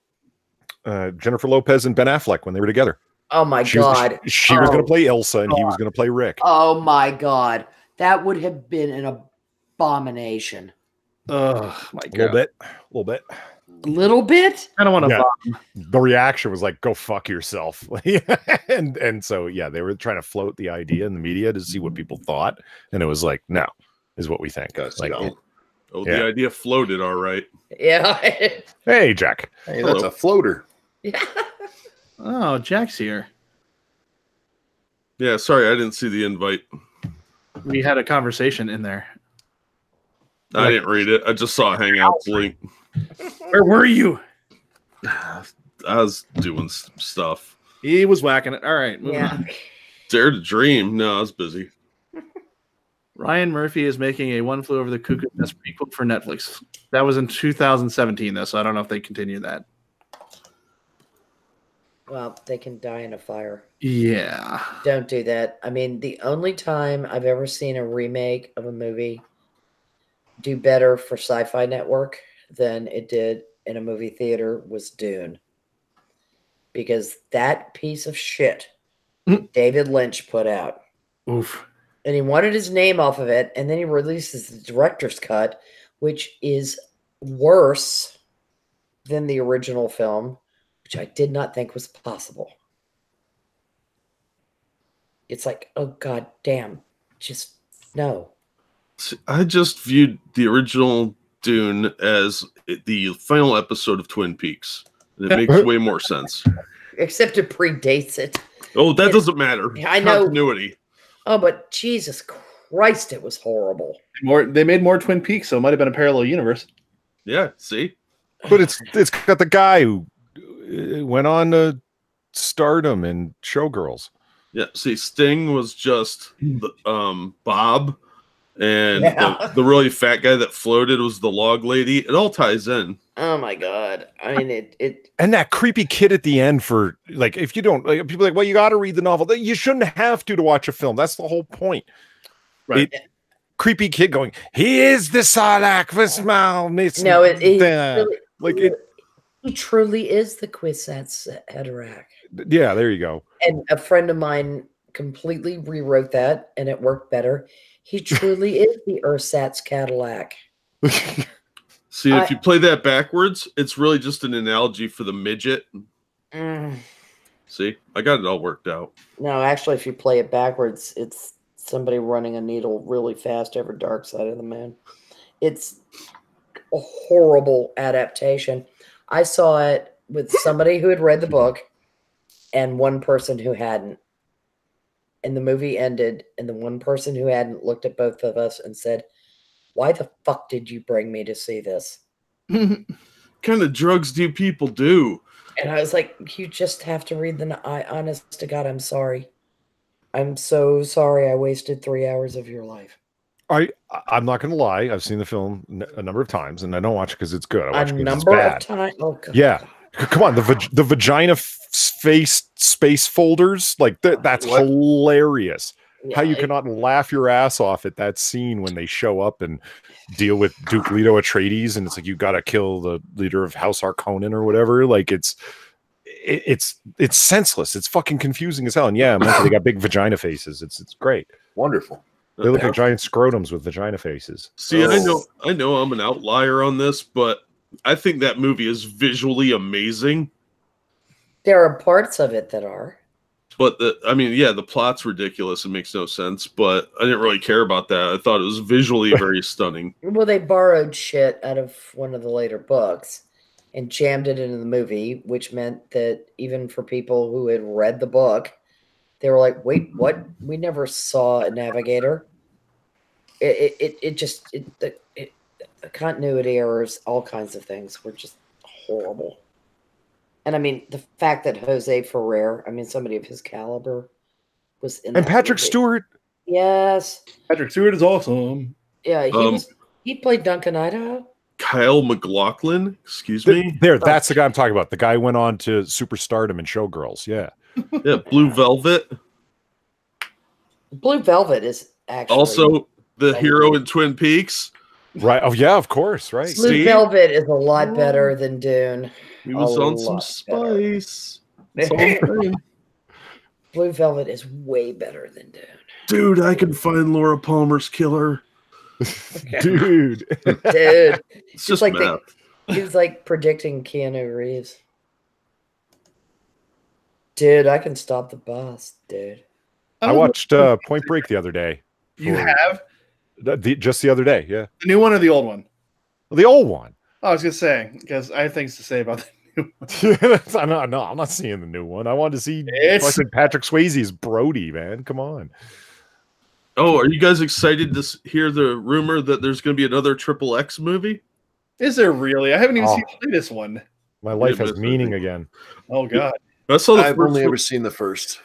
Lopez and Ben Affleck when they were together. Oh my God. She was going to play Elsa and he was going to play Rick. Oh my God. That would have been an abomination. Oh my God. A little bit. A little bit? I don't want to Yeah. The reaction was like, go fuck yourself. and so, yeah, they were trying to float the idea in the media to see what people thought. And it was like, no, is what we think. Like, the idea floated all right. Yeah. hey, Jack. Hey, that's a floater. Yeah. Oh, Jack's here. Yeah, sorry, I didn't see the invite. We had a conversation in there. I didn't read it. I just saw a Hangouts link. Where were you? I was doing stuff. He was whacking it. All right. moving Yeah. on. Dare to dream. No, I was busy. Ryan Murphy is making a One Flew Over the Cuckoo's Nest prequel for Netflix. That was in 2017, though, so I don't know if they continue that. Well, they can die in a fire. Yeah. Don't do that. I mean, the only time I've ever seen a remake of a movie do better for Sci-Fi Network than it did in a movie theater was Dune. Because that piece of shit David Lynch put out. Oof. And he wanted his name off of it, and then he releases the director's cut, which is worse than the original film, which I did not think was possible. It's like, oh god damn, just no. I just viewed the original Dune as the final episode of Twin Peaks. And it makes way more sense. Except it predates it. Oh, that doesn't matter. I know. Continuity. Oh, but Jesus Christ, it was horrible. They made more Twin Peaks, so it might have been a parallel universe. Yeah, see? But it's got the guy who went on to stardom in Showgirls. Yeah, see, Sting was just Bob, and the really fat guy that floated was the log lady. It all ties in. Oh my god! I mean, it and that creepy kid at the end for like, if you don't, like, people are like, well, you got to read the novel. You shouldn't have to watch a film. That's the whole point, right? Creepy kid going, he is the Sarlacc for smile. No, He truly is the Kwisatz Haderach. Yeah, there you go. And a friend of mine completely rewrote that, and it worked better. He truly is the Ersatz Cadillac. See, if you play that backwards, it's really just an analogy for the midget. See, I got it all worked out. No, actually, if you play it backwards, it's somebody running a needle really fast over Dark Side of the Moon. It's a horrible adaptation. I saw it with somebody who had read the book and one person who hadn't. And the movie ended, and the one person who hadn't looked at both of us and said, why the fuck did you bring me to see this? What kind of drugs do people do? And I was like, you just have to read honest to God, I'm sorry. I'm so sorry I wasted 3 hours of your life. I'm not going to lie. I've seen the film a number of times, and I don't watch it because it's good. I watch it because it's number bad. of times? Oh, God. Yeah. Come on. The vagina face space folders, like that's hilarious. Yeah, how you cannot laugh your ass off at that scene when they show up and deal with Duke Leto Atreides, and it's like, you got to kill the leader of House Harkonnen or whatever. Like it's senseless. It's fucking confusing as hell. And yeah, they got big vagina faces. It's great. Wonderful. They look like giant scrotums with vagina faces. See, I know I'm an outlier on this, but I think that movie is visually amazing. There are parts of it that are. But the plot's ridiculous. It makes no sense. But I didn't really care about that. I thought it was visually very stunning. Well, they borrowed shit out of one of the later books and jammed it into the movie, which meant that even for people who had read the book, they were like, "Wait, what? We never saw a navigator." The continuity errors, all kinds of things were just horrible. And I mean, the fact that Jose Ferrer, somebody of his caliber, was in. And Patrick Stewart. Yes. Patrick Stewart is awesome. Yeah, he played Duncan Idaho. Kyle MacLachlan, excuse me. That's the guy I'm talking about. The guy went on to superstardom in Showgirls. Yeah. Yeah, Blue Velvet. Blue Velvet is actually also the hero in Twin Peaks. Right. Oh yeah, of course. Right. Blue Velvet is a lot better than Dune. He was on some spice. Blue Velvet is way better than Dune. Dude, I can find Laura Palmer's killer. Dude. It's just like math. He was like predicting Keanu Reeves. Dude, I can stop the bus, dude. I watched Point Break the other day. You have? Just the other day, yeah. The new one or the old one? The old one. I was going to say, because I have things to say about the I'm not seeing the new one. I want to see It's- fucking Patrick Swayze's Brody, man. Come on. Oh, are you guys excited to hear the rumor that there's going to be another Triple X movie? Is there really? I haven't even Oh. seen the latest one. My life Yeah, has but- meaning again. Oh god. I saw the I've first only one- ever seen the first.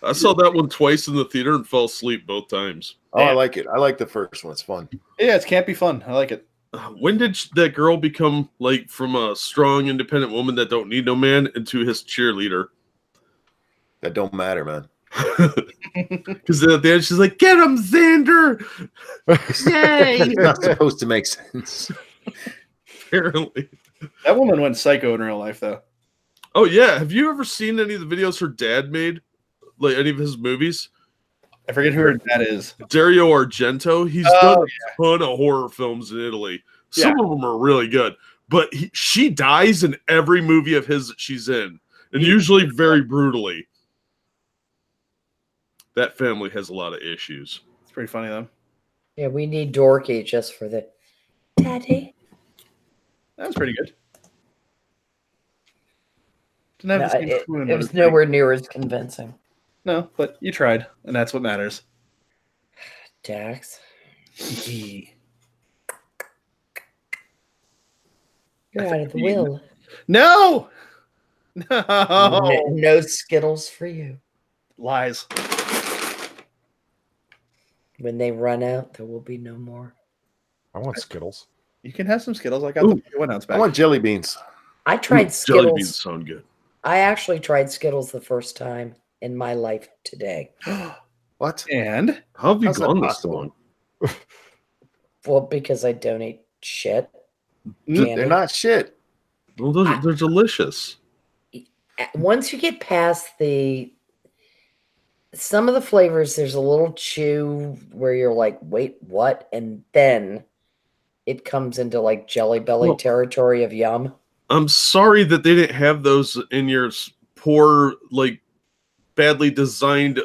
I saw that one twice in the theater and fell asleep both times. Oh, I like it. I like the first one. It's fun. Yeah, it's campy fun. I like it. When did that girl become like from a strong, independent woman that don't need no man into his cheerleader? That don't matter, man. Because at the end she's like, "Get him, Xander!" Yay! It's not supposed to make sense. Apparently. That woman went psycho in real life, though. Oh yeah, have you ever seen any of the videos her dad made? Like any of his movies? I forget who her dad is. Dario Argento. He's done a ton of horror films in Italy. Some of them are really good, but she dies in every movie of his that she's in, and usually very brutally. That family has a lot of issues. It's pretty funny though. Yeah, we need Dorky just for the daddy. That was pretty good. Didn't have No, the same it tune, was but nowhere near as convincing. no, but you tried, and that's what matters. Dax, Yeah. you're out of the will. No, no No Skittles for you. lies. When they run out, there will be no more. I want Skittles. You can have some Skittles. I got the one ounce I back. want jelly beans. I tried Jelly beans Skittles. sound good. I actually tried Skittles the first time in my life today. What? And How have you How's that gone this possible? long? Well, because I donate shit. They're Candy. not shit. Well, they're delicious. Once you get past some of the flavors, there's a little chew where you're like, wait, what? And then it comes into like Jelly Belly Well- territory of yum. I'm sorry that they didn't have those in your poor, like, badly designed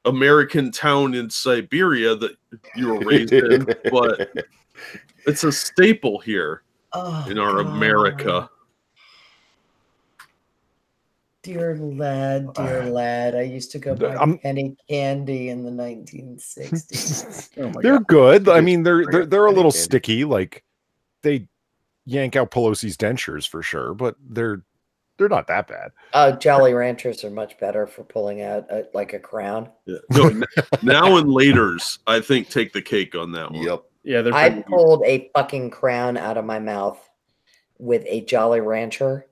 American town in Siberia that you were raised in, but it's a staple here Oh, in our God. America. Dear lad, I used to go buy I'm- penny candy in the 1960s. oh my They're god, good. I Just mean, they're bring a up little candy. sticky. Like they yank out Pelosi's dentures for sure, but they're not that bad. Jolly Ranchers are much better for pulling out like a crown. Yeah. No, now and laters, I think, take the cake on that one. Yep. yeah, they're I pretty pulled a fucking crown out of my mouth with a Jolly Rancher.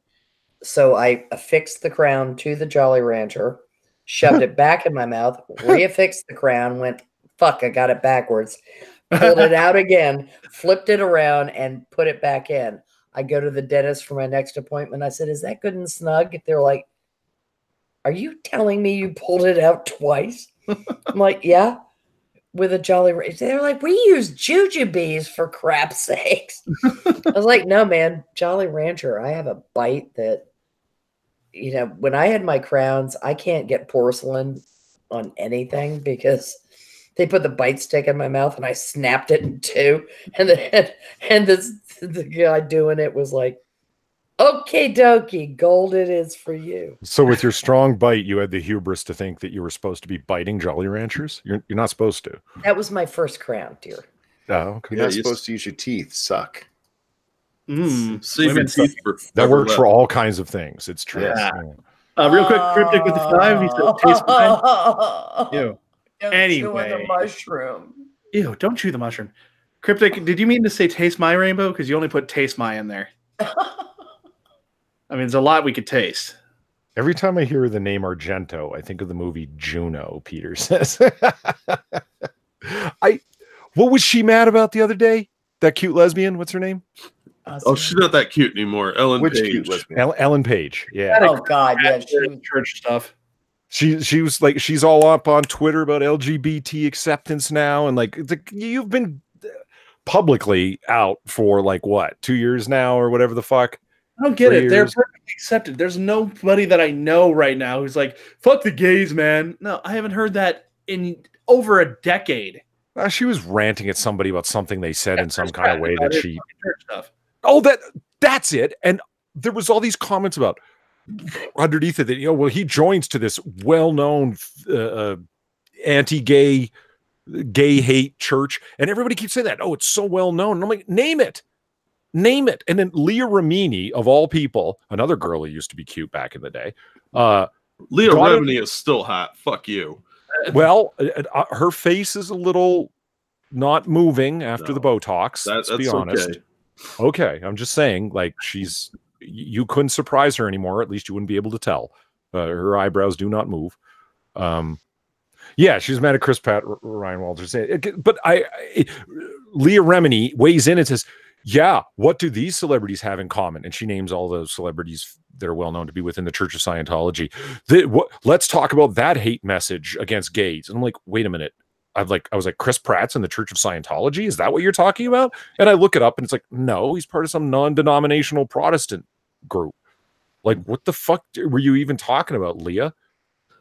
So I affixed the crown to the Jolly Rancher, shoved it back in my mouth, reaffixed the crown, went, fuck, I got it backwards, pulled it out again, flipped it around, and put it back in. I go to the dentist for my next appointment. I said, is that good and snug? They're like, are you telling me you pulled it out twice? I'm like, yeah. With a Jolly Rancher. They're like, we use jujubes for crap's sakes. I was like, no, man, Jolly Rancher. I have a bite that, you know, when I had my crowns, I can't get porcelain on anything because they put the bite stick in my mouth and I snapped it in two. And the guy doing it was like, okay, dokie, gold it is for you. So with your strong bite, you had the hubris to think that you were supposed to be biting Jolly Ranchers. You're not supposed to. That was my first crown, dear. Oh, okay. You're not you supposed to use your teeth. Suck. Save your Women teeth for That ever works for left. all kinds of things. It's true. Yeah. Real quick, Cryptic with the 5. He said, taste mine. Ew. Don't Anyway. chew on the mushroom. Ew, don't chew the mushroom. Cryptic, did you mean to say taste my rainbow? Because you only put taste my in there. I mean, there's a lot we could taste. Every time I hear the name Argento, I think of the movie Juno, Peter says. What was she mad about the other day? That cute lesbian, what's her name? Oh, she's not that cute anymore. Ellen Which Page. cute lesbian? Ellen Page. Yeah. Oh God, yeah, she was Church stuff. She was like, she's all up on Twitter about LGBT acceptance now, and like you've been publicly out for like what, 2 years now or whatever the fuck. I don't get 3 it. They're years. perfectly accepted. There's nobody that I know right now who's like, fuck the gays, man. No, I haven't heard that in over a decade. She was ranting at somebody about something they said in some kind of way that she. Church stuff. Oh, that's it. And there was all these comments about underneath it that, you know, well, he joins to this well-known anti-gay, gay hate church, and everybody keeps saying that. Oh, it's so well known. And I'm like, name it. And then Leah Remini, of all people, another girl who used to be cute back in the day. Leah Remini is still hot. Fuck you. Well, her face is a little not moving after the Botox. Let's be honest. Okay, I'm just saying, like, you couldn't surprise her anymore. At least you wouldn't be able to tell. Her eyebrows do not move. Yeah, she's mad at Chris Pratt, Ryan Walters. But Leah Remini weighs in and says, yeah, what do these celebrities have in common? And she names all those celebrities that are well known to be within the Church of Scientology. Let's talk about that hate message against gays. And I'm like, wait a minute. I was like, Chris Pratt's in the Church of Scientology? Is that what you're talking about? And I look it up and it's like, no, he's part of some non-denominational Protestant group. Like, what the fuck were you even talking about, Leah?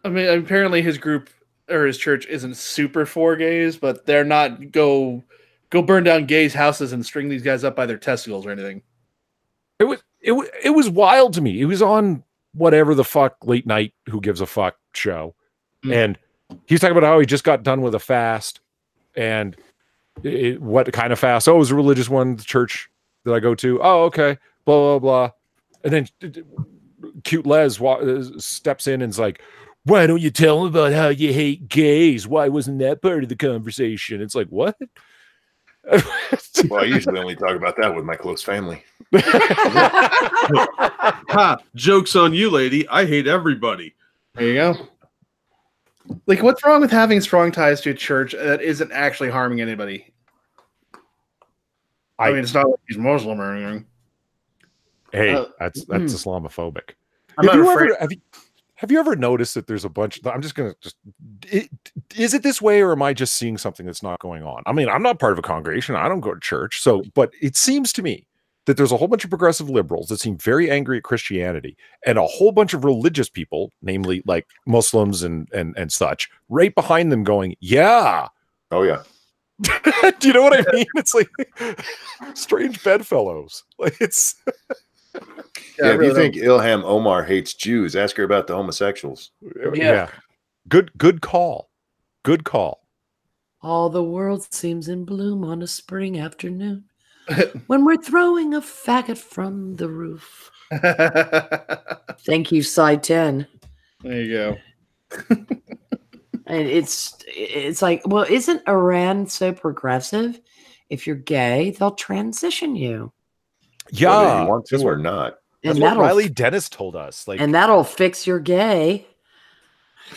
I mean, apparently his group or his church isn't super for gays, but they're not go burn down gays' houses and string these guys up by their testicles or anything. It was wild to me. It was on whatever the fuck late night Who Gives a Fuck show. And he's talking about how he just got done with a fast. And what kind of fast? Oh, it was a religious one, the church that I go to. Oh, okay. Blah, blah, blah. And then cute Les steps in and is like, why don't you tell him about how you hate gays? Why wasn't that part of the conversation? It's like, what? Well, I usually only talk about that with my close family. Ha! Joke's on you, lady. I hate everybody. There you go. Like, what's wrong with having strong ties to a church that isn't actually harming anybody? I mean, it's not like he's Muslim or anything. Hey, that's Islamophobic. Have you ever noticed that there's a bunch? Is it this way, or am I just seeing something that's not going on? I mean, I'm not part of a congregation. I don't go to church. But it seems to me that there's a whole bunch of progressive liberals that seem very angry at Christianity, and a whole bunch of religious people, namely like Muslims and such, right behind them going, yeah. Oh, yeah. Do you know what I mean? It's like strange bedfellows. Like it's. Yeah, if you think Ilham Omar hates Jews, ask her about the homosexuals. Yeah. Good call. Good call. All the world seems in bloom on a spring afternoon when we're throwing a faggot from the roof. Thank you, side 10. There you go. And it's like, well, isn't Iran so progressive? If you're gay, they'll transition you. Yeah, whether you want to or not. That's what Riley Dennis told us. Like, and that'll fix your gay.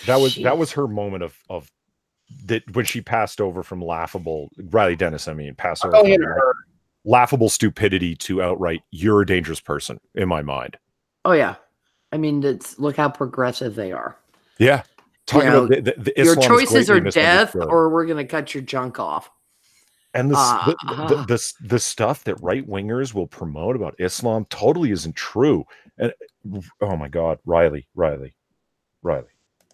That was her moment of that when she passed over from laughable Riley Dennis. I mean, passed over from laughable stupidity to outright, you're a dangerous person in my mind. Oh yeah, I mean, look how progressive they are. Yeah, talking about the your choices are death, or we're going to cut your junk off. And the stuff that right wingers will promote about Islam totally isn't true. And oh my God, Riley.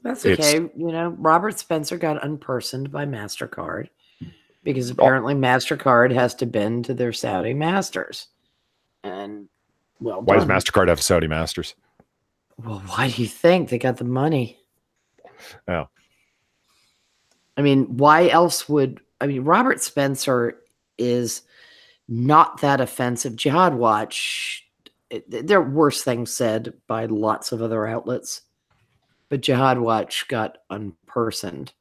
That's okay. You know, Robert Spencer got unpersoned by MasterCard because apparently MasterCard has to bend to their Saudi masters. And well, why does MasterCard have Saudi masters? Well, why do you think they got the money? Oh, I mean, why else would? I mean, Robert Spencer is not that offensive. Jihad Watch, there are worse things said by lots of other outlets, but Jihad Watch got unpersoned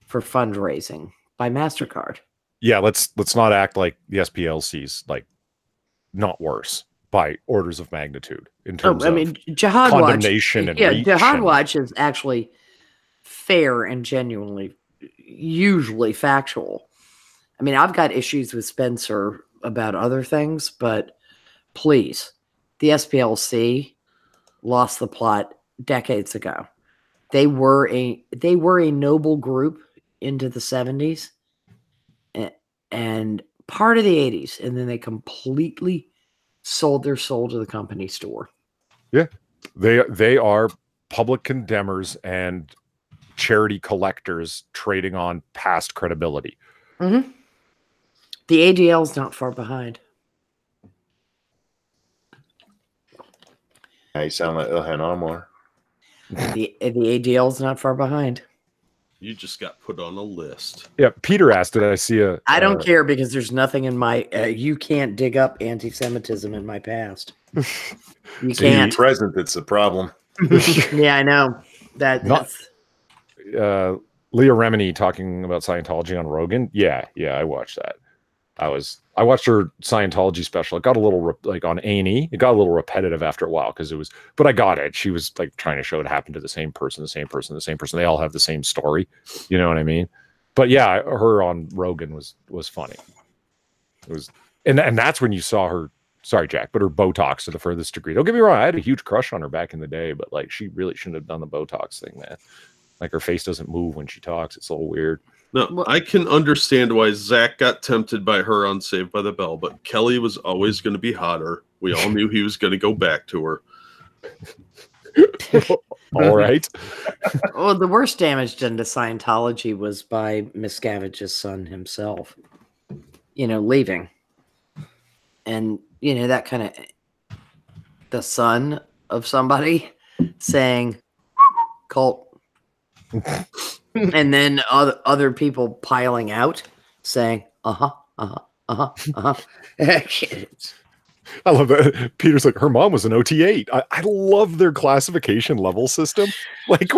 for fundraising by MasterCard. Yeah, let's not act like the SPLC's like not worse by orders of magnitude in terms of Jihad condemnation Watch, and Jihad Watch is actually fair and genuinely usually factual. I mean, I've got issues with Spencer about other things, but please, the SPLC lost the plot decades ago. They were a noble group into the 70s and part of the 80s, and then they completely sold their soul to the company store. Yeah, they are public condemners and charity collectors trading on past credibility. Mm-hmm. The ADL is not far behind. Yeah, you sound like Ilhan Omar. The ADL's not far behind. You just got put on a list. Yeah, Peter asked, did I see a... I don't care because there's nothing in my... you can't dig up anti-Semitism in my past. You can't. Present, that's the problem. Yeah, I know. That's... Leah Remini talking about Scientology on Rogan. Yeah, I watched that. I watched her Scientology special. It got a little like on A&E. It got a little repetitive after a while because it was. But I got it. She was like trying to show it happened to the same person. They all have the same story. You know what I mean? But yeah, her on Rogan was funny. It was, and that's when you saw her. Sorry, Jack, but her Botox to the furthest degree. Don't get me wrong. I had a huge crush on her back in the day, but like she really shouldn't have done the Botox thing, man. Like her face doesn't move when she talks. It's a little weird. No, I can understand why Zach got tempted by her on Saved by the Bell, but Kelly was always going to be hotter. We all knew he was going to go back to her. All right. Well, the worst damage done to Scientology was by Miscavige's son himself, leaving. And, that kind of, the son of somebody saying, cult. And then other people piling out saying, I love that. Peter's like, her mom was an OT8. I love their classification level system. Like,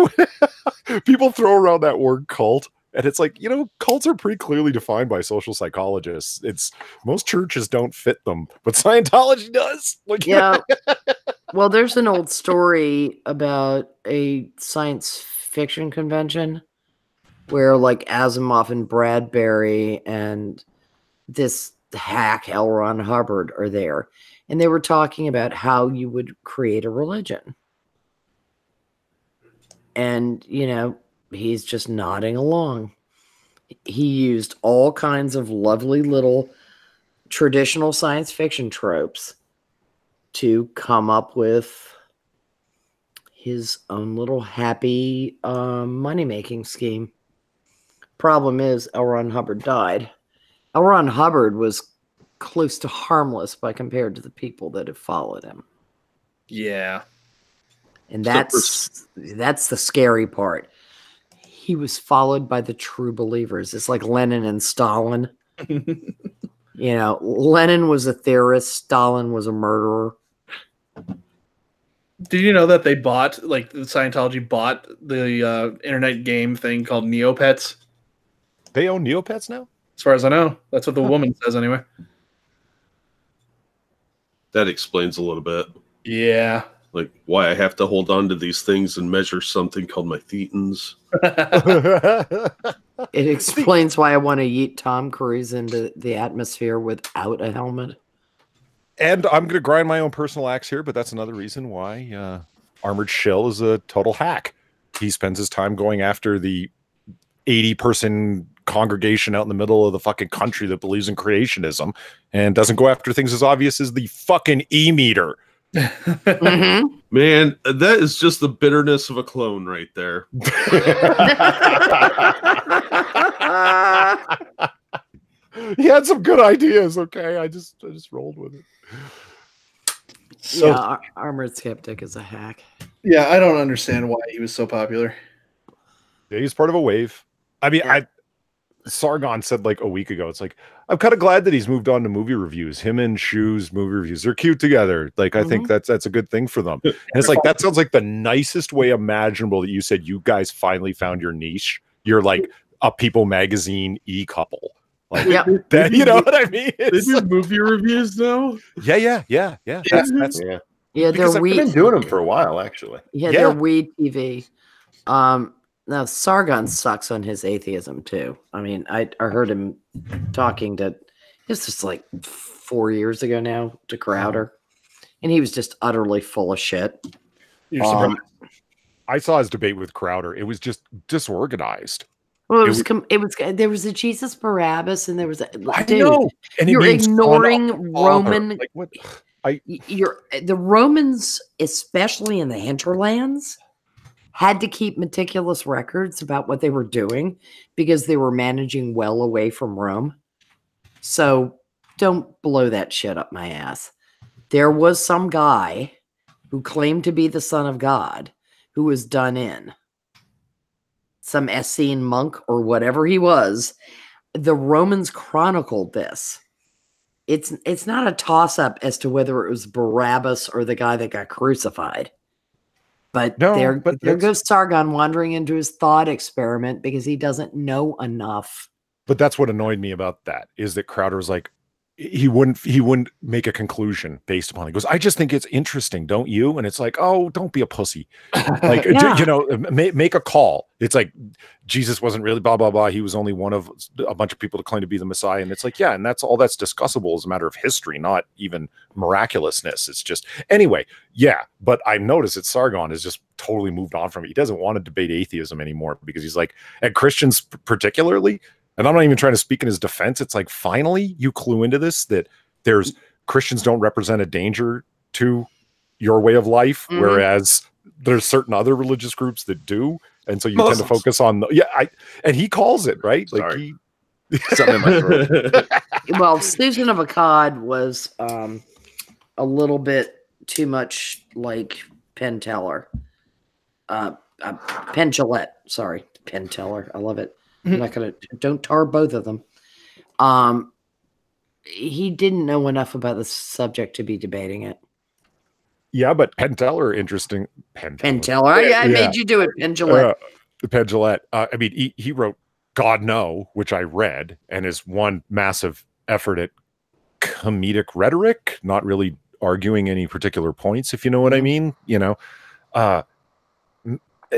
people throw around that word cult, and it's like, cults are pretty clearly defined by social psychologists. Most churches don't fit them, but Scientology does. Like, yeah. Well, there's an old story about a science fiction convention where like Asimov and Bradbury and this hack L. Ron Hubbard are there, and they were talking about how you would create a religion. And he's just nodding along. He used all kinds of lovely little traditional science fiction tropes to come up with his own little happy money-making scheme. Problem is, L. Ron Hubbard died. L. Ron Hubbard was close to harmless by compared to the people that have followed him. Yeah. And that's the scary part. He was followed by the true believers. It's like Lenin and Stalin. Lenin was a theorist. Stalin was a murderer. Did you know that they bought, like, the Scientology bought the internet game thing called Neopets? They own Neopets now? As far as I know. That's what the woman says anyway. That explains a little bit. Yeah. Like why I have to hold on to these things and measure something called my thetans. It explains why I want to yeet Tom Cruise into the atmosphere without a helmet. And I'm going to grind my own personal axe here, but that's another reason why Armored Shill is a total hack. He spends his time going after the 80-person congregation out in the middle of the fucking country that believes in creationism and doesn't go after things as obvious as the fucking E-meter. Mm-hmm. Man, that is just the bitterness of a clone right there. He had some good ideas, okay? I just rolled with it. So, yeah, Armored Skeptic is a hack. Yeah, I don't understand why he was so popular. Yeah, he's part of a wave. I mean, Yeah. Sargon said like a week ago, it's like, I'm kind of glad that he's moved on to movie reviews. Him and Shoes movie reviews. They're cute together. Like, I think that's a good thing for them. And it's like, that sounds like the nicest way imaginable that you said you guys finally found your niche. You're like a People magazine couple. Like, that, you know what I mean? They do movie reviews now? Yeah. That's Yeah, they're I've been doing them for a while, actually. Yeah, they're weed TV. Now Sargon sucks on his atheism too. I mean, I heard him talking to this was like 4 years ago now to Crowder, and he was just utterly full of shit. I saw his debate with Crowder. It was just disorganized. Well, there was a Jesus Barabbas, and there was a I know, and you're ignoring Roman. Like what? The Romans, especially in the hinterlands, had to keep meticulous records about what they were doing because they were managing well away from Rome. So don't blow that shit up my ass. There was some guy who claimed to be the Son of God, who was done in. Some Essene monk or whatever he was. The Romans chronicled this. It's not a toss-up as to whether it was Barabbas or the guy that got crucified. But there goes Sargon wandering into his thought experiment because he doesn't know enough. But that's what annoyed me about that, is that Crowder was like, he wouldn't make a conclusion based upon it. He goes, I just think it's interesting, don't you? And it's like, oh, don't be a pussy. Like, you know, make a call. It's like Jesus wasn't really blah, blah, blah. He was only one of a bunch of people to claim to be the Messiah. And it's like, yeah, and that's all that's discussable as a matter of history, not even miraculousness. It's just, anyway, yeah. But I noticed that Sargon has just totally moved on from it. He doesn't want to debate atheism anymore because he's like, and Christians particularly, and I'm not even trying to speak in his defense. It's like, finally, you clue into this, that there's Christians don't represent a danger to your way of life, whereas there's certain other religious groups that do. And so you tend to focus on, and he calls it, right? Sorry. Like Something in my throat. Well, Susan of Akkad was a little bit too much like Penn Teller. Penn Jillette, sorry. Penn Teller. I love it. I'm not gonna, don't tar both of them. He didn't know enough about the subject to be debating it. Yeah, but Penn Teller, interesting. Penn Teller. I made you do it, Penn Jillette. Penn Jillette. I mean, he wrote God No, which I read, and is one massive effort at comedic rhetoric, not really arguing any particular points, if you know what I mean. You know,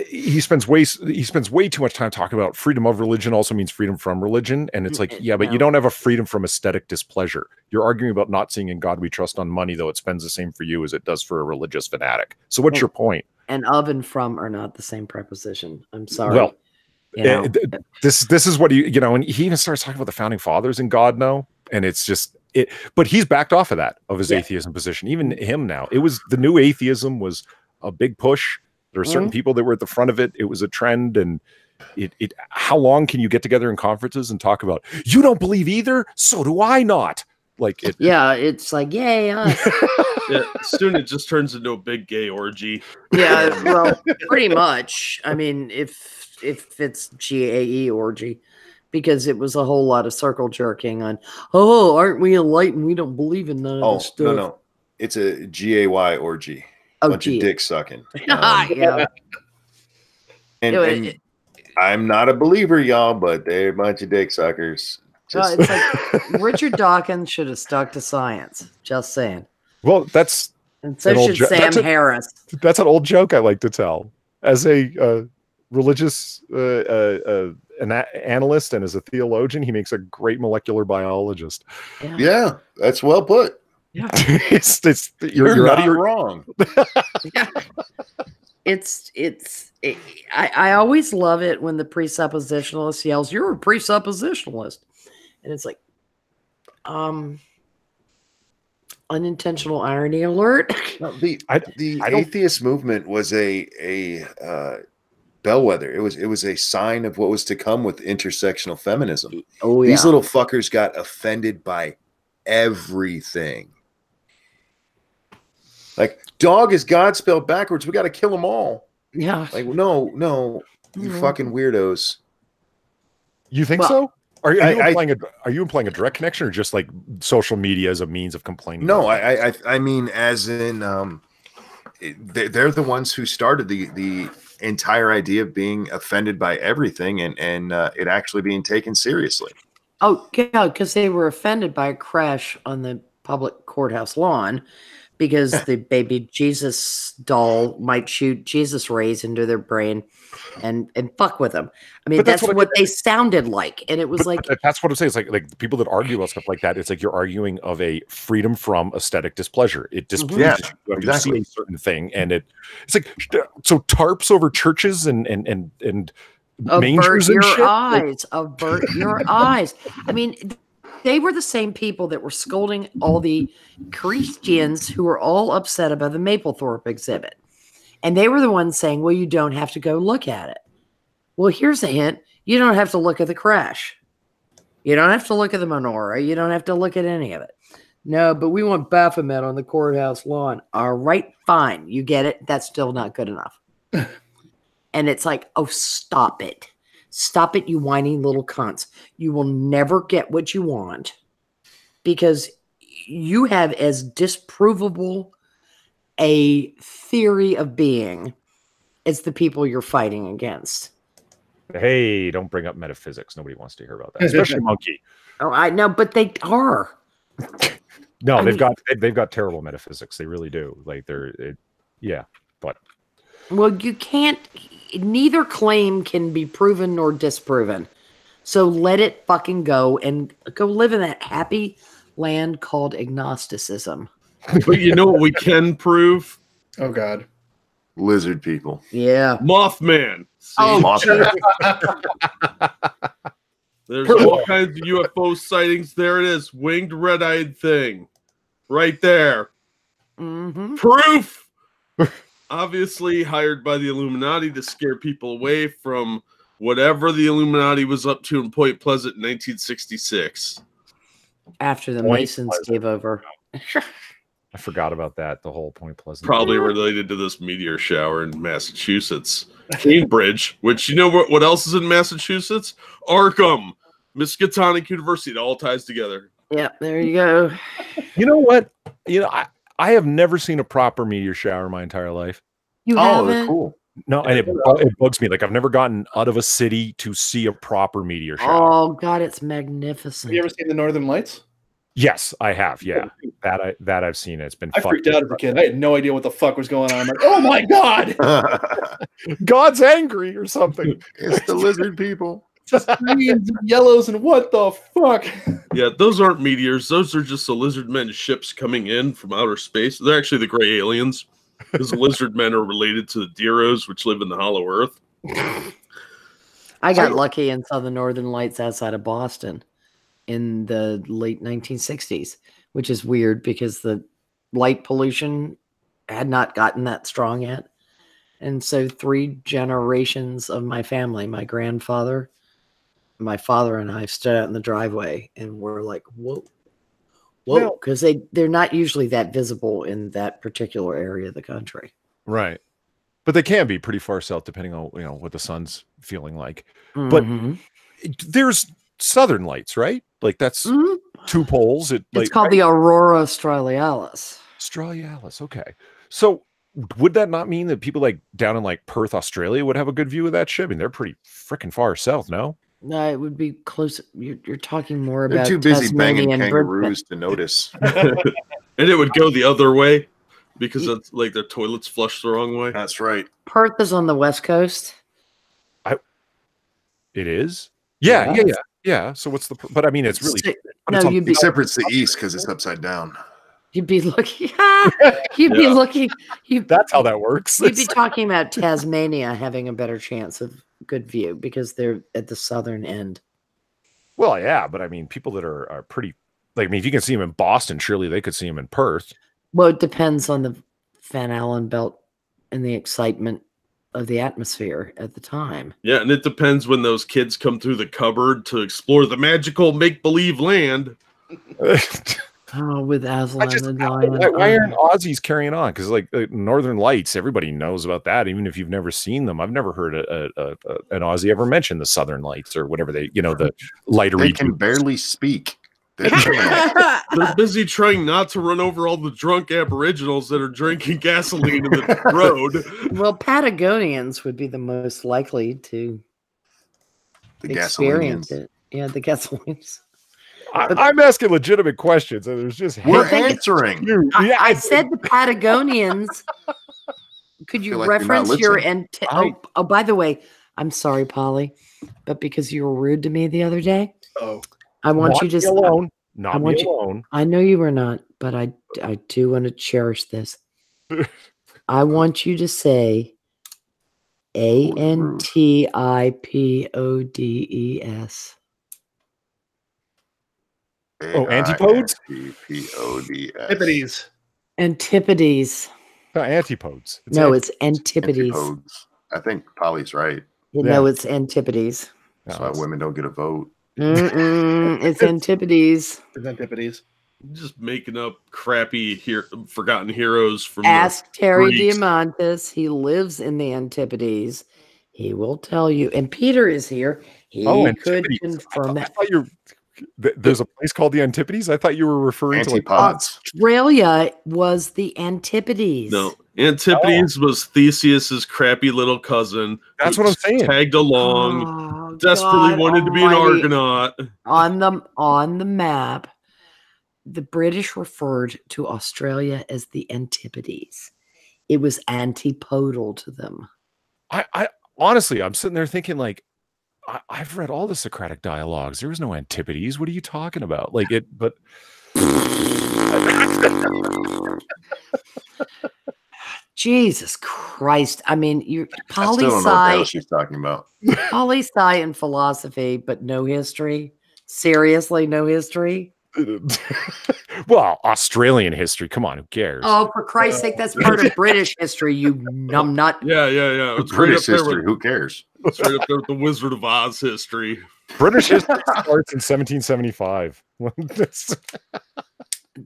he spends way too much time talking about freedom of religion also means freedom from religion. And it's like, yeah, but you don't have a freedom from aesthetic displeasure. You're arguing about not seeing in God we trust on money, though it spends the same for you as it does for a religious fanatic. So what's your point? And of and from are not the same preposition. I'm sorry. Well, you know, this is what you know, and he even starts talking about the founding fathers and God No. And it's just it, but he's backed off of that, of his atheism position. Even him now. It was the new atheism was a big push. There are certain people that were at the front of it. It was a trend, and it. How long can you get together in conferences and talk about? You don't believe either, so do I not. Like it. Yeah, it's like yay. Soon it just turns into a big gay orgy. Yeah, well, pretty much. I mean, if it's GAE orgy, because it was a whole lot of circle jerking on. Oh, aren't we enlightened? We don't believe in none of this stuff. No, it's a GAY orgy. Bunch of dick sucking. Yeah. And I'm not a believer, y'all, but they're a bunch of dick suckers. Well, it's like Richard Dawkins should have stuck to science. Just saying. Well, that's and so should Sam Harris. That's an old joke I like to tell. As a religious an analyst and as a theologian, he makes a great molecular biologist. Yeah, that's well put. Yeah, you're not wrong. Yeah. I always love it when the presuppositionalist yells, "You're a presuppositionalist," and it's like, unintentional irony alert. No, the atheist movement was a bellwether. It was a sign of what was to come with intersectional feminism. Oh yeah, these little fuckers got offended by everything. Like, dog is God spelled backwards. We got to kill them all. Yeah. Like, no, you fucking weirdos. You think so? Are you implying a direct connection, or just like social media as a means of complaining? No, I mean, as in, they're the ones who started the entire idea of being offended by everything and it actually being taken seriously. Oh yeah, because they were offended by a crash on the public courthouse lawn. Because the baby Jesus doll might shoot Jesus rays into their brain and fuck with them. I mean, that's what they sounded like. And it was like... That's what I'm saying. It's like the people that argue about stuff like that, it's like you're arguing of a freedom from aesthetic displeasure. It displeases you have to see a certain thing. And it's like, so tarps over churches and mangers and shit? Avert your eyes. I mean... They were the same people that were scolding all the Christians who were all upset about the Mapplethorpe exhibit. And they were the ones saying, well, you don't have to go look at it. Well, here's a hint. You don't have to look at the crash. You don't have to look at the menorah. You don't have to look at any of it. No, but we want Baphomet on the courthouse lawn. All right, fine. You get it. That's still not good enough. And it's like, oh, stop it. Stop it, you whiny little cunts. You will never get what you want because you have as disprovable a theory of being as the people you're fighting against. Hey, don't bring up metaphysics. Nobody wants to hear about that, especially Monkey. Oh, I know, but they are. No, I they've mean- got terrible metaphysics. They really do. Like but Well, you can't. Neither claim can be proven nor disproven. So let it fucking go and go live in that happy land called agnosticism. But you know what we can prove? Oh God. Lizard people. Yeah. Mothman. See? Oh, Mothman. There's all kinds of UFO sightings. There it is. Winged red-eyed thing. Right there. Mm-hmm. Proof! Obviously hired by the Illuminati to scare people away from whatever the Illuminati was up to in Point Pleasant in 1966. After the Point Masons Pleasant. gave over. I forgot about that. The whole Point Pleasant. Probably related to this meteor shower in Massachusetts. Cambridge, which you know what else is in Massachusetts? Arkham. Miskatonic University. It all ties together. Yeah, there you go. You know what? I have never seen a proper meteor shower in my entire life. You Oh, they're haven't? cool. No, and it bugs me. Like I've never gotten out of a city to see a proper meteor shower. Oh God, it's magnificent. Have you ever seen the Northern Lights? Yes, I have. Yeah, that I've seen. It's been. I freaked out as a kid. I had no idea what the fuck was going on. I'm like, oh my God. God's angry or something. It's the lizard people. Just greens and yellows and what the fuck? Yeah, those aren't meteors. Those are just the lizard men ships coming in from outer space. They're actually the gray aliens. Because the lizard men are related to the Deros, which live in the hollow earth. I got lucky and saw the Northern Lights outside of Boston in the late 1960s, which is weird because the light pollution had not gotten that strong yet. And so 3 generations of my family, my grandfather, my father, and I stood out in the driveway and we're like, whoa. Whoa, because they're not usually that visible in that particular area of the country. Right. But they can be pretty far south depending on what the sun's feeling like. Mhm. But there's southern lights, right? Like that's 2 poles. It's called the Aurora Australis. Australis. Okay. So would that not mean that people like down in like Perth, Australia would have a good view of that ship? I mean, they're pretty freaking far south, no? No, it would be close. You're talking more They're about too busy banging Tasmania and kangaroos to notice. And it would go the other way because it's like their toilets flush the wrong way. That's right. Perth is on the west coast. It is? Yeah. So what's the but I mean it's really No, you'd be Except for it's the east because it's upside down. you'd be looking. You'd be looking. that's how that works. You'd be talking about Tasmania having a better chance of good view because they're at the southern end. Well, yeah, but I mean people that are pretty like I mean if you can see them in Boston, surely they could see them in Perth. Well, it depends on the Van Allen belt and the excitement of the atmosphere at the time. Yeah, and it depends when those kids come through the cupboard to explore the magical make-believe land. Oh, with Aslan and Why aren't Aussies carrying on? Because like Northern Lights, everybody knows about that. Even if you've never seen them, I've never heard an Aussie ever mention the Southern Lights or whatever the lighter. They can barely speak. They're They're busy trying not to run over all the drunk aboriginals that are drinking gasoline in the road. Well, Patagonians would be the most likely to the experience gasolinians. it. Yeah, the gasolines. I'm asking legitimate questions, and there's just We're answering. I said the Patagonians. Could you feel like you're not reference your listening. oh, by the way, I'm sorry, Polly, but because you were rude to me the other day, I want you to alone. Not me alone. I know you were not, but I do want to cherish this. I want you to say Antipodes. Oh, antipodes? Antipodes. Antipodes. No, antipodes. It's Antipodes. Antipodes. I think Polly's right. No, it's Antipodes. That's why women don't get a vote. It's Antipodes. It's Antipodes. Just making up crappy forgotten heroes from Ask Terry Greeks. Diamantis. He lives in the Antipodes. He will tell you. And Peter is here. He could Antipodes. confirm I that. thought there's a place called the Antipodes. I thought you were referring to like Antipods. Australia was the Antipodes. No, Antipodes was Theseus's crappy little cousin. That's who what I'm saying. Tagged along, Oh, desperately God wanted to be an almighty. Argonaut. On the map, the British referred to Australia as the Antipodes. It was antipodal to them. I honestly, I'm sitting there thinking like, I've read all the Socratic dialogues. There was no Antipodes. What are you talking about? Like it, but Jesus Christ. I mean, you're I still don't know what the hell poli-sci, she's talking about. poli-sci and philosophy, but no history. Seriously, no history. well, Australian history. Come on, who cares? Oh, for Christ's sake, that's part of British history, you numbnut. Yeah. It's right British up there history. with, Who cares? it's right up there with the Wizard of Oz history. British history starts in 1775.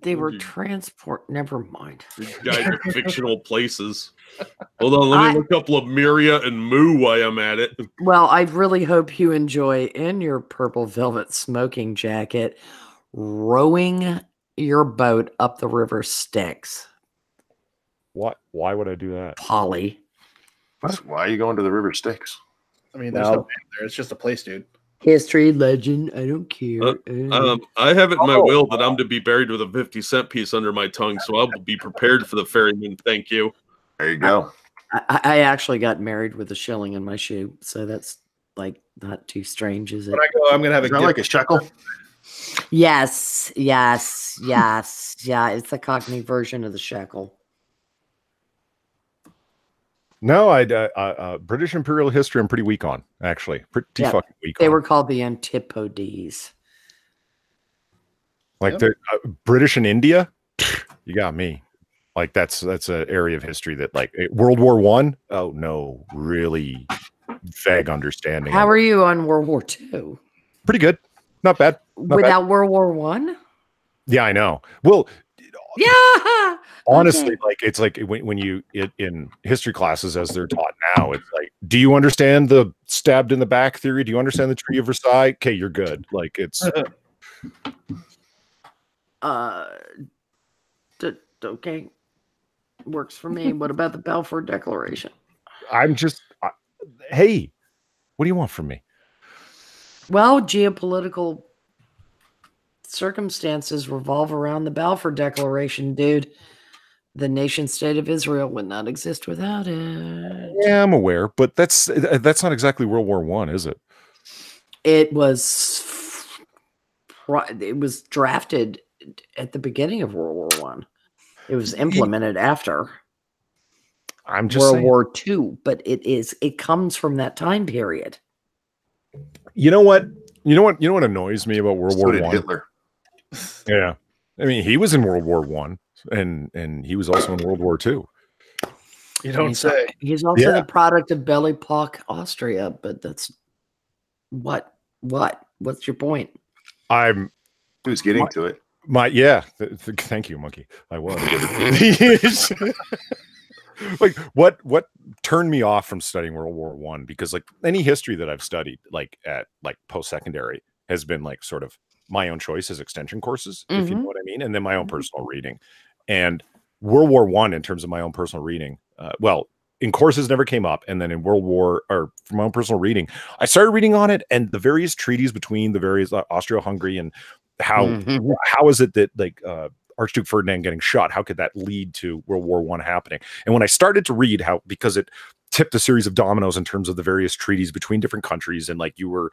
They were transport. Never mind. Guide to fictional places. Hold on, let me look up Lemuria and Moo while I'm at it. Well, I really hope you enjoy in your purple velvet smoking jacket rowing your boat up the river Styx. What? Why would I do that? Polly. Why are you going to the River Styx? I mean, there's no name there. It's just a place, dude. History, legend, I don't care. I have it in my will that I'm to be buried with a 50-cent piece under my tongue, so I'll be prepared for the ferryman. Thank you. There you go. I actually got married with a shilling in my shoe, so that's like not too strange, is it? When I go, I'm gonna have Is that like a shekel? Yes. Yeah, it's the Cockney version of the shekel. No, British imperial history. I'm pretty weak on, actually. Pretty fucking weak. They were called the Antipodes. Like the British in India. You got me. Like that's an area of history that like World War I. Oh no, really vague understanding. How are you on World War II? Pretty good. Not bad. Without World War One? Yeah, I know. Well, yeah. Honestly, like it's like when you in history classes as they're taught now, it's like, do you understand the stabbed in the back theory? Do you understand the Tree of Versailles? Okay, you're good. Like it's okay. Works for me. What about the Balfour Declaration? I'm just hey, what do you want from me? Well, geopolitical circumstances revolve around the Balfour Declaration, dude. The nation state of Israel would not exist without it. Yeah, I'm aware, but that's not exactly World War I, is it? It was drafted at the beginning of World War I. It was implemented after World War II, but it comes from that time period. You know what annoys me about World War I? Hitler. Yeah, I mean he was in World War I, and he was also in World War II. You don't say. He's also the product of Belly Pock, Austria, but that's what's your point? Who's getting to it? Thank you, Monkey. I was. Like what turned me off from studying World War I, because like any history that I've studied like at like post-secondary has been like sort of my own choice as extension courses, if you know what I mean, and then my own personal reading. And World War I, in terms of my own personal reading, in courses never came up, and then in World War, or from my own personal reading, I started reading on it and the various treaties between the various Austria-Hungary, and how is it that like Archduke Ferdinand getting shot, how could that lead to World War I happening? And when I started to read how, because it tipped a series of dominoes in terms of the various treaties between different countries, and like you were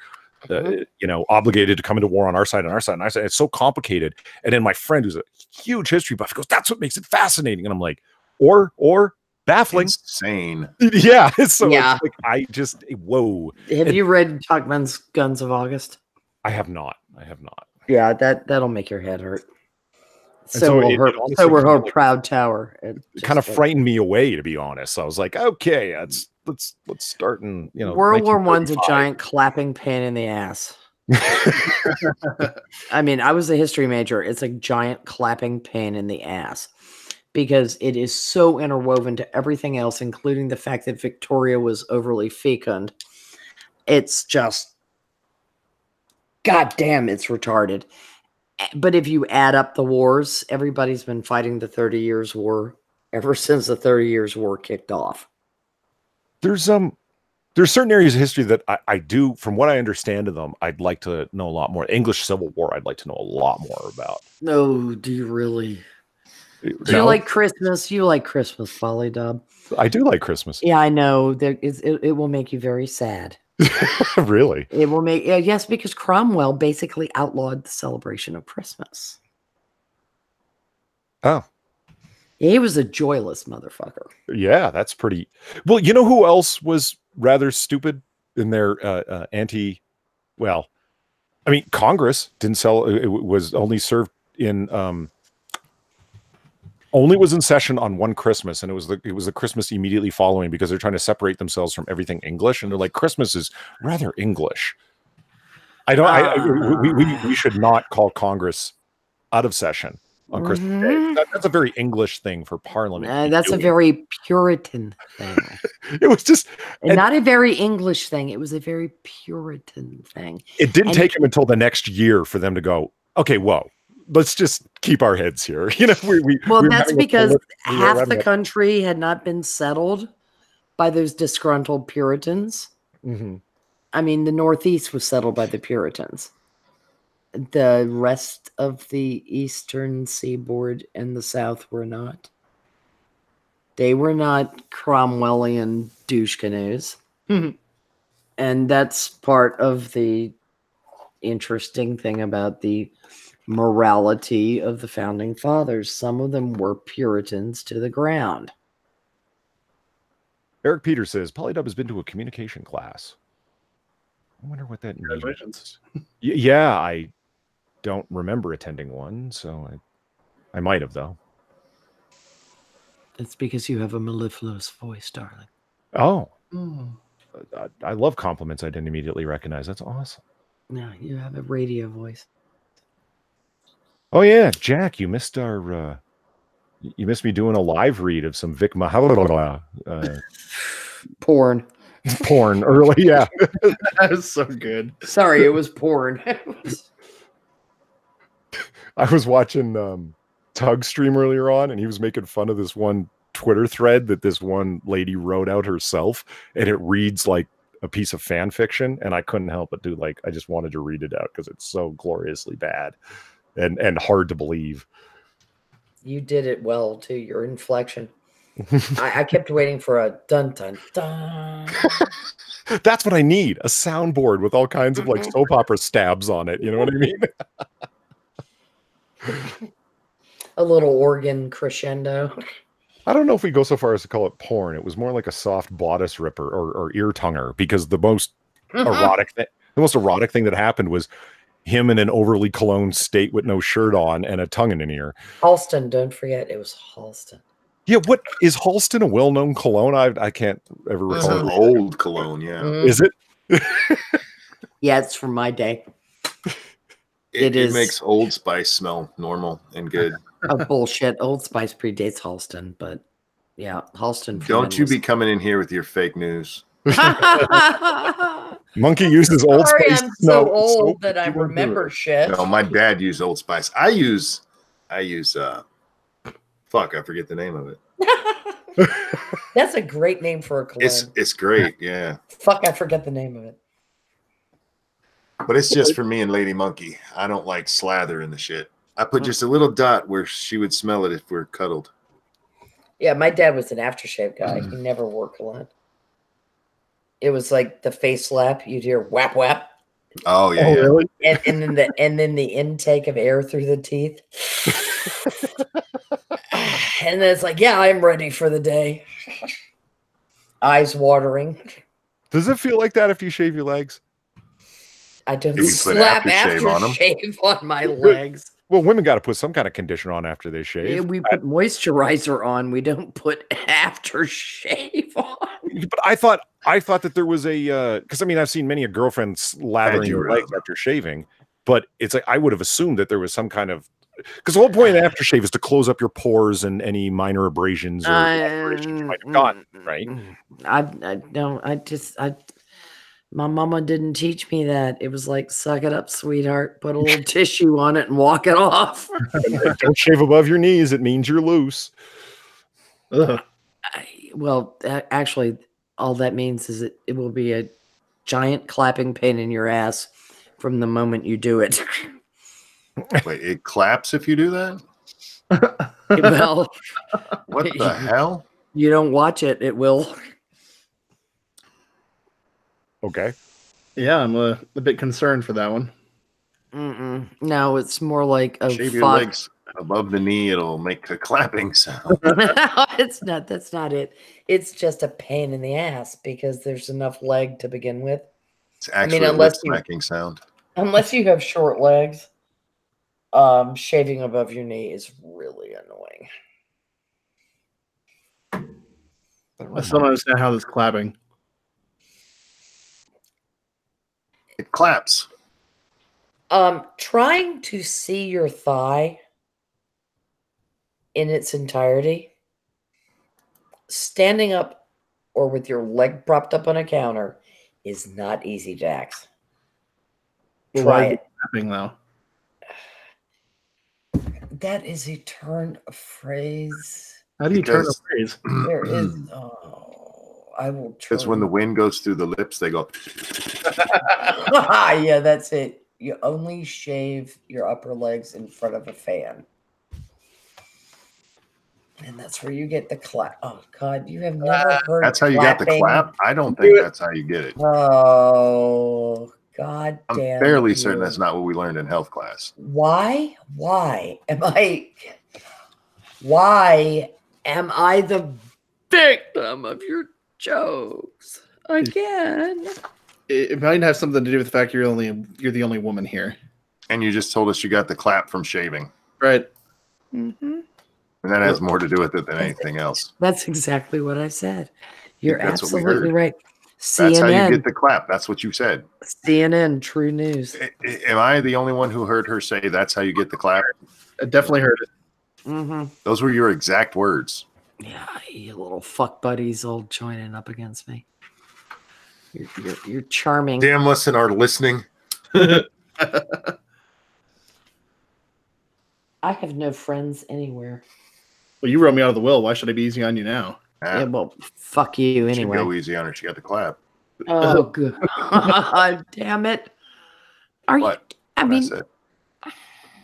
obligated to come into war on our side and our side and our side. It's so complicated. And then my friend, who's a huge history buff, goes, "That's what makes it fascinating." And I'm like, or baffling. Insane. Yeah. So it's like, I just, whoa. Have you read Tuckman's Guns of August? I have not. Yeah, that'll make your head hurt. So will her proud tower. It kind of frightened me away, to be honest. I was like, okay, let's start in, World War I's a giant clapping pain in the ass. I mean, I was a history major. It's a giant clapping pain in the ass because it is so interwoven to everything else, including the fact that Victoria was overly fecund. It's just, goddamn, it's retarded. But if you add up the wars, everybody's been fighting the 30 Years' War ever since the 30 Years' War kicked off. There's certain areas of history that I do, from what I understand of them, I'd like to know a lot more. English Civil War, I'd like to know a lot more about. No, do you really? Do No? you like Christmas? You like Christmas, Folly Dub? I do like Christmas. Yeah, I know. It will make you very sad. Really? It will make yes, because Cromwell basically outlawed the celebration of Christmas. Oh. He was a joyless motherfucker. Yeah, that's pretty. Well, you know who else was rather stupid in their well, I mean, Congress didn't sell. It was only served in only was in session on one Christmas, and it was the Christmas immediately following, because they're trying to separate themselves from everything English, and they're like, Christmas is rather English. We should not call Congress out of session on Christmas Day. That's a very English thing for Parliament. That's a very Puritan thing. It was just not a very English thing. It was a very Puritan thing. It didn't take them until the next year for them to go, okay, whoa, let's just keep our heads here. You know, that's because half the country had not been settled by those disgruntled Puritans. Mm-hmm. I mean, the Northeast was settled by the Puritans. The rest of the Eastern Seaboard and the South were not. They were not Cromwellian douche canoes. And that's part of the interesting thing about the morality of the founding fathers. Some of them were Puritans to the ground. Eric Peters says, Polydub has been to a communication class. I wonder what that means. Congratulations. Yeah, I don't remember attending one, so I might have, though. It's because you have a mellifluous voice, darling. Oh. I love compliments I didn't immediately recognize. That's awesome. Yeah, you have a radio voice. Oh, yeah, Jack, you missed our... you missed me doing a live read of some Vic Mignogna porn. Porn early, yeah. That was so good. Sorry, it was porn. I was watching Tug stream earlier on, and he was making fun of this one Twitter thread that this one lady wrote out herself, and it reads like a piece of fan fiction, and I couldn't help but do, like, I just wanted to read it out because it's so gloriously bad and hard to believe. You did it well, too. Your inflection. I kept waiting for a dun dun dun. That's what I need. A soundboard with all kinds of like soap opera stabs on it. You know what I mean? A little organ crescendo. I don't know if we go so far as to call it porn. It was more like a soft bodice ripper or ear tonguer, because the most erotic thing that happened was him in an overly cologne state with no shirt on and a tongue in an ear. Halston, don't forget, it was Halston. Yeah, what is Halston a well-known cologne? I can't ever recall. It's an old cologne, yeah. Is it? Yeah, it's from my day. It makes Old Spice smell normal and good. Oh, bullshit. Old Spice predates Halston, but yeah, Halston. Don't you be coming in here with your fake news. Monkey uses Old Spice. I'm so old that I remember shit. No, my dad used Old Spice. I use fuck, I forget the name of it. That's a great name for a cologne. It's great, yeah. Fuck, I forget the name of it. But it's just for me and Lady Monkey. I don't like slather in the shit. I put just a little dot where she would smell it if we're cuddled. Yeah, my dad was an aftershave guy. He never wore cologne. It was like the face slap. You'd hear whap whap. Oh yeah, yeah. Really? And then the intake of air through the teeth. And then it's like, yeah, I'm ready for the day. Eyes watering. Does it feel like that if you shave your legs? I don't Did you put slap aftershave on 'em? aftershave on my legs. Well, women got to put some kind of conditioner on after they shave. We put moisturizer on. We don't put aftershave on. But I thought that there was a because I mean I've seen many a girlfriend lathering her legs after shaving, but it's like I would have assumed that there was some kind of because the whole point of aftershave is to close up your pores and any minor abrasions or alterations you might have gotten, right? My mama didn't teach me that. It was like, suck it up, sweetheart. Put a little tissue on it and walk it off. Don't shave above your knees. It means you're loose. Actually, all that means is it will be a giant clapping pain in your ass from the moment you do it. Wait, it claps if you do that? Well, what the hell? You don't watch it, it will. Okay. Yeah, I'm a bit concerned for that one. No, it's more like a shave your legs above the knee, it'll make a clapping sound. It's not. That's not it. It's just a pain in the ass because there's enough leg to begin with. It's actually a lip smacking sound. Unless you have short legs, shaving above your knee is really annoying. I still don't understand how this clapping. It claps. Trying to see your thigh in its entirety, standing up or with your leg propped up on a counter is not easy, Jax. Try it. Clapping, though. That is a turn of phrase. How do you turn a phrase? There is. I will try. Because when the wind goes through the lips, they go. Yeah, that's it. You only shave your upper legs in front of a fan. And that's where you get the clap. Oh, God, you have never heard That's how you clapping. got the clap? I don't think that's how you get it. Oh, God I'm damn. fairly certain that's not what we learned in health class. Why am I the victim of your jokes again? It might have something to do with the fact you're the only woman here. And you just told us you got the clap from shaving. Right. Mm-hmm. And that has more to do with it than anything else. That's exactly what I said. You're that's what we absolutely heard. right. That's CNN, how you get the clap. That's what you said. CNN, true news. Am I the only one who heard her say that's how you get the clap? I definitely heard it. Mm-hmm. Those were your exact words. Yeah, you little fuck buddies all joining up against me. You're charming. Damn, listen, are listening. I have no friends anywhere. Well, you wrote me out of the will. Why should I be easy on you now? Yeah, well, fuck you anyway. Go easy on her. She got the clap. Oh, good. Damn it. What? I mean,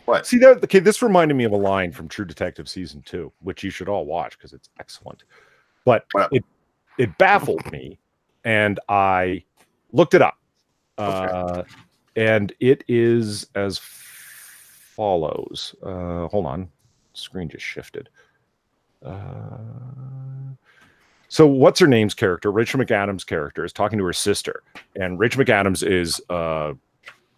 what? See that? Okay, this reminded me of a line from True Detective season 2, which you should all watch because it's excellent. But it baffled me, and I looked it up, and it is as follows. Hold on, screen just shifted. So what's her name's character, Rachel McAdams' character, is talking to her sister, and Rachel McAdams is a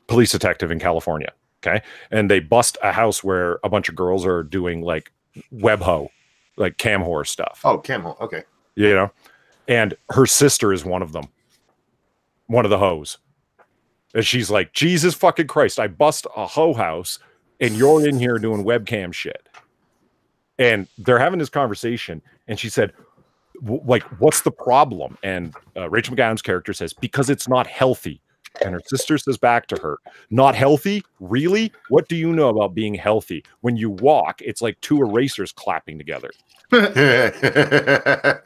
police detective in California. Okay, and they bust a house where a bunch of girls are doing like web ho, like cam whore stuff. Oh, cam whore. Okay, you know, and her sister is one of them, one of the hoes, and she's like, Jesus fucking Christ, I bust a hoe house, and you're in here doing webcam shit. And they're having this conversation, and she said, like, what's the problem? And Rachel McAdams' character says, because it's not healthy. And her sister says back to her, not healthy? Really? What do you know about being healthy? When you walk, it's like two erasers clapping together. That's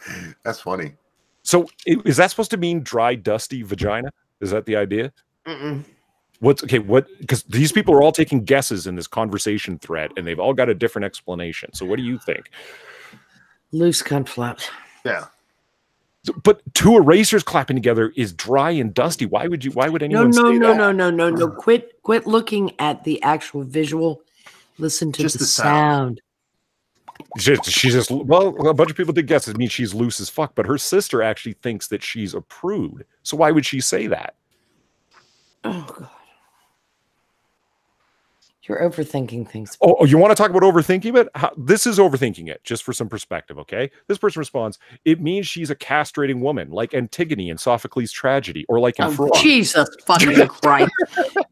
funny. So is that supposed to mean dry, dusty vagina? Is that the idea? What? Because these people are all taking guesses in this conversation thread, and they've all got a different explanation. So what do you think? Loose cunt flaps. Yeah. But two erasers clapping together is dry and dusty. Why would anyone say that? No. Quit looking at the actual visual. Listen to just the sound. She's just, well, a bunch of people did guess. It means she's loose as fuck, but her sister actually thinks that she's a prude. So why would she say that? Oh, God. You're overthinking things. Oh, you want to talk about overthinking it? This is overthinking it, just for some perspective, okay? This person responds, it means she's a castrating woman, like Antigone in Sophocles' tragedy, or like in Fraud. Jesus fucking Christ.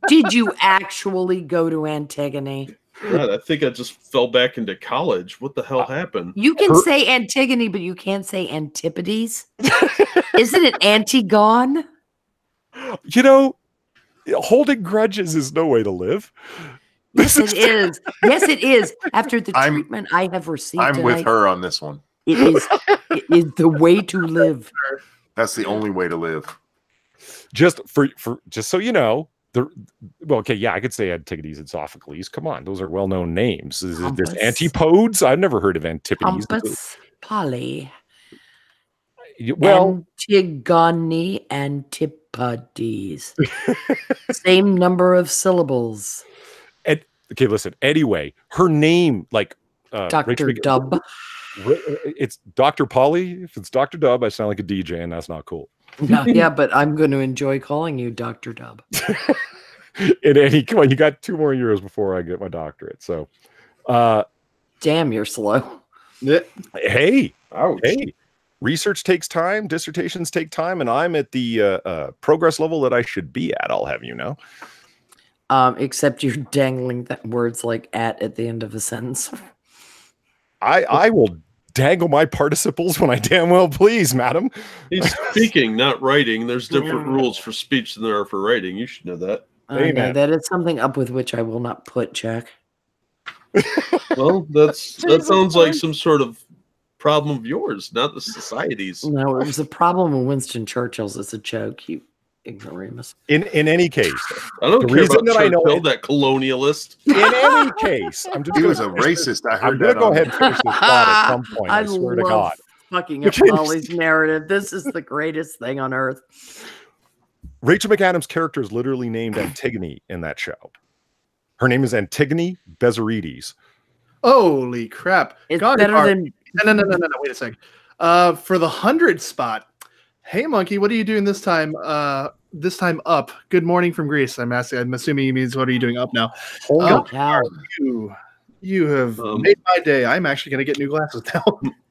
Did you actually go to Antigone? God, I think I just fell back into college. What the hell happened? You can say Antigone, but you can't say Antipodes. Isn't it Antigone? You know, holding grudges is no way to live. Yes, it is. Yes, it is. After the treatment I have received, I'm with her on this one. It is the way to live. That's the only way to live. Just so you know, I could say Antigones and Sophocles. Come on, those are well-known names. There's Antipodes. I've never heard of Antipodes. Pompous Polly. Well, Antigone, Antipodes. Same number of syllables. Okay, listen. Anyway, her name, like Dr. Dub. It's Dr. Polly. If it's Dr. Dub, I sound like a DJ, and that's not cool. No, yeah, but I'm going to enjoy calling you Dr. Dub. Come on, you got 2 more years before I get my doctorate. So, damn, you're slow. Hey, ouch. Hey, research takes time, dissertations take time, and I'm at the progress level that I should be at. I'll have you know. Except you're dangling words like at the end of a sentence. I will dangle my participles when I damn well please, madam. He's speaking, not writing. There's different rules for speech than there are for writing. You should know that. No, that is something up with which I will not put, Jack. Well, that sounds like some sort of problem of yours, not the society's. No, it was a problem of Winston Churchill's. It's a joke, you ignoramus. In any case, I don't care reason about that I know Churchill, that colonialist. In any case, He was a racist. I heard I'm going to go ahead and finish this thought at some point. I swear to God. Fucking up Molly's narrative. This is the greatest thing on earth. Rachel McAdams' character is literally named Antigone in that show. Her name is Antigone Bezarides. Holy crap. It's better than... No. Wait a sec. For the 100 spot, hey, Monkey, what are you doing this time? This time up. Good morning from Greece. I'm assuming he means what are you doing up now? Holy cow. You have made my day. I'm actually going to get new glasses now.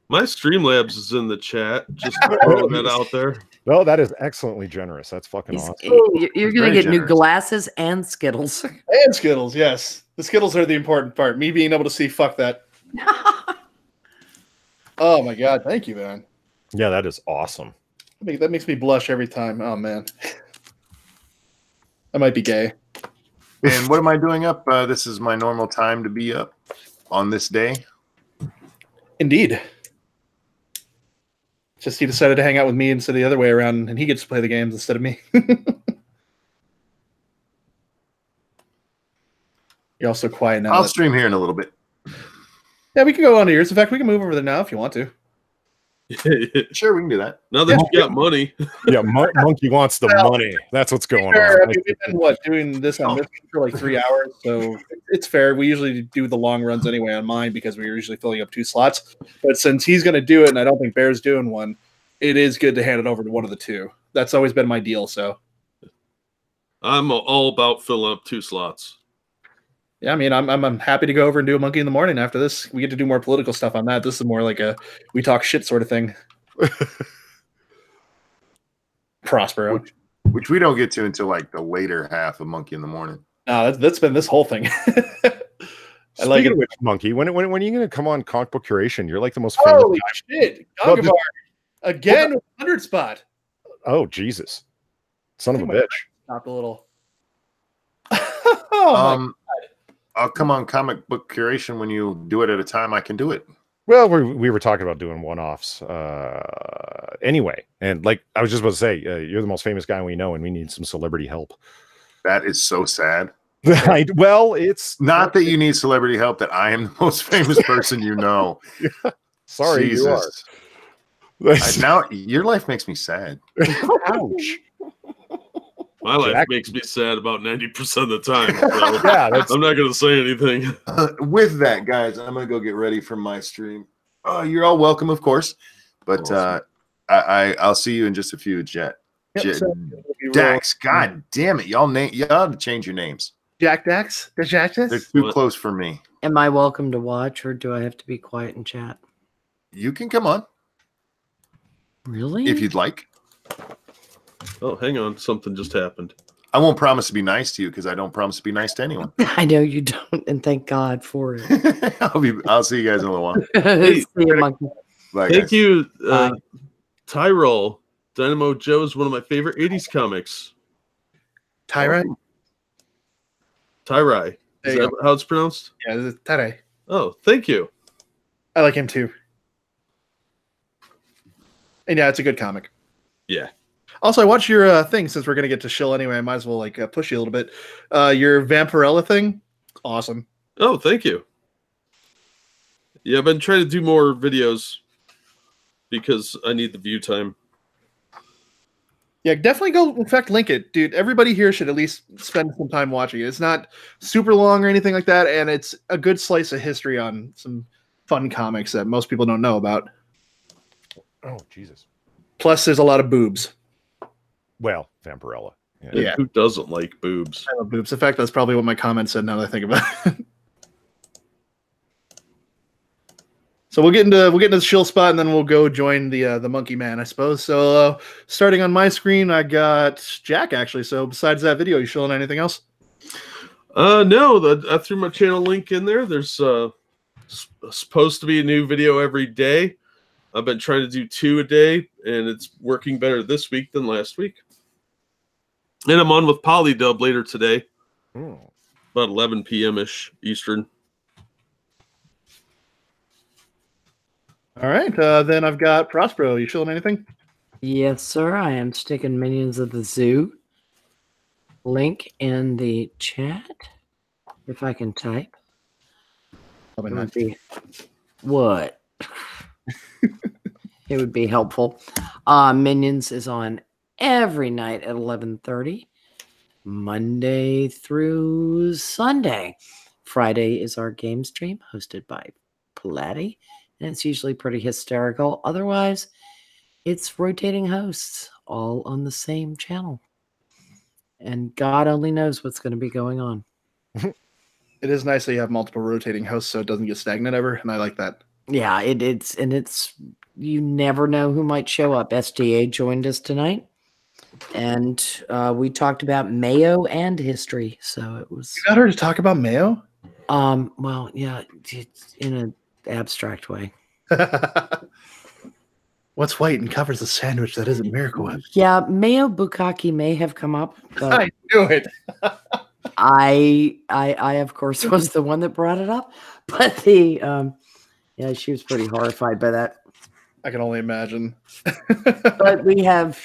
My Streamlabs is in the chat. Just throwing that out there. No, that is excellently generous. That's fucking awesome. You're going to get new glasses and Skittles. And Skittles, yes. The Skittles are the important part. Me being able to see, fuck that. Oh, my God. Thank you, man. Yeah, that is awesome. That makes me blush every time. Oh, man. I might be gay. And what am I doing up? This is my normal time to be up on this day. Indeed. Just he decided to hang out with me instead of the other way around, and he gets to play the games instead of me. You're also quiet now. I'll stream here in a little bit. Yeah, we can go on to yours. In fact, we can move over there now if you want to. Sure, we can do that. Now that you got money. Yeah, Monkey wants the money. That's what's going on. I mean, we've been doing this on this for like 3 hours, so it's fair. We usually do the long runs anyway on mine because we're usually filling up 2 slots. But since he's going to do it, and I don't think Bear's doing one, it is good to hand it over to one of the two. That's always been my deal. So I'm all about filling up 2 slots. Yeah, I mean, I'm happy to go over and do a Monkey in the Morning after this. We get to do more political stuff on that. This is more like a we talk shit sort of thing. Prospero. Which we don't get to until like the later half of Monkey in the Morning. No, that's been this whole thing. I like it. Which, Monkey, when are you going to come on Comic Book Curation? You're like the most famous Holy shit. Gongavar. Again with 100 spot. Oh, Jesus. Son of a bitch. Stop a little. Oh, I'll come on Comic Book Curation when you do it at a time I can do it. Well, we were talking about doing one-offs anyway. And like I was just about to say, you're the most famous guy we know, and we need some celebrity help. That is so sad. Well, it's not that you need celebrity help, that I am the most famous person you know. Sorry, Jesus. You are. Now your life makes me sad. Ouch. My life makes me sad about 90% of the time. So yeah, I'm not going to say anything. With that, guys, I'm going to go get ready for my stream. You're all welcome, of course. But awesome. I'll see you in just a few, Jet. Dax, God damn it. Y'all ought to change your names. Jack Dax? The Jack They're Dax? too close for me. Am I welcome to watch, or do I have to be quiet and chat? You can come on Really? if you'd like. Oh, hang on. Something just happened. I won't promise to be nice to you because I don't promise to be nice to anyone. I know you don't, and thank God for it. I'll see you guys in a little while. See you, monkey. Bye, Thank guys. you, Bye. Tyrol. Dynamo Joe is one of my favorite 80s comics. Tyra? Tyrai. There Is you that how it's pronounced? Yeah, this is Tyra. Oh, thank you. I like him too. And yeah, it's a good comic. Yeah. Also, I watched your thing since we're gonna get to shill anyway. I might as well like push you a little bit. Your Vampirella thing, awesome. Oh, thank you. Yeah, I've been trying to do more videos because I need the view time. Yeah, definitely go. In fact, link it, dude. Everybody here should at least spend some time watching it. It's not super long or anything like that, and it's a good slice of history on some fun comics that most people don't know about. Oh, Jesus. Plus, there's a lot of boobs. Well, Vampirella. Yeah. And Yeah. who doesn't like boobs? I love boobs. In fact, that's probably what my comment said now that I think about it. So we'll get into the shill spot, and then we'll go join the monkey man, I suppose. So starting on my screen, I got Jack actually. So besides that video, you shilling anything else? No, I threw my channel link in there. There's supposed to be a new video every day. I've been trying to do 2 a day, and it's working better this week than last week. And I'm on with Polydub later today, about 11 p.m.-ish Eastern. All right, then I've got Prospero. You shilling anything? Yes, sir. I am sticking Minions of the Zoo link in the chat. If I can type. Probably It not. would be what? It would be helpful. Minions is on every night at 11:30, Monday through Sunday. Friday is our game stream hosted by Platty, and it's usually pretty hysterical. Otherwise, it's rotating hosts all on the same channel. And God only knows what's going to be going on. It is nice that you have multiple rotating hosts, so it doesn't get stagnant ever, and I like that. Yeah, it's you never know who might show up. SDA joined us tonight, and we talked about Mayo and history. So it was You got her to talk about Mayo? well, yeah, it's in an abstract way. What's white and covers a sandwich that isn't Miracle Whip? Yeah, Mayo Bukkake may have come up, but I knew it. I of course was the one that brought it up. But the yeah, she was pretty horrified by that. I can only imagine. But we have,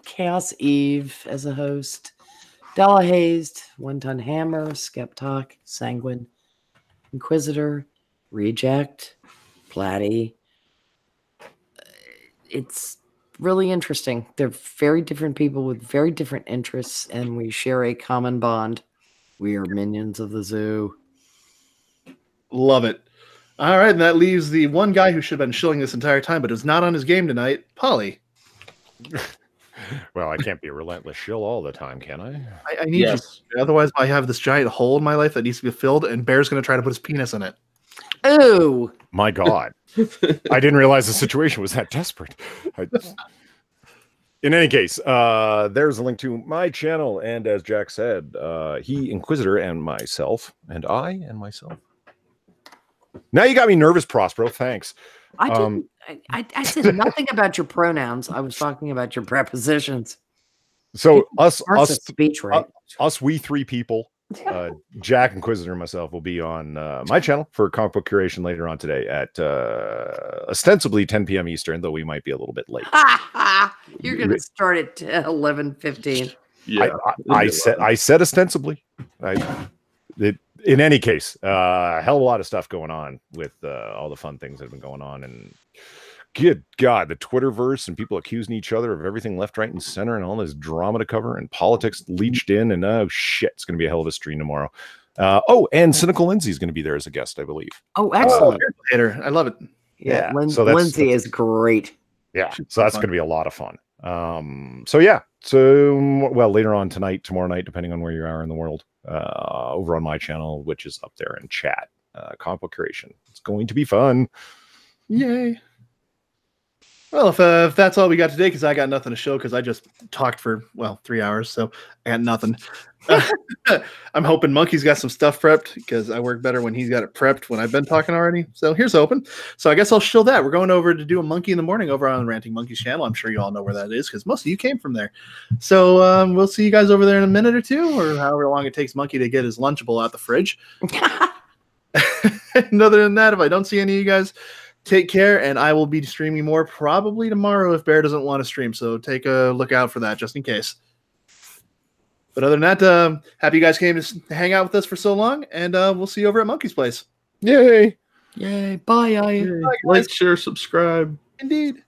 Chaos Eve as a host, Della Hazed, One Ton Hammer, Skeptalk, Sanguine, Inquisitor, Reject, Platty. It's really interesting. They're very different people with very different interests, and we share a common bond. We are Minions of the Zoo. Love it. All right, and that leaves the one guy who should have been shilling this entire time, but is not on his game tonight, Polly. Well, I can't be a relentless shill all the time, can I? I need you. Otherwise, I have this giant hole in my life that needs to be filled, and Bear's going to try to put his penis in it. Ooh. My God. I didn't realize the situation was that desperate. In any case, there's a link to my channel. And as Jack said, he, Inquisitor, and myself, and I, and myself. Now you got me nervous, Prospero. Thanks. I didn't. I said nothing about your pronouns. I was talking about your prepositions. So us speech, right? us, we 3 people, Jack, Inquisitor, and myself will be on my channel for comic book curation later on today at ostensibly 10 p.m. Eastern, though we might be a little bit late. You're going to start at 11:15. Yeah, I said ostensibly. In any case, hell of a lot of stuff going on with all the fun things that have been going on. And good God, the Twitterverse and people accusing each other of everything left, right, and center, and all this drama to cover, and politics leached in. And oh shit, it's going to be a hell of a stream tomorrow. And Cynical Lindsay is going to be there as a guest, I believe. Oh, excellent. Hater. I love it. Yeah, so that's Lindsay is great. Yeah, so that's going to be a lot of fun. So yeah. So well, later on tonight, tomorrow night, depending on where you are in the world, over on my channel, which is up there in chat, comic book creation. It's going to be fun. Yay. Well, if that's all we got today, because I got nothing to show, because I just talked for 3 hours, so I got nothing. I'm hoping Monkey's got some stuff prepped, because I work better when he's got it prepped when I've been talking already. So here's hoping. So I guess I'll show that. We're going over to do a Monkey in the Morning over on Ranting Monkey's channel. I'm sure you all know where that is, because most of you came from there. So we'll see you guys over there in a minute or two, or however long it takes Monkey to get his Lunchable out the fridge. And other than that, if I don't see any of you guys, take care, and I will be streaming more probably tomorrow if Bear doesn't want to stream. So take a look out for that just in case. But other than that, happy you guys came to hang out with us for so long, and we'll see you over at Monkey's Place. Yay! Yay! Bye, Like, share, subscribe. Indeed.